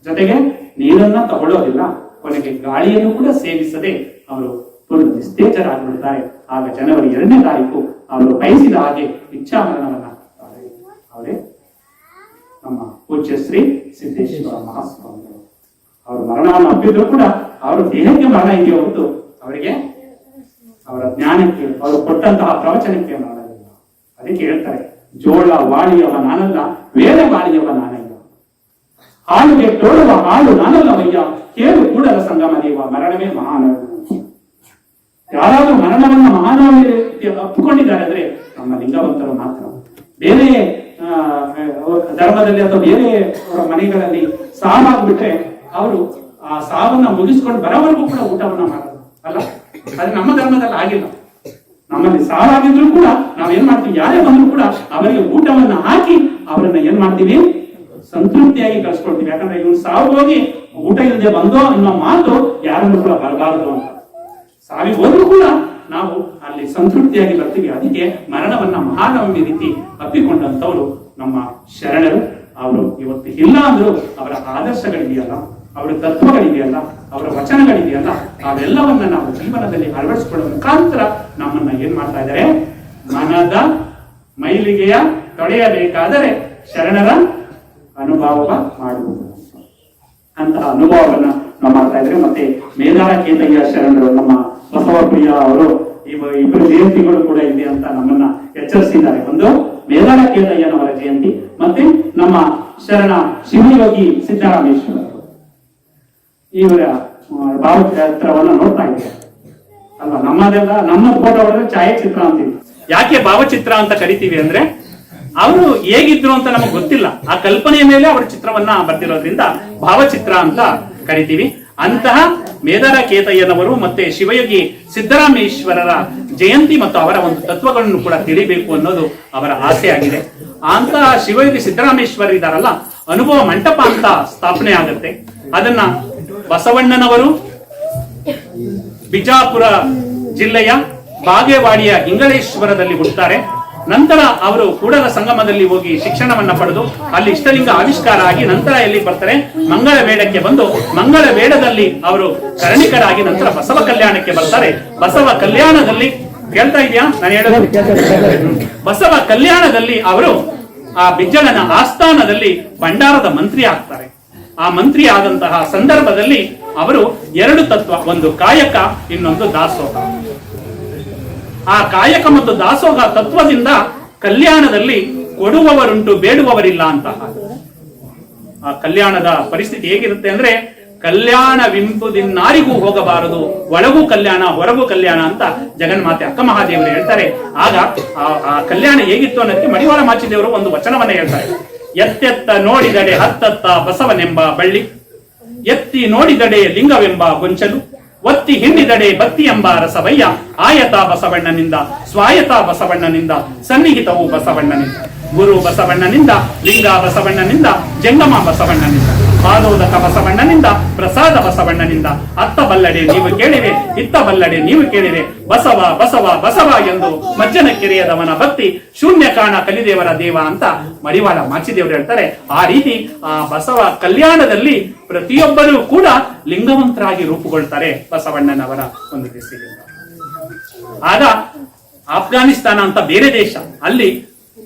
ಜೊತೆಗೆ ನೀರನ್ನ ತಗೊಳ್ಳೋದಿಲ್ಲ, ಕೊನೆಗೆ ಗಾಳಿಯನ್ನು ಕೂಡ ಸೇವಿಸದೆ ಅವರು ಫುಲ್ ನಿಸ್ತೇಜರಾಗಿಬಿಡ್ತಾರೆ. ಆಗ ಜನವರಿ 2ನೇ ತಾರೀಕು ಅವರು ಬಯಸಿದ ಹಾಗೆ ಇಚ್ಛಾಮರಣವನ್ನ ಅವರೇ ನಮ್ಮ ಪೂಜ್ಯ ಶ್ರೀ ಸಿದ್ದೇಶ್ವರ ಮಹಾಸ್ವಾಮಿಗಳು. ಅವರು ಮರಣವನ್ನು ಅಪ್ಪಿದ್ರು ಕೂಡ ಅವರ ದೇಹಕ್ಕೆ ಮರಣ ಇದೆಯೋ ಹೊರತು ಅವರಿಗೆ ಅವರ ಜ್ಞಾನಕ್ಕೆ, ಅವರು ಕೊಟ್ಟಂತಹ ಪ್ರವಚನಕ್ಕೆ ಮರಣ ಇಲ್ಲ. ಅದಕ್ಕೆ ಹೇಳ್ತಾರೆ, ಜೋಳ ವಾಳಿಯವ ನಾನಲ್ಲ, ವೇಳೆ ವಾಳಿಯವ ನಾನಲ್ಲ, ಹಾಳುಗೆ ತೋಳುವ ಹಾಳು ನಾನಲ್ಲವಯ್ಯ, ಕೇಳು ಕೂಡಲ ಸಂಗಮ ದೇವ, ಮರಣವೇ ಮಹಾನವ. ಯಾರಾದ್ರೂ ಮರಣವನ್ನ ಮಹಾನವಮಿ ಅಪ್ಪಿಕೊಂಡಿದ್ದಾರೆ ಅಂದ್ರೆ ನಮ್ಮ ಲಿಂಗವಂತರು ಮಾತ್ರ. ಬೇರೆ ಧರ್ಮದಲ್ಲಿ ಅಥವಾ ಬೇರೆ ಮನೆಗಳಲ್ಲಿ ಸಾವಾಗ್ಬಿಟ್ರೆ ಅವರು ಆ ಸಾವನ್ನ ಮುಗಿಸ್ಕೊಂಡು ಬರೋವರೆಗೂ ಕೂಡ ಊಟವನ್ನ ಮಾಡೋದು ಅಲ್ಲ. ಆದ್ರೆ ನಮ್ಮ ಧರ್ಮದಲ್ಲಿ ಆಗಿಲ್ಲ. ನಮ್ಮಲ್ಲಿ ಸಾವಾಗಿದ್ರು ಕೂಡ ನಾವೇನ್ ಮಾಡ್ತೀವಿ, ಯಾರೇ ಬಂದ್ರು ಕೂಡ ಅವರಿಗೆ ಊಟವನ್ನ ಹಾಕಿ ಅವರನ್ನ ಏನ್ ಮಾಡ್ತೀವಿ, ಸಂತೃಪ್ತಿಯಾಗಿ ಕಳ್ಸ್ಕೊಳ್ತೀವಿ. ಯಾಕಂದ್ರೆ ಇವ್ರು ಸಾವು ಹೋಗಿ ಊಟ ಇಲ್ಲದೆ ಬಂದೋ ಅನ್ನೋ ಮಾತು ಯಾರನ್ನು ಕೂಡ ಬರಬಾರದು ಅಂತ. ಸಾವಿಗೆ ಹೋದ್ರು ಕೂಡ ನಾವು ಅಲ್ಲಿ ಸಂತೃಪ್ತಿಯಾಗಿ ಬರ್ತೀವಿ. ಅದಕ್ಕೆ ಮರಣವನ್ನ ಮಹಾನವಮಿ ರೀತಿ ಅಪ್ಪಿಕೊಂಡಂತವ್ರು ನಮ್ಮ ಶರಣರು. ಅವರು ಇವತ್ತು ಇಲ್ಲ ಅಂದ್ರು ಅವರ ಆದರ್ಶಗಳಿದೆಯಲ್ಲ, ಅವರ ತತ್ವಗಳಿದೆಯಲ್ಲ, ಅವರ ವಚನಗಳಿದೆಯಲ್ಲ, ಅವೆಲ್ಲವನ್ನ ನಾವು ಜೀವನದಲ್ಲಿ ಅಳವಡಿಸಿಕೊಳ್ಳುವ ಮುಖಾಂತರ ನಮ್ಮನ್ನ ಏನ್ ಮಾಡ್ತಾ ಇದ್ದಾರೆ, ಮನದ ಮೈಲಿಗೆಯ ತೊಳೆಯಬೇಕಾದರೆ ಶರಣರ ಅನುಭವ ಮಾಡುವುದು ಅಂತಹ ಅನುಭವವನ್ನ ನಾವು ಮಾಡ್ತಾ ಇದ್ರೆ. ಮತ್ತೆ ಮೇದಾರ ಕೇತಯ್ಯ ಶರಣರು, ನಮ್ಮ ಬಸವಪ್ರಿಯ ಅವರು, ಇಬ್ಬರು ಜಯಂತಿಗಳು ಕೂಡ ಇದೆ ಅಂತ ನಮ್ಮನ್ನ ಎಚ್ಚರಿಸಿದ್ದಾರೆ. ಒಂದು ಮೇದಾರ ಕೇತಯ್ಯನವರ ಜಯಂತಿ ಮತ್ತೆ ನಮ್ಮ ಶರಣ ಶಿವಯೋಗಿ ಸಿದ್ದರಾಮೇಶ್ವರ ಇವರ ಭಾವಚಿತ್ರವನ್ನು ನೋಡ್ತಾ ಇದ್ದೇವೆ ಅಲ್ವಾ. ನಮ್ಮದೆಲ್ಲ ನಮ್ಮ ಫೋಟೋ ಹೊಡೆದ್ರೆ ಛಾಯಾಚಿತ್ರ ಅಂತೀವಿ. ಯಾಕೆ ಭಾವಚಿತ್ರ ಅಂತ ಕರಿತೀವಿ ಅಂದ್ರೆ ಅವರು ಹೇಗಿದ್ರು ಅಂತ ನಮಗೆ ಗೊತ್ತಿಲ್ಲ, ಆ ಕಲ್ಪನೆಯ ಮೇಲೆ ಅವರ ಚಿತ್ರವನ್ನ ಬರ್ತಿರೋದ್ರಿಂದ ಭಾವಚಿತ್ರ ಅಂತ ಕರಿತೀವಿ. ಅಂತಹ ಮೇದಾರ ಕೇತಯ್ಯನವರು ಮತ್ತೆ ಶಿವಯೋಗಿ ಸಿದ್ದರಾಮೇಶ್ವರರ ಜಯಂತಿ ಮತ್ತು ಅವರ ಒಂದು ತತ್ವಗಳನ್ನು ಕೂಡ ತಿಳಿಬೇಕು ಅನ್ನೋದು ಅವರ ಆಸೆ ಆಗಿದೆ. ಅಂತಹ ಶಿವಯೋಗಿ ಸಿದ್ದರಾಮೇಶ್ವರ ಇದಾರಲ್ಲ, ಅನುಭವ ಮಂಟಪ ಅಂತ ಸ್ಥಾಪನೆ ಆಗುತ್ತೆ. ಅದನ್ನ ಬಸವಣ್ಣನವರು ಬಿಜಾಪುರ ಜಿಲ್ಲೆಯ ಬಾಗೇವಾಡಿಯ ಇಂಗಳೇಶ್ವರದಲ್ಲಿ ಹುಟ್ಟುತ್ತಾರೆ. ನಂತರ ಅವರು ಕೂಡಲ ಸಂಗಮದಲ್ಲಿ ಹೋಗಿ ಶಿಕ್ಷಣವನ್ನ ಪಡೆದು ಅಲ್ಲಿ ಇಷ್ಟಲಿಂಗ ಆವಿಷ್ಕಾರ ಆಗಿ ನಂತರ ಎಲ್ಲಿ ಬರ್ತಾರೆ, ಮಂಗಳ ವೇಡಕ್ಕೆ ಬಂದು ಮಂಗಳ ವೇಡದಲ್ಲಿ ಅವರು ಕರ್ಣಿಕರಾಗಿ ನಂತರ ಬಸವ ಕಲ್ಯಾಣಕ್ಕೆ ಬರ್ತಾರೆ. ಬಸವ ಕಲ್ಯಾಣದಲ್ಲಿ ಕೇಳ್ತಾ ಇದೆಯಾ ನಾನು ಹೇಳೋದು? ಬಸವ ಕಲ್ಯಾಣದಲ್ಲಿ ಅವರು ಆ ಬಿಜ್ಜಳನ ಆಸ್ಥಾನದಲ್ಲಿ ಭಂಡಾರದ ಮಂತ್ರಿ ಆಗ್ತಾರೆ. ಆ ಮಂತ್ರಿ ಆದಂತಹ ಸಂದರ್ಭದಲ್ಲಿ ಅವರು ಎರಡು ತತ್ವ, ಒಂದು ಕಾಯಕ, ಇನ್ನೊಂದು ದಾಸೋಹ. ಆ ಕಾಯಕ ಮತ್ತು ದಾಸೋಹ ತತ್ವದಿಂದ ಕಲ್ಯಾಣದಲ್ಲಿ ಕೊಡುವವರುಂಟು ಬೇಡುವವರಿಲ್ಲ ಅಂತ. ಆ ಕಲ್ಯಾಣದ ಪರಿಸ್ಥಿತಿ ಹೇಗಿರುತ್ತೆ ಅಂದ್ರೆ, ಕಲ್ಯಾಣವೆಂಬುದಿನ್ನಾರಿಗೂ ಹೋಗಬಾರದು, ಒಳಗೂ ಕಲ್ಯಾಣ ಹೊರಗೂ ಕಲ್ಯಾಣ ಅಂತ ಜಗನ್ಮಾತೆ ಅಕ್ಕ ಮಹಾದೇವರು ಹೇಳ್ತಾರೆ. ಆಗ ಆ ಕಲ್ಯಾಣ ಹೇಗಿತ್ತು ಅನ್ನೋದಕ್ಕೆ ಮಡಿವಾಳ ಮಾಚಿದೇವರು ಒಂದು ವಚನವನ್ನ ಹೇಳ್ತಾರೆ. ಎತ್ತೆತ್ತ ನೋಡಿದಡೆ ಹತ್ತತ್ತ ಬಸವನೆಂಬ ಬಳ್ಳಿ, ಎತ್ತಿ ನೋಡಿದಡೆ ಲಿಂಗವೆಂಬ ಗೊಂಚಲು, ಒತ್ತಿ ಹಿಂಡಿದಡೆ ಬತ್ತಿ ಎಂಬ ರಸವಯ್ಯ, ಆಯತ ಬಸವಣ್ಣನಿಂದ ಸ್ವಾಯತ ಬಸವಣ್ಣನಿಂದ ಸನ್ನಿಹಿತವು ಬಸವಣ್ಣನಿಂದ, ಗುರು ಬಸವಣ್ಣನಿಂದ ಲಿಂಗ ಬಸವಣ್ಣನಿಂದ ಜಂಗಮ ಬಸವಣ್ಣನಿಂದ, ಪಾದೋದಕ ಬಸವಣ್ಣನಿಂದ ಪ್ರಸಾದ ಬಸವಣ್ಣನಿಂದ, ಅತ್ತ ಬಲ್ಲಡೆ ನೀವು ಕೇಳಿವೆ ಇತ್ತ ಬಲ್ಲಡೆ ನೀವು ಕೇಳಿವೆ, ಬಸವ ಬಸವ ಬಸವ ಎಂದು ಮಜ್ಜನ ಕೆರೆಯದವನ ಭಕ್ತಿ ಶೂನ್ಯ ಕಾಣ ಕಲಿದೇವರ ದೇವ ಅಂತ ಮಡಿವಾಳ ಮಾಚಿದೇವರು ಹೇಳ್ತಾರೆ. ಆ ರೀತಿ ಆ ಬಸವ ಕಲ್ಯಾಣದಲ್ಲಿ ಪ್ರತಿಯೊಬ್ಬರೂ ಕೂಡ ಲಿಂಗವಂತರಾಗಿ ರೂಪುಗೊಳ್ತಾರೆ ಬಸವಣ್ಣನವರ ಒಂದು ದಿಸೆಯಿಂದ. ಆಗ ಆಫ್ಘಾನಿಸ್ತಾನ ಅಂತ ಬೇರೆ ದೇಶ, ಅಲ್ಲಿ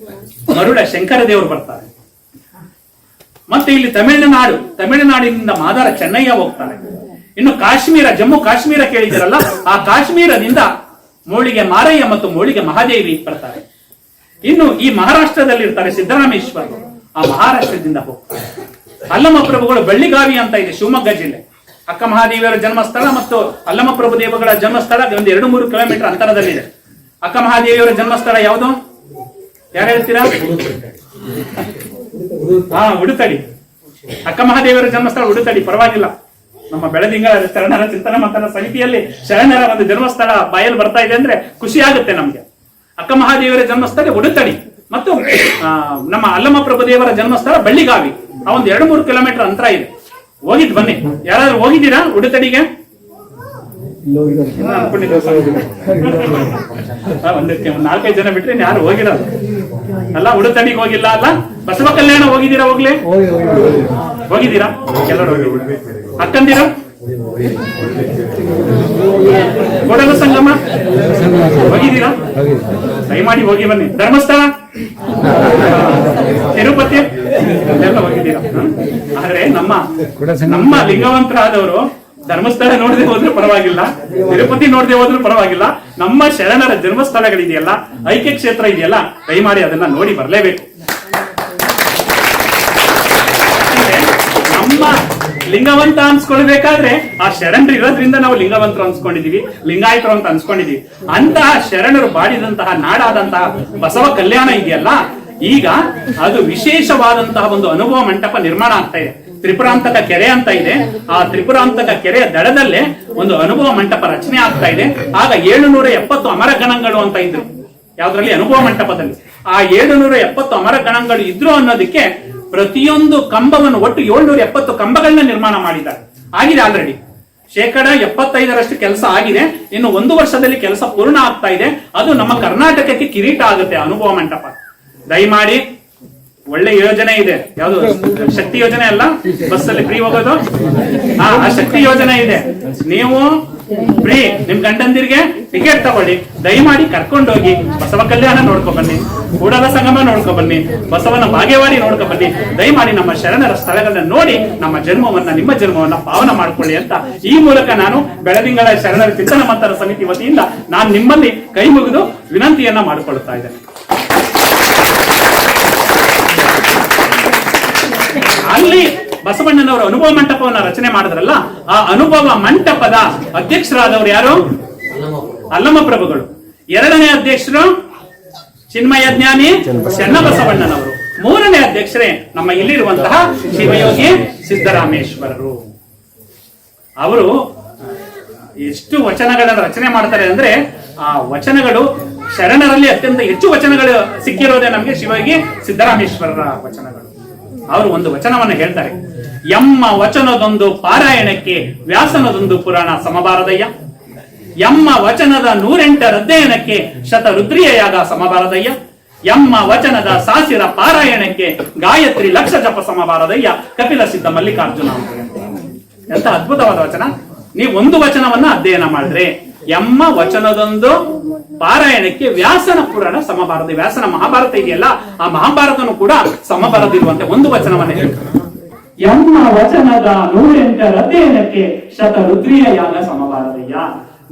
ಮರುಳ ಶಂಕರ ದೇವರು ಬರ್ತಾರೆ. ಮತ್ತೆ ಇಲ್ಲಿ ತಮಿಳುನಾಡಿನಿಂದ ಮಾದಾರ ಚೆನ್ನಯ್ಯ ಹೋಗ್ತಾರೆ. ಇನ್ನು ಕಾಶ್ಮೀರ, ಜಮ್ಮು ಕಾಶ್ಮೀರ ಕೇಳಿದಿರಲ್ಲ, ಆ ಕಾಶ್ಮೀರದಿಂದ ಮೋಳಿಗೆ ಮಾರಯ್ಯ ಮತ್ತು ಮೋಳಿಗೆ ಮಹಾದೇವಿ ಬರ್ತಾರೆ. ಇನ್ನು ಈ ಮಹಾರಾಷ್ಟ್ರದಲ್ಲಿ ಇರ್ತಾರೆ ಸಿದ್ದರಾಮೇಶ್ವರ, ಆ ಮಹಾರಾಷ್ಟ್ರದಿಂದ ಹೋಗ್ತಾರೆ. ಅಲ್ಲಮ ಪ್ರಭುಗಳು ಬಳ್ಳಿಗಾವಿ ಅಂತ ಇದೆ, ಶಿವಮೊಗ್ಗ ಜಿಲ್ಲೆ. ಅಕ್ಕ ಮಹಾದೇವಿಯರ ಜನ್ಮಸ್ಥಳ ಮತ್ತು ಅಲ್ಲಮ ಪ್ರಭು ದೇವಗಳ ಜನ್ಮಸ್ಥಳ ಒಂದು 2-3 ಕಿಲೋಮೀಟರ್ ಅಂತರದಲ್ಲಿದೆ. ಅಕ್ಕ ಮಹಾದೇವಿಯವರ ಜನ್ಮಸ್ಥಳ ಯಾವುದು ಯಾರು ಹೇಳ್ತೀರಾ? ಉಡುತಡಿ. ಅಕ್ಕ ಮಹಾದೇವರ ಜನ್ಮಸ್ಥಳ ಉಡುತಡಿ. ಪರವಾಗಿಲ್ಲ, ನಮ್ಮ ಬೆಳದಿಂಗಳ ಶರಣರ ಚಿಂತನ ಮಂಥನ ಸಮಿತಿಯಲ್ಲಿ ಶರಣರ ಒಂದು ಜನ್ಮಸ್ಥಳ ಬಾಯಲ್ಲಿ ಬರ್ತಾ ಇದೆ ಅಂದ್ರೆ ಖುಷಿ ಆಗುತ್ತೆ ನಮ್ಗೆ. ಅಕ್ಕ ಮಹಾದೇವರ ಜನ್ಮಸ್ಥಳ ಉಡುತಡಿ ಮತ್ತು ನಮ್ಮ ಅಲ್ಲಮ ಪ್ರಭು ದೇವರ ಜನ್ಮಸ್ಥಳ ಬಳ್ಳಿಗಾವಿ. ಆ ಒಂದು 2-3 ಕಿಲೋಮೀಟರ್ ಅಂತರ ಇದೆ. ಹೋಗಿದ್ ಬನ್ನಿ. ಯಾರಾದ್ರೂ ಹೋಗಿದ್ದೀರಾ ಉಡುತಡಿಗೆ? ಒಂದು 4-5 ಜನ ಬಿಟ್ರೆ ಯಾರು ಹೋಗಿರೋದು ಅಲ್ಲ. ಉಡುತಡಿಗೆ ಹೋಗಿಲ್ಲ ಅಲ್ಲ. ಬಸವ ಕಲ್ಯಾಣ ಹೋಗಿದ್ದೀರಾ? ಹೋಗಿದ್ದೀರಾ ಎಲ್ಲರೂ? ಅಕ್ಕಂದಿರಾ? ಕೂಡಲ ಸಂಗಮ ಹೋಗಿದ್ದೀರಾ? ದಯಮಾಡಿ ಹೋಗಿ ಬನ್ನಿ. ಧರ್ಮಸ್ಥಳ, ತಿರುಪತಿ ಎಲ್ಲ ಹೋಗಿದ್ದೀರಾ? ಆದ್ರೆ ನಮ್ಮ ಲಿಂಗವಂತರಾದವರು ಧರ್ಮಸ್ಥಳ ನೋಡದೆ ಹೋದ್ರೂ ಪರವಾಗಿಲ್ಲ, ತಿರುಪತಿ ನೋಡದೆ ಹೋದ್ರೂ ಪರವಾಗಿಲ್ಲ, ನಮ್ಮ ಶರಣರ ಜನ್ಮಸ್ಥಳಗಳಿದೆಯಲ್ಲ, ಐಕ್ಯ ಕ್ಷೇತ್ರ ಇದೆಯಲ್ಲ, ದಯಮಾಡಿ ಅದನ್ನ ನೋಡಿ ಬರಲೇಬೇಕು. ನಮ್ಮ ಲಿಂಗವಂತ ಅನ್ಸ್ಕೊಳ್ಬೇಕಾದ್ರೆ ಆ ಶರಣರು ಇರೋದ್ರಿಂದ ನಾವು ಲಿಂಗವಂತರು ಅನ್ಸ್ಕೊಂಡಿದೀವಿ, ಲಿಂಗಾಯತರು ಅಂತ ಅನ್ಸ್ಕೊಂಡಿದೀವಿ. ಅಂತಹ ಶರಣರು ಬಾಡಿದಂತಹ ನಾಡಾದಂತಹ ಬಸವ ಕಲ್ಯಾಣ ಇದೆಯಲ್ಲ, ಈಗ ಅದು ವಿಶೇಷವಾದಂತಹ ಒಂದು ಅನುಭವ ಮಂಟಪ ನಿರ್ಮಾಣ ಆಗ್ತಾ ಇದೆ. ತ್ರಿಪುರಾಂತಕ ಕೆರೆ ಅಂತ ಇದೆ. ಆ ತ್ರಿಪುರಾಂತಕ ಕೆರೆಯ ದಡದಲ್ಲೇ ಒಂದು ಅನುಭವ ಮಂಟಪ ರಚನೆ ಆಗ್ತಾ ಇದೆ. ಆಗ 770 ಅಮರ ಗಣಗಳು ಅಂತ ಇದ್ರು ಯಾವ್ದ್ರಲ್ಲಿ? ಅನುಭವ ಮಂಟಪದಲ್ಲಿ. ಆ 770 ಅಮರ ಗಣಗಳು ಇದ್ರು ಅನ್ನೋದಕ್ಕೆ ಪ್ರತಿಯೊಂದು ಕಂಬವನ್ನು ಒಟ್ಟು 770 ಕಂಬಗಳನ್ನ ನಿರ್ಮಾಣ ಮಾಡಿದ್ದಾರೆ. ಆಗಿದೆ ಆಲ್ರೆಡಿ. 75% ಕೆಲಸ ಆಗಿದೆ. ಇನ್ನು 1 ವರ್ಷದಲ್ಲಿ ಕೆಲಸ ಪೂರ್ಣ ಆಗ್ತಾ ಇದೆ. ಅದು ನಮ್ಮ ಕರ್ನಾಟಕಕ್ಕೆ ಕಿರೀಟ ಆಗುತ್ತೆ ಅನುಭವ ಮಂಟಪ. ದಯಮಾಡಿ, ಒಳ್ಳೆ ಯೋಜನೆ ಇದೆ. ಯಾವುದು? ಶಕ್ತಿ ಯೋಜನೆ ಅಲ್ಲ, ಬಸ್ಸಲ್ಲಿ ಫ್ರೀ ಹೋಗೋದು. ಆ ಶಕ್ತಿ ಯೋಜನೆ ಇದೆ. ನೀವು ಫ್ರೀ ನಿಮ್ ಗಂಡಂದಿರಿಗೆ ಟಿಕೆಟ್ ತಗೊಳ್ಳಿ. ದಯಮಾಡಿ ಕರ್ಕೊಂಡೋಗಿ ಬಸವ ಕಲ್ಯಾಣ ನೋಡ್ಕೊ ಬನ್ನಿ, ಕೂಡಲ ಸಂಗಮ ನೋಡ್ಕೊ ಬನ್ನಿ, ಬಸವನ ಬಾಗೇವಾಡಿ ನೋಡ್ಕೊ ಬನ್ನಿ. ದಯಮಾಡಿ ನಮ್ಮ ಶರಣರ ಸ್ಥಳಗಳನ್ನ ನೋಡಿ ನಮ್ಮ ಜನ್ಮವನ್ನ, ನಿಮ್ಮ ಜನ್ಮವನ್ನ ಪಾವನ ಮಾಡ್ಕೊಳ್ಳಿ ಅಂತ ಈ ಮೂಲಕ ನಾನು ಬೆಳದಿಂಗಳ ಶರಣರ ಚಿಂತನ ಮಂಥನ ಸಮಿತಿ ವತಿಯಿಂದ ನಾನು ನಿಮ್ಮಲ್ಲಿ ಕೈ ಮುಗಿದು ವಿನಂತಿಯನ್ನ ಮಾಡಿಕೊಳ್ಳುತ್ತಾ ಇದ್ದೇನೆ. ಅಲ್ಲಿ ಬಸವಣ್ಣನವರು ಅನುಭವ ಮಂಟಪವನ್ನ ರಚನೆ ಮಾಡಿದ್ರಲ್ಲ, ಆ ಅನುಭವ ಮಂಟಪದ ಅಧ್ಯಕ್ಷರಾದವರು ಯಾರು? ಅಲ್ಲಮ ಪ್ರಭುಗಳು. ಎರಡನೇ ಅಧ್ಯಕ್ಷರು ಚಿನ್ಮಯ ಜ್ಞಾನಿ ಚನ್ನಬಸವಣ್ಣನವರು. ಮೂರನೇ ಅಧ್ಯಕ್ಷರೇ ನಮ್ಮ ಇಲ್ಲಿರುವಂತಹ ಶಿವಯೋಗಿ ಸಿದ್ದರಾಮೇಶ್ವರರು. ಅವರು ಎಷ್ಟು ವಚನಗಳನ್ನು ರಚನೆ ಮಾಡ್ತಾರೆ ಅಂದ್ರೆ, ಆ ವಚನಗಳು ಶರಣರಲ್ಲಿ ಅತ್ಯಂತ ಹೆಚ್ಚು ವಚನಗಳು ಸಿಕ್ಕಿರೋದೇ ನಮಗೆ ಶಿವಯೋಗಿ ಸಿದ್ದರಾಮೇಶ್ವರರ ವಚನಗಳು. ಅವರು ಒಂದು ವಚನವನ್ನು ಹೇಳ್ತಾರೆ, ಎಮ್ಮ ವಚನದೊಂದು ಪಾರಾಯಣಕ್ಕೆ ವ್ಯಾಸನದೊಂದು ಪುರಾಣ ಸಮಬಾರದಯ್ಯ, ಎಮ್ಮ ವಚನದ 108 ಅಧ್ಯಯನಕ್ಕೆ ಶತರುದ್ರಿಯ ಯಾಗ ಸಮಬಾರದಯ್ಯ, ಎಮ್ಮ ವಚನದ ಸಾಸಿರ ಪಾರಾಯಣಕ್ಕೆ ಗಾಯತ್ರಿ ಲಕ್ಷ ಜಪ ಸಮಬಾರದಯ್ಯ ಕಪಿಲ ಸಿದ್ಧ ಮಲ್ಲಿಕಾರ್ಜುನ ಅಂತ. ಎಂತ ಅದ್ಭುತವಾದ ವಚನ. ನೀವು ಒಂದು ವಚನವನ್ನ ಅಧ್ಯಯನ ಮಾಡಿದ್ರೆ ಎಮ್ಮ ವಚನದೊಂದು ಪಾರಾಯಣಕ್ಕೆ ವ್ಯಾಸನ ಪುರಾಣ ಸಮಬಾರದು. ವ್ಯಾಸನ ಮಹಾಭಾರತ ಇದೆಯಲ್ಲ, ಆ ಮಹಾಭಾರತನು ಕೂಡ ಸಮಬಾರದಿರುವಂತೆ ಒಂದು ವಚನವನ್ನ ಹೇಳ್ತಾರೆ. ಎಮ್ಮ ವಚನದ 108 ಅಧ್ಯಯನಕ್ಕೆ ಶತರುದ್ರಿಯ ಯಾಗ ಸಮಬಾರದಯ್ಯ.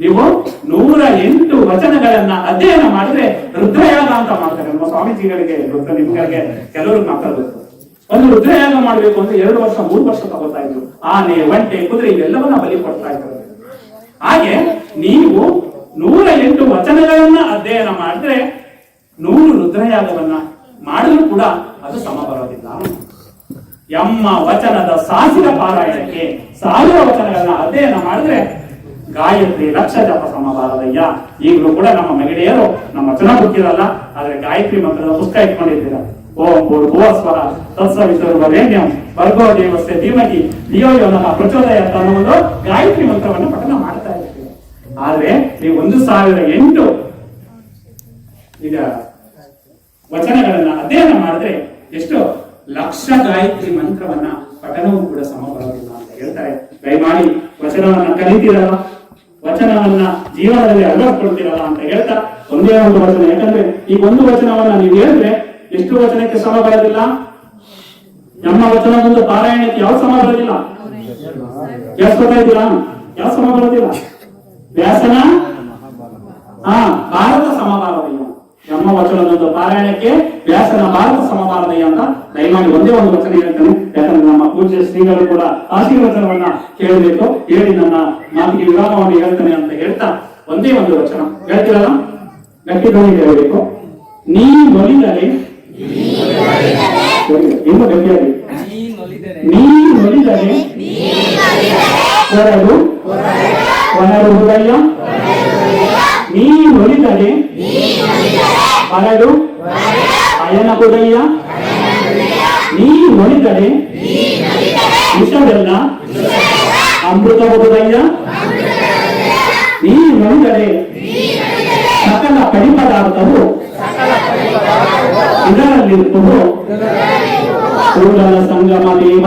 ನೀವು 108 ವಚನಗಳನ್ನ ಅಧ್ಯಯನ ಮಾಡಿದ್ರೆ ರುದ್ರಯಾಗ ಅಂತ ಮಾಡ್ತಾರೆ. ನಮ್ಮ ಸ್ವಾಮೀಜಿಗಳಿಗೆ ಗೊತ್ತು, ನಿಮ್ಗಳಿಗೆ ಕೆಲವರು ಮಾತಾಡೋದು. ಒಂದು ರುದ್ರಯಾಗ ಮಾಡ್ಬೇಕು ಅಂದ್ರೆ 2 ವರ್ಷ 3 ವರ್ಷ ತಗೋತಾ ಇದ್ರು. ಆನೆ, ಒಂಟೆ, ಕುದುರೆ ಇವೆಲ್ಲವನ್ನ ಬಲಿ ಕೊಡ್ತಾ ಇದ್ರು. ಹಾಗೆ ನೀವು 108 ವಚನಗಳನ್ನ ಅಧ್ಯಯನ ಮಾಡಿದ್ರೆ 100 ರುದ್ರಯಾಗವನ್ನ ಮಾಡಿದ್ರು ಕೂಡ ಅದು ಸಮ ಬರೋದಿಲ್ಲ. ಎಮ್ಮ ವಚನದ ಸಾಸಿರ ಪಾರಾಯಣಕ್ಕೆ 1000 ವಚನಗಳನ್ನ ಅಧ್ಯಯನ ಮಾಡಿದ್ರೆ ಗಾಯತ್ರಿ ಲಕ್ಷ ಜಪ ಸಮಬಾರದಯ್ಯ. ಈಗಲೂ ಕೂಡ ನಮ್ಮ ಮಹಿಳೆಯರು ನಮ್ಮ ವಚನ ಗೊತ್ತಿರಲ್ಲ, ಆದ್ರೆ ಗಾಯತ್ರಿ ಮಂತ್ರದ ಪುಸ್ತಕ ಇಟ್ಕೊಂಡಿದ್ದೀರ. ಓಂ ಭೂರ್ಭುವಸ್ವರ ತತ್ಸವಿತುರ್ವರೆಣ್ಯಂ ಭರ್ಗೋ ದೇವಸ್ಯ ಧೀಮಹಿ ಧಿಯೋ ಯೋ ನಃ ಪ್ರಚೋದಯಾತ್ ಅನ್ನೋ ಒಂದು ಗಾಯತ್ರಿ ಮಂತ್ರವನ್ನು ಪಠನ ಮಾಡ್ತಾ ಇರ್ತೀವಿ. ಆದ್ರೆ ನೀವು 1008 ಈಗ ವಚನಗಳನ್ನ ಅಧ್ಯಯನ ಮಾಡಿದ್ರೆ ಎಷ್ಟು ಲಕ್ಷ ಗಾಯತ್ರಿ ಮಂತ್ರವನ್ನ ಪಠನವೂ ಕೂಡ ಸಮ ಬರೋದಿಲ್ಲ ಅಂತ ಹೇಳ್ತಾರೆ. ದಯಮಾಡಿ ವಚನವನ್ನ ಕಲಿತೀರಲ್ಲ, ವಚನವನ್ನ ಜೀವನದಲ್ಲಿ ಅಳವಡಿಸ್ಕೊಳ್ತೀರಲ್ಲ ಅಂತ ಹೇಳ್ತಾ ಒಂದೇ ಒಂದು ವಚನ. ಯಾಕಂದ್ರೆ ಈ ಒಂದು ವಚನವನ್ನ ನೀವು ಹೇಳಿದ್ರೆ ಎಷ್ಟು ವಚನಕ್ಕೆ ಸಮ ಬರೋದಿಲ್ಲ? ನಮ್ಮ ವಚನದೊಂದು ಪಾರಾಯಣಕ್ಕೆ ಯಾವ ಸಮ ಬರೋದಿಲ್ಲ? ಕೇಳಿಸ್ಕೊತಾ ಇದ್ದೀರಾ? ಯಾವ ಸಮ ಬರೋದಿಲ್ಲ? ವ್ಯಾಸನ ಭಾರತ ಸಮಬಾರದಯ್ಯ. ನಮ್ಮ ವಚನದೊಂದು ಪಾರಾಯಣಕ್ಕೆ ವ್ಯಾಸನ ಭಾರತ ಸಮಬಾರದಯ್ಯ ಅಂತ ದಯಮಾಡಿ ಒಂದೇ ಒಂದು ವಚನ ಹೇಳ್ತಾನೆ. ಯಾಕಂದ್ರೆ ನಮ್ಮ ಪೂಜ್ಯ ಶ್ರೀಗಳು ಕೂಡ ಆಶೀರ್ವಚನವನ್ನ ಕೇಳಬೇಕು, ಹೇಳಿ ನನ್ನ ಮಾತಿಗೆ ವಿರಾಮವನ್ನು ಹೇಳ್ತಾನೆ ಅಂತ ಹೇಳ್ತಾ ಒಂದೇ ಒಂದು ವಚನ ಹೇಳ್ತೀರಲ್ಲ, ಗಟ್ಟಿ ಧ್ವನಿ ಹೇಳಬೇಕು. ನೀ ನೊಲಿದರೆ ಇನ್ನು ಗಟ್ಟಿಯಾಗಿ, ನೀ ನೊಲಿದರೆ ಹೊರಡು ಹೊನರು ಹೃದಯ, ನೀ ನೊಲಿದರೆ ಹೊರಡು ಅಯನ ಹೃದಯ, ನೀ ನೊಲಿದರೆ ವಿಷವೆಲ್ಲ ಅಮೃತ ಹೃದಯ, ನೀ ನೊಲಿದರೆ ಸಕಲ ಕಡಿಪದಾರ್ಥವು ಇದರಲ್ಲಿರುವುದು ಕೂಡಲ ಸಂಗಮ ದೇವ.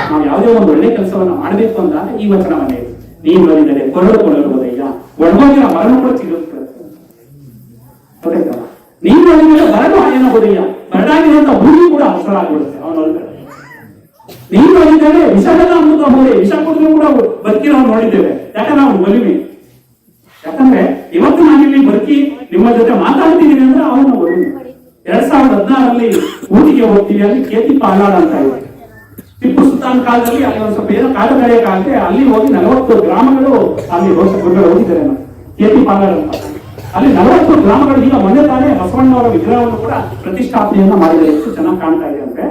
ನಾವು ಯಾವುದೇ ಒಂದು ಒಳ್ಳೆ ಕೆಲಸವನ್ನ ಮಾಡಬೇಕು ಅಂದಾಗ ಈ ವಚನವನ್ನೇ, ನೀನು ನೋಡಿದರೆ ಕೊರಡು ಕೊಡಲುವುದಯ್ಯ, ಒಣಗೋಗಿನ ಮರಣ ಕೂಡ ಸಿಗುತ್ತೆ. ನೀನು ನೋಡಿದರೆ ಬರಡು ಆಯನ ಹೋದಯ್ಯ, ಬರಡಾಗಿರುವಂತ ಭೂಮಿ ಕೂಡ ಹಸರಾಗ್ಬಿಡುತ್ತೆ ಅವನು ನೋಡಿದರೆ. ನೀನು ನೋಡಿದರೆ ವಿಷವೆಲ್ಲ ಅಮೃತ ಹೋದೆ, ವಿಷ ಕೊಟ್ಟರು ಕೂಡ ಬದುಕಿ ನಾವು ನೋಡಿದ್ದೇವೆ. ಯಾಕಂದ್ರೆ ನಾವು ಒಲಿಮೆ. ಯಾಕಂದ್ರೆ ಇವತ್ತು ನಾನಿಲ್ಲಿ ಬದುಕಿ ನಿಮ್ಮ ಜೊತೆ ಮಾತಾಡ್ತಿದ್ದೀವಿ ಅಂದ್ರೆ ಅವನು ಒಲಿಮೆ. 2016ರಲ್ಲಿ ಊಟಿಗೆ ಹೋಗ್ತೀವಿ, ಅಲ್ಲಿ ಕೇತಿ ಪಾಲಾಡ್ ಅಂತ ಇದೆ. ಟಿಪ್ಪು ಸುಲ್ತಾನ್ ಕಾಲದಲ್ಲಿ ಅಲ್ಲಿ ಒಂದು ಸ್ವಲ್ಪ ಏನೋ ಕಾಡು ಕಳೆಯಕ್ಕಾಗತ್ತೆ, ಅಲ್ಲಿ ಹೋಗಿ 40 ಗ್ರಾಮಗಳು ಅಲ್ಲಿ ಹೋಗಿದ್ದಾರೆ. ಕೇತಿ ಪಾಲಾಡ್ ಅಂತ ಅಲ್ಲಿ 40 ಗ್ರಾಮಗಳು ಈಗ ಮೊನ್ನೆ ತಾನೇ ಬಸವಣ್ಣವರ ವಿಗ್ರಹವನ್ನು ಕೂಡ ಪ್ರತಿಷ್ಠಾಪನೆಯನ್ನ ಮಾಡಿದರೆ ಎಷ್ಟು ಚೆನ್ನಾಗಿ ಕಾಣ್ತಾ ಇದೆ ಅಂದ್ರೆ.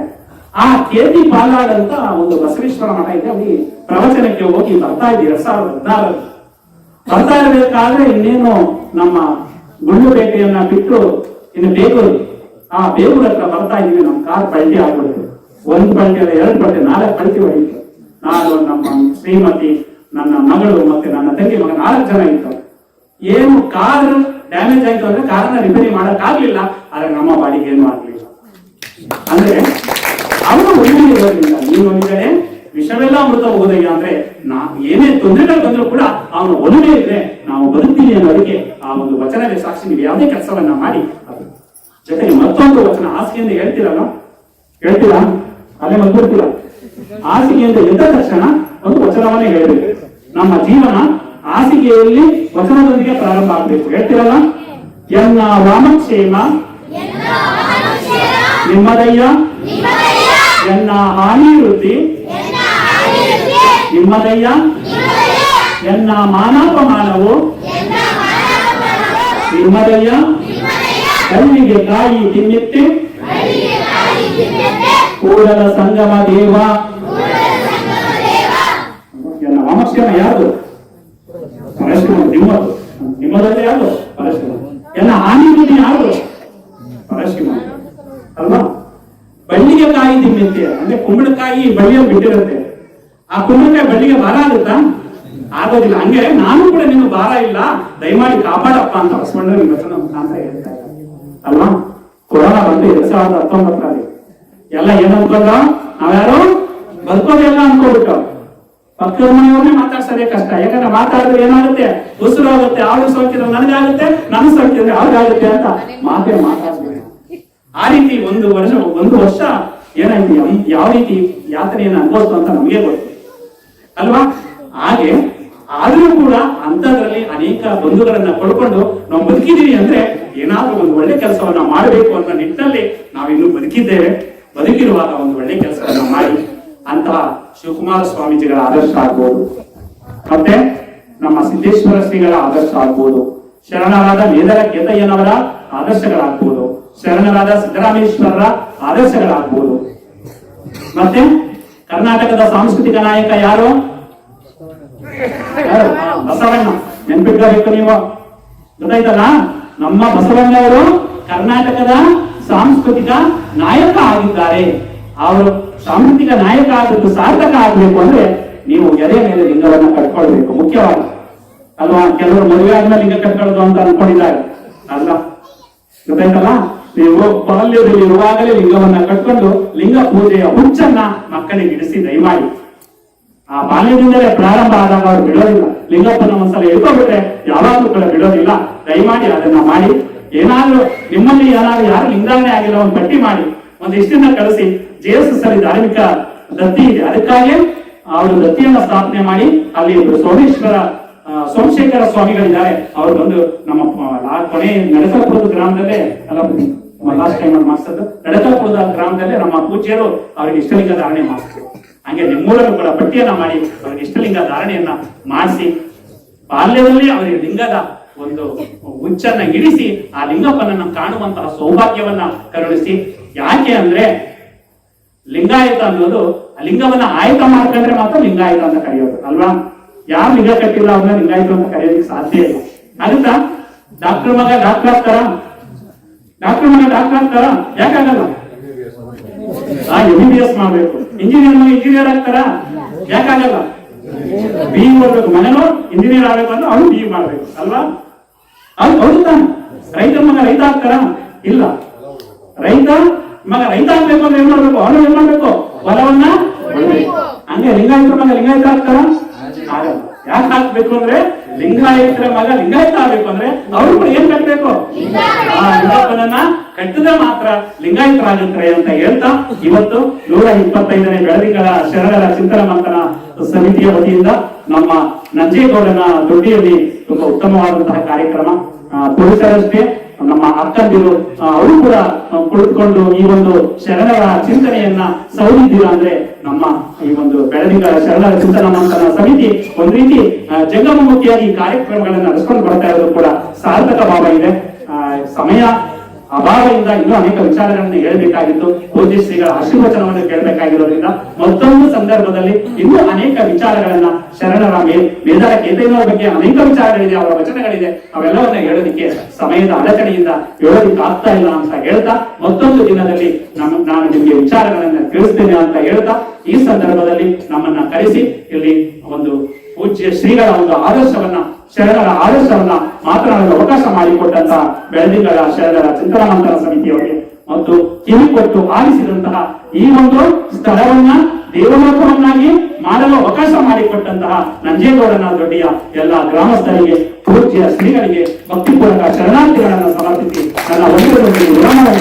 ಆ ಕೇತಿ ಪಾಲಾಡ್ ಅಂತ ಒಂದು ಬಸವೇಶ್ವರ ಮಠ ಇದೆ, ಅಲ್ಲಿ ಪ್ರವಚನಕ್ಕೆ ಹೋಗಿ ಬರ್ತಾ ಇದ್ದೀವಿ 2016 ಬರ್ತಾ ಇರಬೇಕಾದ್ರೆ ಇನ್ನೇನು ನಮ್ಮ ಗುಂಡುಪೇಟೆಯನ್ನ ಬಿಟ್ಟು ಇನ್ನು ಬೇಗೂರು, ಆ ಬೇಗೂರ ಹತ್ರ ಬರ್ತಾ ಇದೀವಿ. ನಮ್ಮ ಕಾರ್ ಪಲ್ಟಿ ಆಗ್ಬಿಡುತ್ತೆ. 1 ಪಲ್ಟಿ ಅಲ್ಲ, 2 ಪಲ್ಟಿ, 4 ಪಲ್ಟಿ ಹೊಡಿತು. ನಾನು, ನಮ್ಮ ಶ್ರೀಮತಿ, ನನ್ನ ಮಗಳು ಮತ್ತೆ ನನ್ನ ತಂಗಿ ಮಗ 4 ಜನ ಇತ್ತು. ಏನು ಕಾರ್ ಡ್ಯಾಮೇಜ್ ಆಯ್ತು ಅಂದ್ರೆ ಕಾರನ್ನ ರಿಪೇರಿ ಮಾಡಕ್ ಆಗ್ಲಿಲ್ಲ, ಆದ್ರೆ ನಮ್ಮ ಬಾಡಿಗೆ ಏನು ಆಗ್ಲಿಲ್ಲ. ಅಂದ್ರೆ ಅವನು ಒಳ್ಳೆ ಇರೋದ್ರಿಂದ ನೀನು ನೋಡಿದರೆ ವಿಷವೆಲ್ಲ ಅಮೃತ ಹೋದಯ್ಯ ಅಂದ್ರೆ ಏನೇ ತೊಂದರೆಗಳು ಬಂದ್ರು ಕೂಡ ಅವನು ಒಲುಮೆ ಇದ್ರೆ ನಾವು ಬದುಕ್ತೀವಿ ಅನ್ನೋದಕ್ಕೆ ಆ ಒಂದು ವಚನವೇ ಸಾಕ್ಷಿ. ನೀವು ಯಾವುದೇ ಕೆಲಸವನ್ನ ಮಾಡಿ ಅದು ಜೊತೆಗೆ ಮತ್ತೊಂದು ವಚನ ಹಾಸಿಗೆಯಿಂದ ಹೇಳ್ತೀರಲ್ಲ, ಹೇಳ್ತೀರಾ? ಅಲ್ಲೇ ಮತ್ತೀರಾ? ಹಾಸಿಗೆಯಿಂದ ಎದ್ದ ತಕ್ಷಣ ಒಂದು ವಚನವನ್ನೇ ಹೇಳಬೇಕು. ನಮ್ಮ ಜೀವನ ಹಾಸಿಗೆಯಲ್ಲಿ ವಚನದೊಂದಿಗೆ ಪ್ರಾರಂಭ ಆಗಬೇಕು. ಹೇಳ್ತೀರಲ್ಲ, ಎನ್ನ ವಾಮಕ್ಷೇಮ ನಿಮ್ಮದಯ್ಯ ಎನ್ನ ಹಾನಿ ವೃದ್ಧಿ ನಿಮ್ಮದಯ್ಯ, ಎನ್ನ ಮಾನಾಪಮಾನವು ನಿಮ್ಮದಯ್ಯ, ಕಣ್ಣಿಗೆ ಕಾಯಿ ತಿನ್ನಿತ್ತೆ ಕೂಡಲ ಸಂಗಮ ದೇವ. ಎನ್ನ ವಾಮಕ್ಷೇಮ ಯಾರು? ಪರಶಿವ. ನಿಮ್ಮದಲ್ಲೇ ಯಾರು? ಪರಶಿವ. ಎಲ್ಲ ಹಾನಿ ಬುದ್ಧಿ ಯಾರು? ಪರಶಿವ ಅಲ್ವಾ? ಬಳ್ಳಿಗೆ ಕಾಯಿ ತಿನ್ನುತ್ತೆ ಅಂದ್ರೆ ಕುಂಬಳಕಾಯಿ ಬಳ್ಳಿಯಲ್ಲಿ ಬಿಟ್ಟಿರುತ್ತೆ. ಆ ಕುಂಬಳಕಾಯಿ ಬಳ್ಳಿಗೆ ಭಾರ ಆಗುತ್ತಾ? ಆಗೋದಿಲ್ಲ. ಹಂಗೆ ನಾನು ಕೂಡ ನಿಮ್ಗೆ ಭಾರ ಇಲ್ಲ, ದಯಮಾಡಿ ಕಾಪಾಡಪ್ಪ ಅಂತ ಬಸವಣ್ಣ ನಿಮ್ಮ ವಚನ ಮುಖಾಂತರ ಹೇಳ್ತಾ ಇದ್ದಾರೆ ಅಲ್ವಾ? ಕೊರೋನಾ ಬಂದು 2019 ಎಲ್ಲ ಏನ್ ಅನ್ಕೊಂಡ, ನಾವ್ಯಾರು ಬದುಕೋದೆಲ್ಲ ಅನ್ಕೋಬಿಟ್ಟು ಪಕ್ಕದ ಮನೆಯವ್ರನ್ನೇ ಮಾತಾಡ್ಸೋದೇ ಕಷ್ಟ. ಯಾಕಂದ್ರೆ ಮಾತಾಡಿದ್ರೆ ಏನಾಗುತ್ತೆ, ಉಸಿರು ಹೋಗುತ್ತೆ, ಅವ್ರಿಗೆ ಸೋಕಿದ್ರೆ ನನಗಾಗುತ್ತೆ, ನನಗೆ ಸೋಕಿದ್ರೆ ಅವ್ರಿಗಾಗುತ್ತೆ ಅಂತ ಮಾತಾಡ್ತೀವಿ. ಆ ರೀತಿ ಒಂದು ವರ್ಷ ಏನಾಯ್ತು, ಯಾವ ರೀತಿ ಯಾತನೆಯನ್ನು ಅನುಭವಿಸ್ತು ಅಂತ ನಮಗೆ ಗೊತ್ತು ಅಲ್ವಾ? ಹಾಗೆ ಆದ್ರೂ ಕೂಡ ಅಂತದ್ರಲ್ಲಿ ಅನೇಕ ಬಂಧುಗಳನ್ನ ಪಡ್ಕೊಂಡು ನಾವು ಬದುಕಿದೀವಿ ಅಂದ್ರೆ ಏನಾದ್ರೂ ಒಂದು ಒಳ್ಳೆ ಕೆಲಸವನ್ನ ಮಾಡಬೇಕು ಅನ್ನೋ ನಿಟ್ಟಿನಲ್ಲಿ ನಾವಿನ್ನೂ ಬದುಕಿದ್ದೇವೆ. ಬದುಕಿರುವಾಗ ಒಂದು ಒಳ್ಳೆ ಕೆಲಸವನ್ನ ಮಾಡಿ ಅಂತಹ ಶಿವಕುಮಾರ ಸ್ವಾಮೀಜಿಗಳ ಆದರ್ಶ ಆಗ್ಬೋದು, ಮತ್ತೆ ನಮ್ಮ ಸಿದ್ದೇಶ್ವರ ಶ್ರೀಗಳ ಆದರ್ಶ ಆಗ್ಬೋದು, ಶರಣರಾದ ಮೇದರ ಕೇತಯ್ಯನವರ ಆದರ್ಶಗಳಾಗ್ಬೋದು, ಶರಣರಾದ ಸಿದ್ದರಾಮೇಶ್ವರರ ಆದರ್ಶಗಳಾಗ್ಬೋದು. ಮತ್ತೆ ಕರ್ನಾಟಕದ ಸಾಂಸ್ಕೃತಿಕ ನಾಯಕ ಯಾರು? ಬಸವಣ್ಣ. ನೆನ್ಪಿಟ್ಕೋಬೇಕು ನೀವು, ಗೊತ್ತಾಯ್ತಲ್ಲ? ನಮ್ಮ ಬಸವಣ್ಣವರು ಕರ್ನಾಟಕದ ಸಾಂಸ್ಕೃತಿಕ ನಾಯಕ ಆಗಿದ್ದಾರೆ. ಅವರು ಸಾಂಸ್ಕೃತಿಕ ನಾಯಕ ಆದದ್ದು ಸಾರ್ಥಕ ಆಗ್ಬೇಕು ಅಂದ್ರೆ ನೀವು ಎದೆ ಮೇಲೆ ಲಿಂಗವನ್ನ ಕಟ್ಕೊಳ್ಬೇಕು, ಮುಖ್ಯವಾಗಿ ಅಲ್ವಾ? ಕೆಲವರು ಮದುವೆ ಆದ್ಮೇಲೆ ಲಿಂಗ ಕಟ್ಕೊಳ್ಳೋದು ಅಂತ ಅನ್ಕೊಂಡಿದ್ದಾರೆ ಅಲ್ಲ, ಗೊತ್ತಾಯ್ತಲ್ಲ? ನೀವು ಬಾಲ್ಯದಲ್ಲಿ ಇರುವಾಗಲೇ ಲಿಂಗವನ್ನ ಕಟ್ಕೊಂಡು ಲಿಂಗ ಪೂಜೆಯ ಹುಚ್ಚನ್ನ ಮಕ್ಕಳಿಗೆ ಇಡಿಸಿ ದಯಮಾಡಿ. ಆ ಬಾಲ್ಯದಿಂದಲೇ ಪ್ರಾರಂಭ ಆದಾಗ ಅವ್ರು ಬಿಡೋದಿಲ್ಲ. ಲಿಂಗಪ್ಪನ ಒಂದ್ಸಲ ಹೇಳ್ಕೊಬಿಟ್ರೆ ಯಾವಾಗ್ಲೂ ಕೂಡ ಬಿಡೋದಿಲ್ಲ. ದಯಮಾಡಿ ಅದನ್ನ ಮಾಡಿ. ಏನಾದ್ರೂ ನಿಮ್ಮಲ್ಲಿ ಯಾರು ಲಿಂಗಾಂಗನೆ ಆಗಿಲ್ಲ ಒಂದು ಪಟ್ಟಿ ಮಾಡಿ ಒಂದು ಇಷ್ಟನ್ನ ಕಳಿಸಿ. JSS ಅಲ್ಲಿ ಧಾರ್ಮಿಕ ದತ್ತಿ ಇದೆ, ಅದಕ್ಕಾಗಿ ಅವರು ದತ್ತಿಯನ್ನ ಸ್ಥಾಪನೆ ಮಾಡಿ ಅಲ್ಲಿ ಸೋಮಶೇಖರ ಸ್ವಾಮಿಗಳಿದ್ದಾರೆ. ಅವರು ಬಂದು ನಮ್ಮ ಕೊನೆ ನಡಕಲ್ಪುರದ ಗ್ರಾಮದಲ್ಲೇ ಲಾಸ್ಟ್ ಟೈಮ್ ಅಲ್ಲಿ ಮಾಡಿಸೋದು, ನಡಕಲ್ಪುರದ ಗ್ರಾಮದಲ್ಲೇ ನಮ್ಮ ಪೂಜ್ಯರು ಅವರಿಗೆ ಇಷ್ಟಲಿಂಗ ಧಾರಣೆ ಮಾಡಿಸ್ತಾರೆ. ಹಂಗೆ ನಿಮ್ಮೂರಲ್ಲೂ ಕೂಡ ಪಟ್ಟಿಯನ್ನ ಮಾಡಿ ಅವರಿಗೆ ಇಷ್ಟಲಿಂಗ ಧಾರಣೆಯನ್ನ ಮಾಡಿಸಿ ಬಾಲ್ಯದಲ್ಲಿ ಅವರಿಗೆ ಲಿಂಗದ ಒಂದು ಹುಚ್ಚನ್ನ ಇರಿಸಿ ಆ ಲಿಂಗಪ್ಪನನ್ನ ಕಾಣುವಂತಹ ಸೌಭಾಗ್ಯವನ್ನ ಕರುಣಿಸಿ. ಯಾಕೆ ಅಂದ್ರೆ ಲಿಂಗಾಯತ ಅನ್ನೋದು ಲಿಂಗವನ್ನ ಆಯತ ಮಾಡ್ಕೊಂಡ್ರೆ ಮಾತ್ರ ಲಿಂಗಾಯತ ಅಂತ ಕರೆಯೋದು ಅಲ್ವಾ? ಯಾರು ಲಿಂಗ ಕಟ್ಟಿಲ್ಲ ಅವ್ರನ್ನ ಲಿಂಗಾಯತ ಅಂತ ಕರೆಯೋದಕ್ಕೆ ಸಾಧ್ಯ ಇಲ್ಲ. ಆಗುತ್ತಾ? ಡಾಕ್ಟರ್ ಮಗ ಡಾಕ್ಟರ್ ಆಗ್ತಾರ? ಯಾಕಾಗಲ್ಲ? MBBS ಮಾಡ್ಬೇಕು. ಇಂಜಿನಿಯರ್ ಮಗ ಇಂಜಿನಿಯರ್ ಆಗ್ತಾರ? ಯಾಕಾಗಲ್ಲ? BE ಓದ್ಬೇಕು. ಮನೆಯೋ ಇಂಜಿನಿಯರ್ ಆಗ್ಬೇಕು ಅಂದ್ರೆ ಅವನು BE ಮಾಡ್ಬೇಕು ಅಲ್ವಾ? ಹೌದು ತಾನೆ? ರೈತರ ಮಗ ರೈತ ಆಗ್ತಾರ? ಇಲ್ಲ. ರೈತ ಮಗ ರೈತ ಆಗ್ಬೇಕು ಅಂದ್ರೆ ಏನ್ ಮಾಡ್ಬೇಕು? ಅವನು ಏನ್ ಮಾಡ್ಬೇಕು? ಹೊಲವನ್ನ ಬೆಳಿಬೇಕು. ಹಂಗೆ ಲಿಂಗಾಯತರ ಮಗ ಲಿಂಗಾಯತ ಆಗ್ತಾರ? ಆಗಲ್ಲ. ಯಾಕೆ ಹಾಕ್ಬೇಕು ಅಂದ್ರೆ ಲಿಂಗಾಯತರ ಮಗ ಲಿಂಗಾಯತ ಆಗ್ಬೇಕು ಅಂದ್ರೆ ಅವರು ಕೂಡ ಏನ್ ಕಟ್ಟಬೇಕು? ಲಿಂಗಪ್ಪನನ್ನ ಕಟ್ಟಿದ್ರೆ ಮಾತ್ರ ಲಿಂಗಾಯತರಾಗುತ್ತಾರೆ ಅಂತ ಹೇಳ್ತಾ ಇವತ್ತು 125ನೇ ಬೆಳದಿಂಗಳ ಶರಣರ ಚಿಂತನ ಮಂಥನ ಸಮಿತಿಯ ವತಿಯಿಂದ ನಮ್ಮ ನಂಜೇಗೌಡನ ದೊಡ್ಡಿಯಲ್ಲಿ ತುಂಬಾ ಉತ್ತಮವಾದಂತಹ ಕಾರ್ಯಕ್ರಮ. ಪುರುಷರಷ್ಟೇ ನಮ್ಮ ಅಕ್ಕಂದಿರು ಅವರು ಕೂಡ ಕುಳಿತುಕೊಂಡು ಈ ಒಂದು ಶರಣರ ಚಿಂತನೆಯನ್ನ ಸೌದಿದ್ದೀರಾ ಅಂದ್ರೆ ನಮ್ಮ ಈ ಒಂದು ಬೆಳದಿಂಗಳ ಶರಣರ ಚಿಂತನ ಮಂಥನ ಸಮಿತಿ ಒಂದ್ ರೀತಿ ಜಂಗಮುಖಿಯಾಗಿ ಕಾರ್ಯಕ್ರಮಗಳನ್ನ ನಡೆಸ್ಕೊಂಡು ಬರ್ತಾ ಇರೋದು ಕೂಡ ಸಾರ್ಥಕ ಭಾವ ಇದೆ. ಸಮಯ ಅಭಾವದಿಂದ ಇನ್ನೂ ಅನೇಕ ವಿಚಾರಗಳನ್ನು ಹೇಳಬೇಕಾಗಿತ್ತು. ಪೂಜ್ಯ ಶ್ರೀಗಳ ಆಶೀರ್ವಚನವನ್ನು ಕೇಳಬೇಕಾಗಿರೋದ್ರಿಂದ ಮತ್ತೊಂದು ಸಂದರ್ಭದಲ್ಲಿ ಇನ್ನೂ ಅನೇಕ ವಿಚಾರಗಳನ್ನ ಶರಣರ ಮೇದಾರ ಕೇತಯ್ಯನವರ ಬಗ್ಗೆ ಅನೇಕ ವಿಚಾರಗಳಿದೆ, ಅವರ ವಚನಗಳಿದೆ, ಅವೆಲ್ಲವನ್ನ ಹೇಳೋದಿಕ್ಕೆ ಸಮಯದ ಅಡಚಣೆಯಿಂದ ಹೇಳೋದಿಕ್ಕೆ ಆಗ್ತಾ ಇಲ್ಲ ಅಂತ ಹೇಳ್ತಾ ಮತ್ತೊಂದು ದಿನದಲ್ಲಿ ನಾನು ನಿಮ್ಗೆ ವಿಚಾರಗಳನ್ನ ತಿಳಿಸ್ತೇನೆ ಅಂತ ಹೇಳ್ತಾ ಈ ಸಂದರ್ಭದಲ್ಲಿ ನಮ್ಮನ್ನ ಕರೆಸಿ ಇಲ್ಲಿ ಒಂದು ಪೂಜ್ಯ ಶ್ರೀಗಳ ಒಂದು ಆದರ್ಶವನ್ನ ಶರಣರ ಆದರ್ಶವನ್ನ ಮಾತನಾಡಲು ಅವಕಾಶ ಮಾಡಿಕೊಟ್ಟಂತಹ ಬೆಳದಿಂಗಳ ಶರಣರ ಚಿಂತನ ಮಂಥನ ಸಮಿತಿಯವರಿಗೆ ಮತ್ತು ಕಿವಿಕೊಟ್ಟು ಆಲಿಸಿದಂತಹ ಈ ಒಂದು ಸ್ಥಳವನ್ನ ದೇವಲೋಕವನ್ನಾಗಿ ಮಾಡಲು ಅವಕಾಶ ಮಾಡಿಕೊಟ್ಟಂತಹ ನಂಜೇಗೌಡನ ದೊಡ್ಡಿಯ ಎಲ್ಲ ಗ್ರಾಮಸ್ಥರಿಗೆ ಪೂಜ್ಯ ಶ್ರೀಗಳಿಗೆ ಭಕ್ತಿಪೂರ್ವಕ ಶರಣಾರ್ಥಿಗಳನ್ನು ಸಮರ್ಪಿಸಿ ನನ್ನ ಒಂದು ವಿರಾಮವನ್ನು